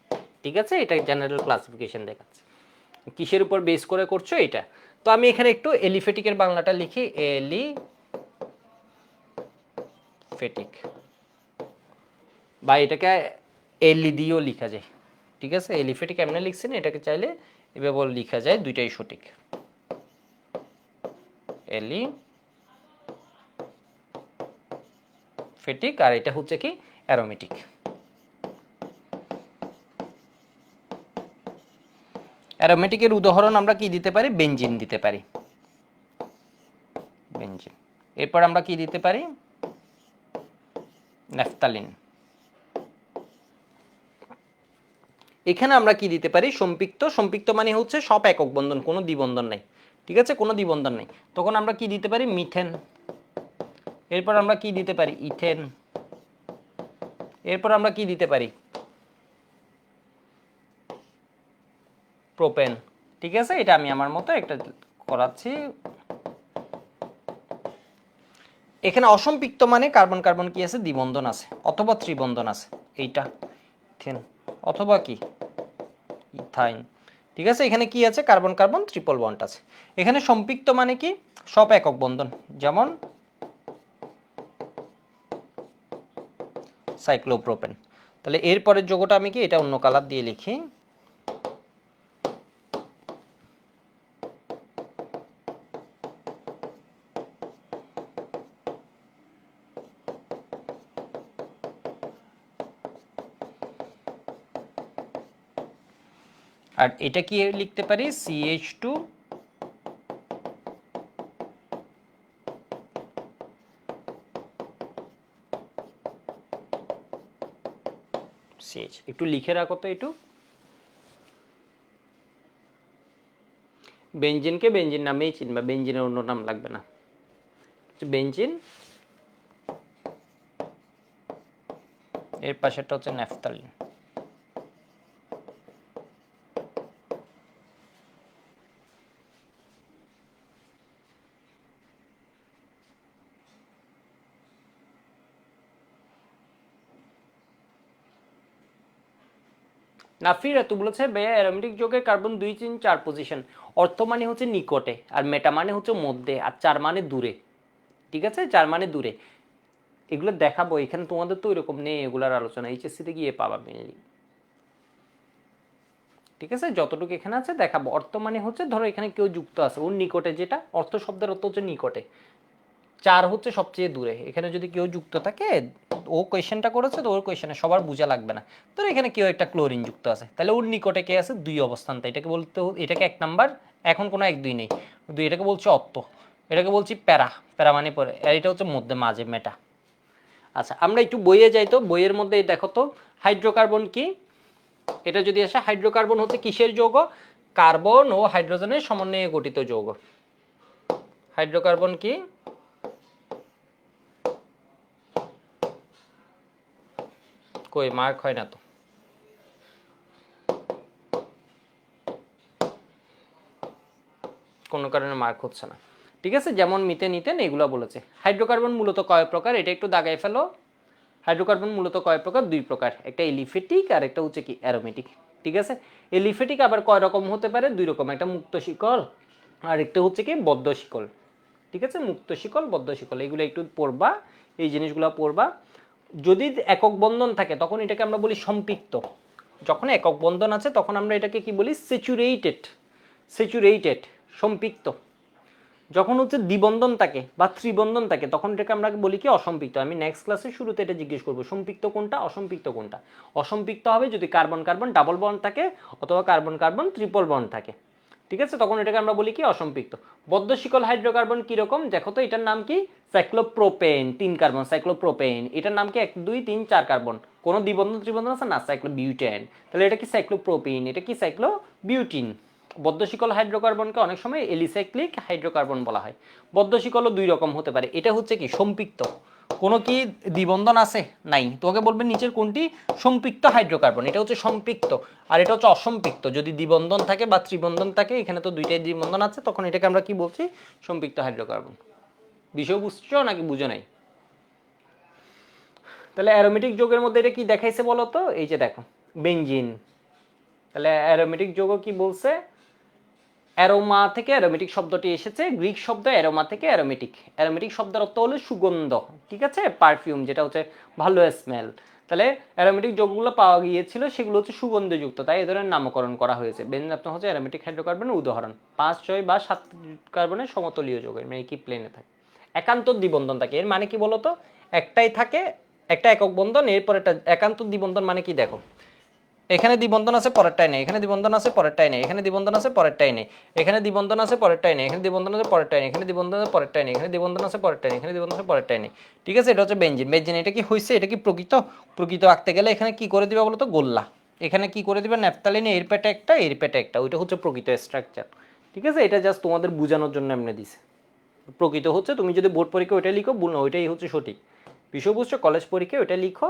ঠিক আছে। এটা জেনারেল ক্লাসিফিকেশন দেখাচ্ছে। কিসের উপর বেস করে করছো এটা। তো আমি এখানে একটু এলিফেটিকের বাংলাটা লিখি, এলিফেটিক, বা এটাকে এলি দিয়েও লেখা যায়, ঠিক আছে। এলিফেটিক এমনি লিখছি না, এটাকে চাইলে এভাবে লেখা যায়, দুইটাই সঠিক। এলিফেটিক, আর এটা হচ্ছে কি অ্যারোমেটিক। অ্যারোমেটিকের উদাহরণ আমরা কি দিতে পারি, বেনজিন দিতে পারি, বেনজিন। এরপর আমরা কি দিতে পারি, ন্যাফথালিন। এখানে আমরা কি দিতে পারি, সম্পৃক্ত। সম্পৃক্ত মানে হচ্ছে সব একক বন্ধন, কোনো দ্বিবন্ধন নাই, ঠিক আছে, কোনো দ্বিবন্ধন নাই। তখন আমরা কি দিতে পারি, মিথেন। এরপর আমরা কি দিতে পারি, ইথেন। এরপর আমরা কি দিতে পারি, প্রোপেন, ঠিক আছে। এটা আমি আমার মতো একটা করাচ্ছি। এখানে অসম্পৃক্ত মানে কার্বন কার্বন কি আছে, দ্বিবন্ধন আছে অথবা ত্রিবন্ধন আছে, এইটা ইথেন অথবা কি ইথাইন, ঠিক আছে। এখানে কি আছে, কার্বন কার্বন ট্রিপল বন্ড আছে। এখানে সম্পৃক্ত মানে কি, সব একক বন্ধন, যেমন সাইক্লোপ্রোপেন। তাহলে এরপরের যোগটা আমি কি, এটা অন্য কালার দিয়ে লিখি। আর এটা কি লিখতে পারি, CH2 CH। একটু লিখে রাখো তো একটু। বেনজিনকে বেনজিন নামেই চিনবা, বেনজিনের অন্য নাম লাগবে না, বেনজিন। এর পাশেরটা হচ্ছে ন্যাফথালিন। নাফিরা তো বলেছে ভাইয়া অ্যারোমেটিক যৌগে কার্বন 2 3 4 পজিশন, অর্থ মানে হচ্ছে নিকটে, আর মেটা মানে হচ্ছে মধ্যে, আর 4 মানে দূরে, ঠিক আছে। 4 মানে দূরে। এগুলো দেখাবো, এখানে তোমাদের তো এরকম নেই এগুলার আলোচনা, এইচএসসি তে গিয়ে পাবা মেনলি, ঠিক আছে। যতটুকু এখানে আছে দেখাবো। অর্থ মানে হচ্ছে ধরো এখানে কেউ যুক্ত আছে ওর নিকটে, যেটা অর্থ শব্দের অর্থ হচ্ছে নিকটে। 4 হচ্ছে সবচেয়ে দূরে, এখানে যদি কেউ যুক্ত থাকে, ও কোয়েশ্চেনটা করেছে তো ওর কোয়েশ্চেনে সবার বোঝা লাগবে না। ধরো এখানে কেউ একটা ক্লোরিন যুক্ত আছে, তাহলে ওর নিকটে কে আছে, 2 অবস্থানতে, এটাকে বলতে, এটাকে 1 নাম্বার, এখন কোনো 1 2 নেই, 2, এটাকে বলছে অত্ত, এটাকে বলছি প্যারা, প্যারা মানে পরে, আর এটা হচ্ছে মধ্যে মাঝে মেটা। আচ্ছা আমরা একটু বইয়ে যাই তো, বইয়ের মধ্যে দেখো তো হাইড্রোকার্বন কি, এটা যদি আসে, হাইড্রোকার্বন হচ্ছে কিসের যৌগ, কার্বন ও হাইড্রোজেনের সমন্বয়ে গঠিত যৌগ। হাইড্রোকার্বন কি, কই মার্ক হয় না তো, কোনো কারণে মার্ক হচ্ছে না, ঠিক আছে। যেমন মিথেন ইথেন এগুলো বলেছে। হাইড্রোকার্বন মূলত কয় প্রকার, এটা একটু দাগাই ফেলো। হাইড্রোকার্বন মূলত কয় প্রকার, 2 প্রকার, একটা এলিফেটিক আর একটা হচ্ছে কি অ্যারোমেটিক, ঠিক আছে। এলিফেটিক আবার কয় রকম হতে পারে, 2 রকম, একটা মুক্ত শিকল আর একটা হচ্ছে কি বদ্ধ শিকল, ঠিক আছে, মুক্ত শিকল, বদ্ধ শিকল, এগুলো একটু পড়বা, এই জিনিসগুলো পড়বা। যদি একক বন্ধন থাকে তখন এটাকে আমরা বলি সম্পৃক্ত। যখন একক বন্ধন আছে তখন আমরা এটাকে কি বলি? স্যাচুরেটেড, স্যাচুরেটেড, সম্পৃক্ত। যখন হচ্ছে দ্বিবন্ধন থাকে বা ত্রিবন্ধন থাকে তখন এটাকে আমরা বলি কি? অসম্পৃক্ত। আমি নেক্সট ক্লাসে শুরুতে এটা জিজ্ঞেস করবো সম্পৃক্ত কোনটা, অসম্পৃক্ত কোনটা। অসম্পৃক্ত হবে যদি কার্বন কার্বন ডাবল বন্ড থাকে অথবা কার্বন কার্বন ট্রিপল বন্ড থাকে, ঠিক আছে, তখন এটাকে আমরা বলি কি? অসম্পৃক্ত। বদ্ধ শিকল হাইড্রোকার্বন কিরকম দেখো তো, এটার নাম কি? Cyclopropane, 3 carbon, cyclopropane. এটার নাম কি? 1 2 3 4 কার্বন। কোনো দ্বিবন্ধন ত্রিবন্ধন আছে না? সাইক্লোবিউটেন। তাহলে এটা কি? সাইক্লোপ্রোপিন। এটা কি? সাইক্লোবিউটিন। বদ্ধ শিকল হাইড্রোকার্বনকে অনেক সময় এলিসাইক্লিক হাইড্রোকার্বন বলা হয়। বদ্ধ শিকলও দুই রকম হতে পারে। এটা হচ্ছে কি? সম্পৃক্ত। কোনো কি দ্বিবন্ধন আছে? নাই। তোকে বলবে নিচের কোনটি সম্পৃক্ত হাইড্রোকার্বন, এটা হচ্ছে সম্পৃক্ত। আর এটা হচ্ছে অসম্পৃক্ত। যদি দ্বিবন্ধন থাকে বা ত্রিবন্ধন থাকে, এখানে তো দুইটাই দ্বিবন্ধন আছে, তখন এটাকে আমরা কি বলছি? সম্পৃক্ত হাইড্রোকার্বন। বিষয় বুঝছো নাকি বুঝো নাই? তাহলে অ্যারোমেটিক যৌগের মধ্যে এটা কি দেখাইছে বলো তো? এই যে দেখো, বেনজিন। তাহলে অ্যারোমেটিক যৌগ কি বলছে? অ্যারোমা থেকে অ্যারোমেটিক শব্দটি এসেছে, গ্রিক শব্দ অ্যারোমা থেকে অ্যারোমেটিক। অ্যারোমেটিক শব্দের অর্থ হলো সুগন্ধ, ঠিক আছে, পারফিউম, যেটা হচ্ছে ভালো স্মেল। তাহলে অ্যারোমেটিক যৌগগুলো পাওয়া গিয়েছিল, সেগুলো হচ্ছে সুগন্ধযুক্ত, তাই এ ধরনের নামকরণ করা হয়েছে। বেনজিন আপনার হচ্ছে অ্যারোমেটিক হাইড্রোকার্বনের উদাহরণ। 5 6 বা 7 কার্বনের সমতলীয় যৌগের, মানে কি প্লেনে থাকে। একান্ত দ্বিবন্ধন থাকে, এর মানে কি বলতো? একটাই থাকে, একটা একক বন্ধন, এরপর একটা একান্ত দ্বিবন্ধন মানে কি দেখো, এখানে দ্বিবন্ধন আছে পরেরটাই নেই, এখানে দ্বিবন্ধন আছে পরেরটাই নেই, এখানে দ্বিবন্ধন আছে পরেরটাই নেই, এখানে দ্বিবন্ধন আছে পরেরটাই নেই, এখানে দ্বিবন্ধন আছে পরেরটাই নেই, এখানে দ্বিবন্ধন আছে পরেরটাই নেই, এখানে দ্বিবন্ধন আছে পরেরটাই নেই, এখানে দ্বিবন্ধন আছে পরেরটাই নেই, ঠিক আছে। এটা হচ্ছে বেনজিন। বেনজিন এটা কি হইছে? এটা কি প্রকৃত? প্রকৃত আঁকতে গেলে এখানে কি করে দিবে বলতো? গোল্লা। এখানে কি করে দিবে? ন্যাপথালিন, এর পেটে একটা, এর পেটে একটা, ওইটা হচ্ছে প্রকৃত স্ট্রাকচার, ঠিক আছে। এটা জাস্ট তোমাদের বোঝানোর জন্য এমনি দিছে। প্রকৃত হচ্ছে তুমি যদি বোর্ড পরীক্ষা ওইটা লিখো, ওইটাই হচ্ছে সঠিক বিষয়, বুঝছো? কলেজ পরীক্ষায় ওইটা লিখো,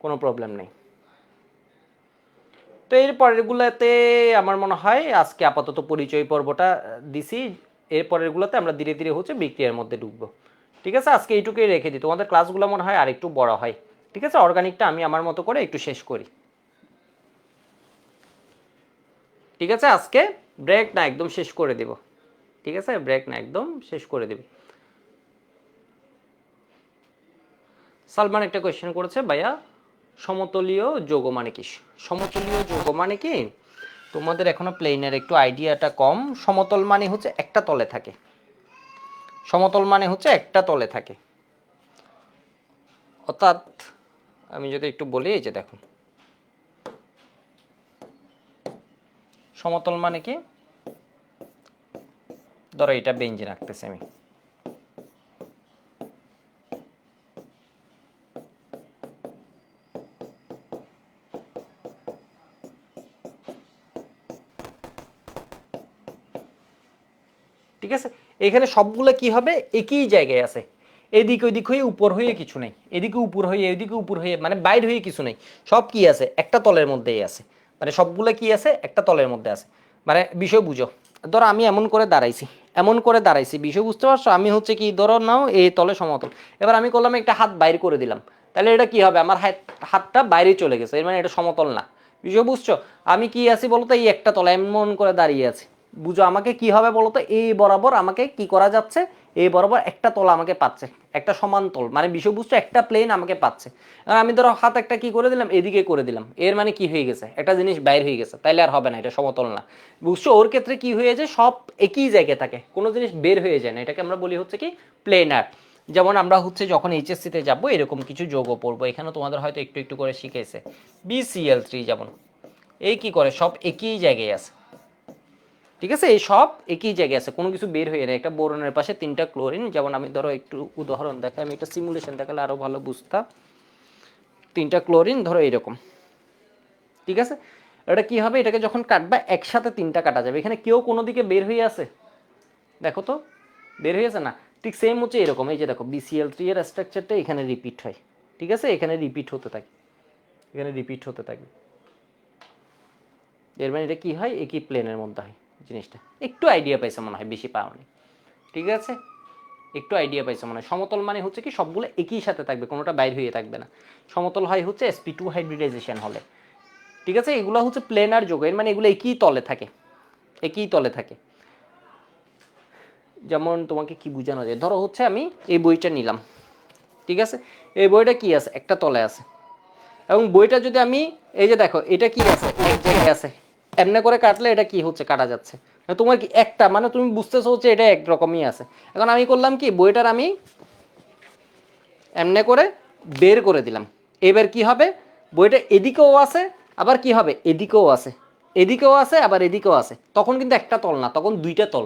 কোনো প্রবলেম নেই। তো এর পরেরগুলোতে আমার মনে হয় আজকে আপাতত পরিচয় পর্বটা দিছি। এর পরেরগুলোতে আমরা ধীরে ধীরে হচ্ছে বিক্রিয়ার মধ্যে ঢুকবো, ঠিক আছে। আজকে এইটুকুই রেখে দিই, তোমাদের ক্লাসগুলো মনে হয় আর একটু বড় হয়, ঠিক আছে। অর্গানিকটা আমি আমার মতো করে একটু শেষ করি, ঠিক আছে। আজকে ব্রেক না, একদম শেষ করে দেব, ঠিক আছে। ব্রেক না, একদম শেষ করে দেব। সালমান একটা কোয়েশ্চেন করেছে, ভাইয়া সমতলীয় যৌগ মানে কি? সমতলীয় যৌগ মানে কি? তোমাদের এখনো প্লেনের একটু আইডিয়াটা কম। সমতল মানে হচ্ছে একটা তলে থাকে, সমতল মানে হচ্ছে একটা তলে থাকে, অর্থাৎ আমি যদি একটু বলি, এই যে দেখো, সমতল মানে কি? ধরো এটা বেঞ্জিন আঁকতেছি আমি, ঠিক আছে। এখানে সবগুলো কি হবে? একই জায়গায় আছে, এদিক ওইদিক হয়ে উপর হয়ে কিছু নেই, এদিকে উপর হয়ে এদিকে উপর হয়ে, মানে বাইর হয়ে কিছু নেই, সব কি আছে? একটা তলের মধ্যেই আছে, মানে সবগুলো কি আছে? একটা তলের মধ্যে আছে। মানে বিষয় বুঝো, ধরো আমি এমন করে দাঁড়াইছি, এমন করে দাঁড়াইছি, বিষয় বুঝতে পারছো? আমি হচ্ছে কি, ধরো নাও এই তলে সমতল, এবার আমি করলাম একটা হাত বাইর করে দিলাম, তাহলে এটা কি হবে? আমার হাতটা বাইরে চলে গেছে, এর মানে এটা সমতল না। বিষয় বুঝছো? আমি কি আছি বলতো? এই একটা তলা এমন করে দাঁড়িয়ে আছি, বুঝো আমাকে কি হবে বলতো? এই বরাবর আমাকে কি করা যাচ্ছে? এই বরাবর একটা তল আমাকে পাচ্ছে, একটা সমান তল, মানে বিষয় বুঝছো? একটা প্লেন আমাকে পাচ্ছে। আর আমি ধরো হাত একটা কি করে দিলাম, এদিকে করে দিলাম, এর মানে কি হয়ে গেছে? একটা জিনিস বাইর হয়ে গেছে, তাইলে আর হবে না, এটা সমতল না। বুঝছো? ওর ক্ষেত্রে কি হয়ে যায়? সব একই জায়গায় থাকে, কোনো জিনিস বের হয়ে যায় না, এটাকে আমরা বলি হচ্ছে কি প্লেনার। যেমন আমরা হচ্ছে যখন এইচএসসিতে যাবো এরকম কিছু যোগ পড়বো, এখানে তোমাদের হয়তো একটু একটু করে শিখেছে। BCl3 যেমন, এই কি করে? সব একই জায়গায় আছে, ঠিক আছে। এই সব একই জায়গায় আছে, কোনো কিছু বের হয়ে নেয়। একটা বোরনের পাশে 3টা ক্লোরিন, যেমন আমি ধরো একটু উদাহরণ দেখাই, আমি একটা সিমুলেশন দেখালে আরো ভালো বুঝতাম। 3টা ক্লোরিন ধরো এরকম, ঠিক আছে। এটা কি হবে? এটাকে যখন কাটবা একসাথে 3টা কাটা যাবে, এখানে কেউ কোনো দিকে বের হয়ে আছে? দেখো তো, বের হয়ে আছে না? ঠিক সেম হচ্ছে এরকম, এই যে দেখো BCl3 এর স্ট্রাকচারটা এখানে রিপিট হয়, ঠিক আছে, এখানে রিপিট হতে থাকে, এখানে রিপিট হতে থাকে। এর মানে এটা কি হয়? একই প্লেনের মধ্যে হয় জিনিসটা। একটু আইডিয়া পাইছে মনে হয়, বেশি পাওনি, ঠিক আছে। একটু আইডিয়া পাইছে মনে হয়। সমতল মানে হচ্ছে কি সবগুলো একই সাথে থাকবে, কোনোটা বাইর হয়ে থাকবে না। সমতল হয় হচ্ছে sp2 হাইব্রিডাইজেশন হলে, ঠিক আছে। এগুলো হচ্ছে প্লেনার যৌগ, এর মানে এগুলো একই তলে থাকে, একই তলে থাকে। যেমন তোমাকে কি বোঝানো যায়, ধরো হচ্ছে আমি এই বইটা নিলাম, ঠিক আছে, এই বইটা কি আছে, একটা তলে আছে, এবং বইটা যদি আমি, এই যে দেখো এটা কি আছে, এক জায়গায় আছে, এমনি করে কাটলে এটা কি হচ্ছে, কাটা যাচ্ছে, তোমার কি একটা, মানে তুমি বুঝতেছো হচ্ছে এটা একরকমই আছে। এখন আমি করলাম কি, বইটার আমি এমনি করে বের করে দিলাম, এবার কি হবে, বইটা এদিকেও আছে, আবার কি হবে এদিকেও আছে, এদিকেও আছে আবার এদিকেও আছে, তখন কিন্তু একটা তল না, তখন দুইটা তল,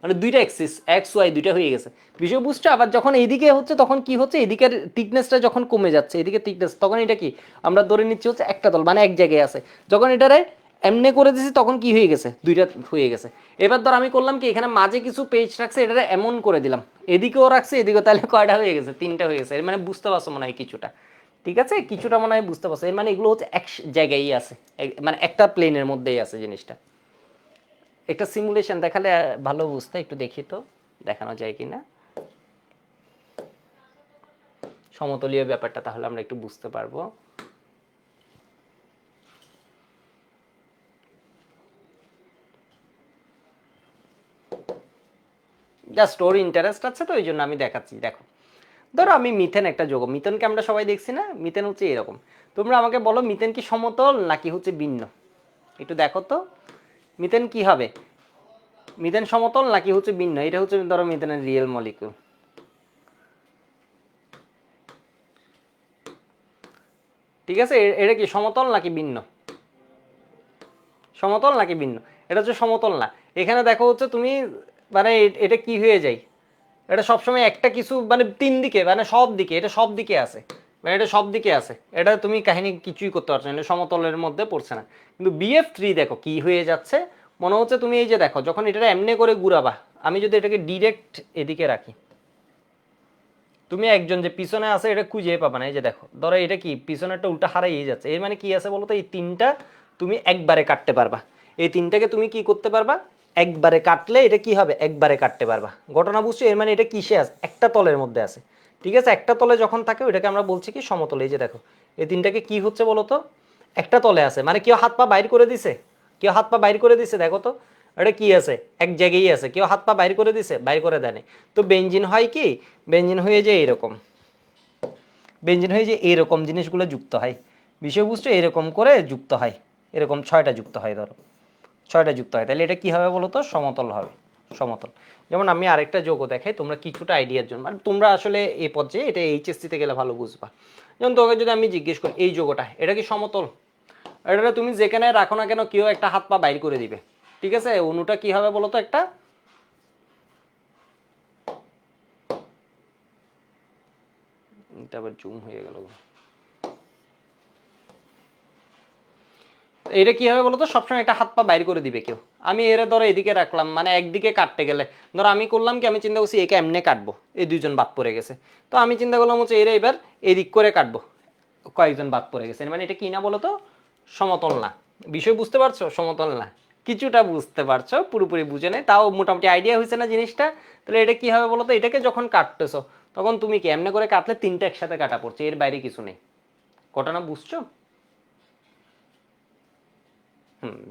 মানে দুইটা এক্সিস, এক্স ওয়াই দুইটা হয়ে গেছে, বিষয় বুঝছো। আবার যখন এদিকে হচ্ছে তখন কি হচ্ছে, এদিকের থিকনেসটা যখন কমে যাচ্ছে, এদিকে থিকনেস, তখন এটা কি আমরা ধরে নিচ্ছি হচ্ছে একটা তল, মানে এক জায়গায় আছে। যখন এটারে এমনি করে দিছি তখন কি হয়ে গেছে, দুইটা হয়ে গেছে। এবার ধর আমি করলাম কি, এখানে মাঝে কিছু পেজ রাখছে, এটা এমন করে দিলাম, এদিকেও রাখছে এদিকেও, তাহলে কয়টা হয়ে গেছে, তিনটা হয়ে গেছে। এর মানে বুঝতে পারছো মনে হয় কিছুটা, ঠিক আছে, কিছুটা মনে হয় বুঝতে পারছো। এর মানে এগুলো হচ্ছে এক জায়গায় আছে, মানে একটা প্লেনের মধ্যেই আছে জিনিসটা। একটা সিমুলেশন দেখালে ভালো বুঝতে, একটু দেখি তো দেখানো যায় কিনা সমতলীয় ব্যাপারটা, তাহলে আমরা একটু বুঝতে পারবো। জাস্ট ওর ইন্টারেস্ট আছে তো, এই জন্য আমি দেখাচ্ছি। দেখো, ধরো আমি মিথেন একটা যৌগ, মিথেনকে আমরা সবাই দেখছি না, মিথেন হচ্ছে এরকম। তোমরা আমাকে বলো মিথেন কি সমতল নাকি হচ্ছে ভিন্ন, একটু দেখো তো মিথেন কি হবে, মিথেন সমতল নাকি হচ্ছে ভিন্ন। এটা হচ্ছে ধরো মিথেনের রিয়েল মলিকিউল, ঠিক আছে, এটা কি সমতল নাকি ভিন্ন, সমতল নাকি ভিন্ন, এটা হচ্ছে সমতল না। এখানে দেখো হচ্ছে তুমি, মানে এটা কি হয়ে যায়, এটা সবসময় একটা কিছু, মানে তিন দিকে, মানে সব দিকে, এটা সব দিকে আছে, মানে এটা সব দিকে আছে, এটা তুমি কাহিনী কিছুই করতে পারছো না, এটা সমতলের মধ্যে পড়ছে না। কিন্তু BF3 দেখো কি হয়ে যাচ্ছে, মনে হচ্ছে তুমি এই যে দেখো, যখন এটা এমনি করে ঘুরাবা, আমি যদি এটাকে ডিরেক্ট এদিকে রাখি, তুমি একজন যে পিছনে আছে এটা খুঁজে পাবা না। এই যে দেখো, ধরো এটা কি পিছনেরটা উল্টা হারাই যাচ্ছে, এর মানে কি আছে বলো তো, এই তিনটা তুমি একবারে কাটতে পারবা, এই তিনটাকে তুমি কি করতে পারবা, একবারে কাটলে এটা কি হবে, একবারে কাটতে পারবা। ঘটনা বুঝছো, এর মানে এটা কিসে আছে, একটা তলের মধ্যে আছে, ঠিক আছে, একটা তলে যখন থাকে ওইটাকে আমরা বলছি কি সমতলে। এই যে দেখো, এই তিনটাকে কি হচ্ছে বলো তো, একটা তলে আছে, মানে কেউ হাত পা বাইর করে দিছে, কেউ হাত পা বাইর করে দিছে, দেখো তো এটা কি আছে, এক জায়গায় আছে, কেউ হাত পা বাইর করে দিছে, বাইর করে দেয়নি। তো বেঞ্জিন হয় কি, বেঞ্জিন হয়ে যায় এরকম, বেঞ্জিন হয়ে যে এরকম জিনিসগুলো যুক্ত হয়, বিষয়বস্তু এরকম করে যুক্ত হয়, এরকম ছয়টা যুক্ত হয়, ধরো ছয়টা যুক্ত হয়, তাহলে এটা কি হবে বলো তো, সমতল হবে, সমতল। যেমন আমি আরেকটা যোগ দেখাই তোমরা কিছুটা আইডিয়ার জন্য, মানে তোমরা আসলে এই পর্যায়ে এটা এইচএসসিতে গেলে ভালো বুঝবা। যেমন তোকে যদি আমি জিজ্ঞেস করি এই যোগটা এটা কি সমতল, এটা তুমি যেখানে রাখো না কেন কেউ একটা হাত পা বাইর করে দিবে, ঠিক আছে, অনুটা কি হবে বলো তো, একটা, এটা আবার জুম হয়ে গেল, এটা কি হবে বলতো, সবসময় একটা হাত পা বাইর করে দিবে কেউ। আমি এর ধরো এদিকে রাখলাম, মানে একদিকে কাটতে গেলে ধরো আমি করলাম কি, আমি চিন্তা করছি একে এমনি কাটবো, এই দুইজন বাদ পড়ে গেছে, তো আমি চিন্তা করলাম হচ্ছে এরা এবার এদিক করে কাটবো, কয়েকজন বাদ পড়ে গেছে, মানে এটা কি না বলতো, সমতল না। বিষয় বুঝতে পারছো, সমতল না, কিছুটা বুঝতে পারছো, পুরোপুরি বুঝে নেই তাও মোটামুটি আইডিয়া হয়েছে না জিনিসটা। তাহলে এটা কি হবে বলতো, এটাকে যখন কাটতেছো তখন তুমি কি এমনি করে কাটলে তিনটা একসাথে কাটা পড়ছে, এর বাইরে কিছু নেই। ঘটনা বুঝছো?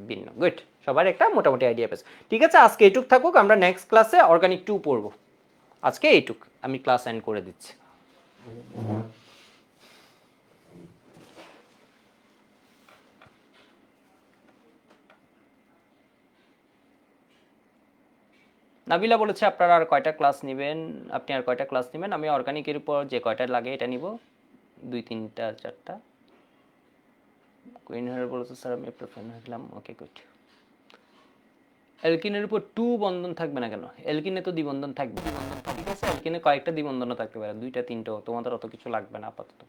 ভিন্ন, গুড, সবার একটা মোটামুটি আইডিয়া পেয়েছে। ঠিক আছে, আজকে এইটুক থাকুক, আমরা নেক্সট ক্লাসে অর্গানিক 2 পড়বো। আজকে এইটুক, আমি ক্লাস এন্ড করে দিচ্ছি। নাবিলা বলেছে আপনারা আর কয়টা ক্লাস নেবেন, আপনি আর কয়টা ক্লাস নেবেন, আমি অর্গানিকের উপর যে কয়টা লাগে এটা নিব, 2, 3, 4টা। কুইনহার বলেছে স্যার আমি আপনার ফ্যান হয়ে গেলাম, ওকে গুড। অ্যালকিনের উপর 2 বন্ধন থাকবে না কেন, অ্যালকিনে তো দ্বিবন্ধন থাকবে, ঠিক আছে, অ্যালকিনে কয়েকটা দ্বিবন্ধনও থাকতে পারে, 2টা 3টা, তোমাদের অত কিছু লাগবে না আপাতত।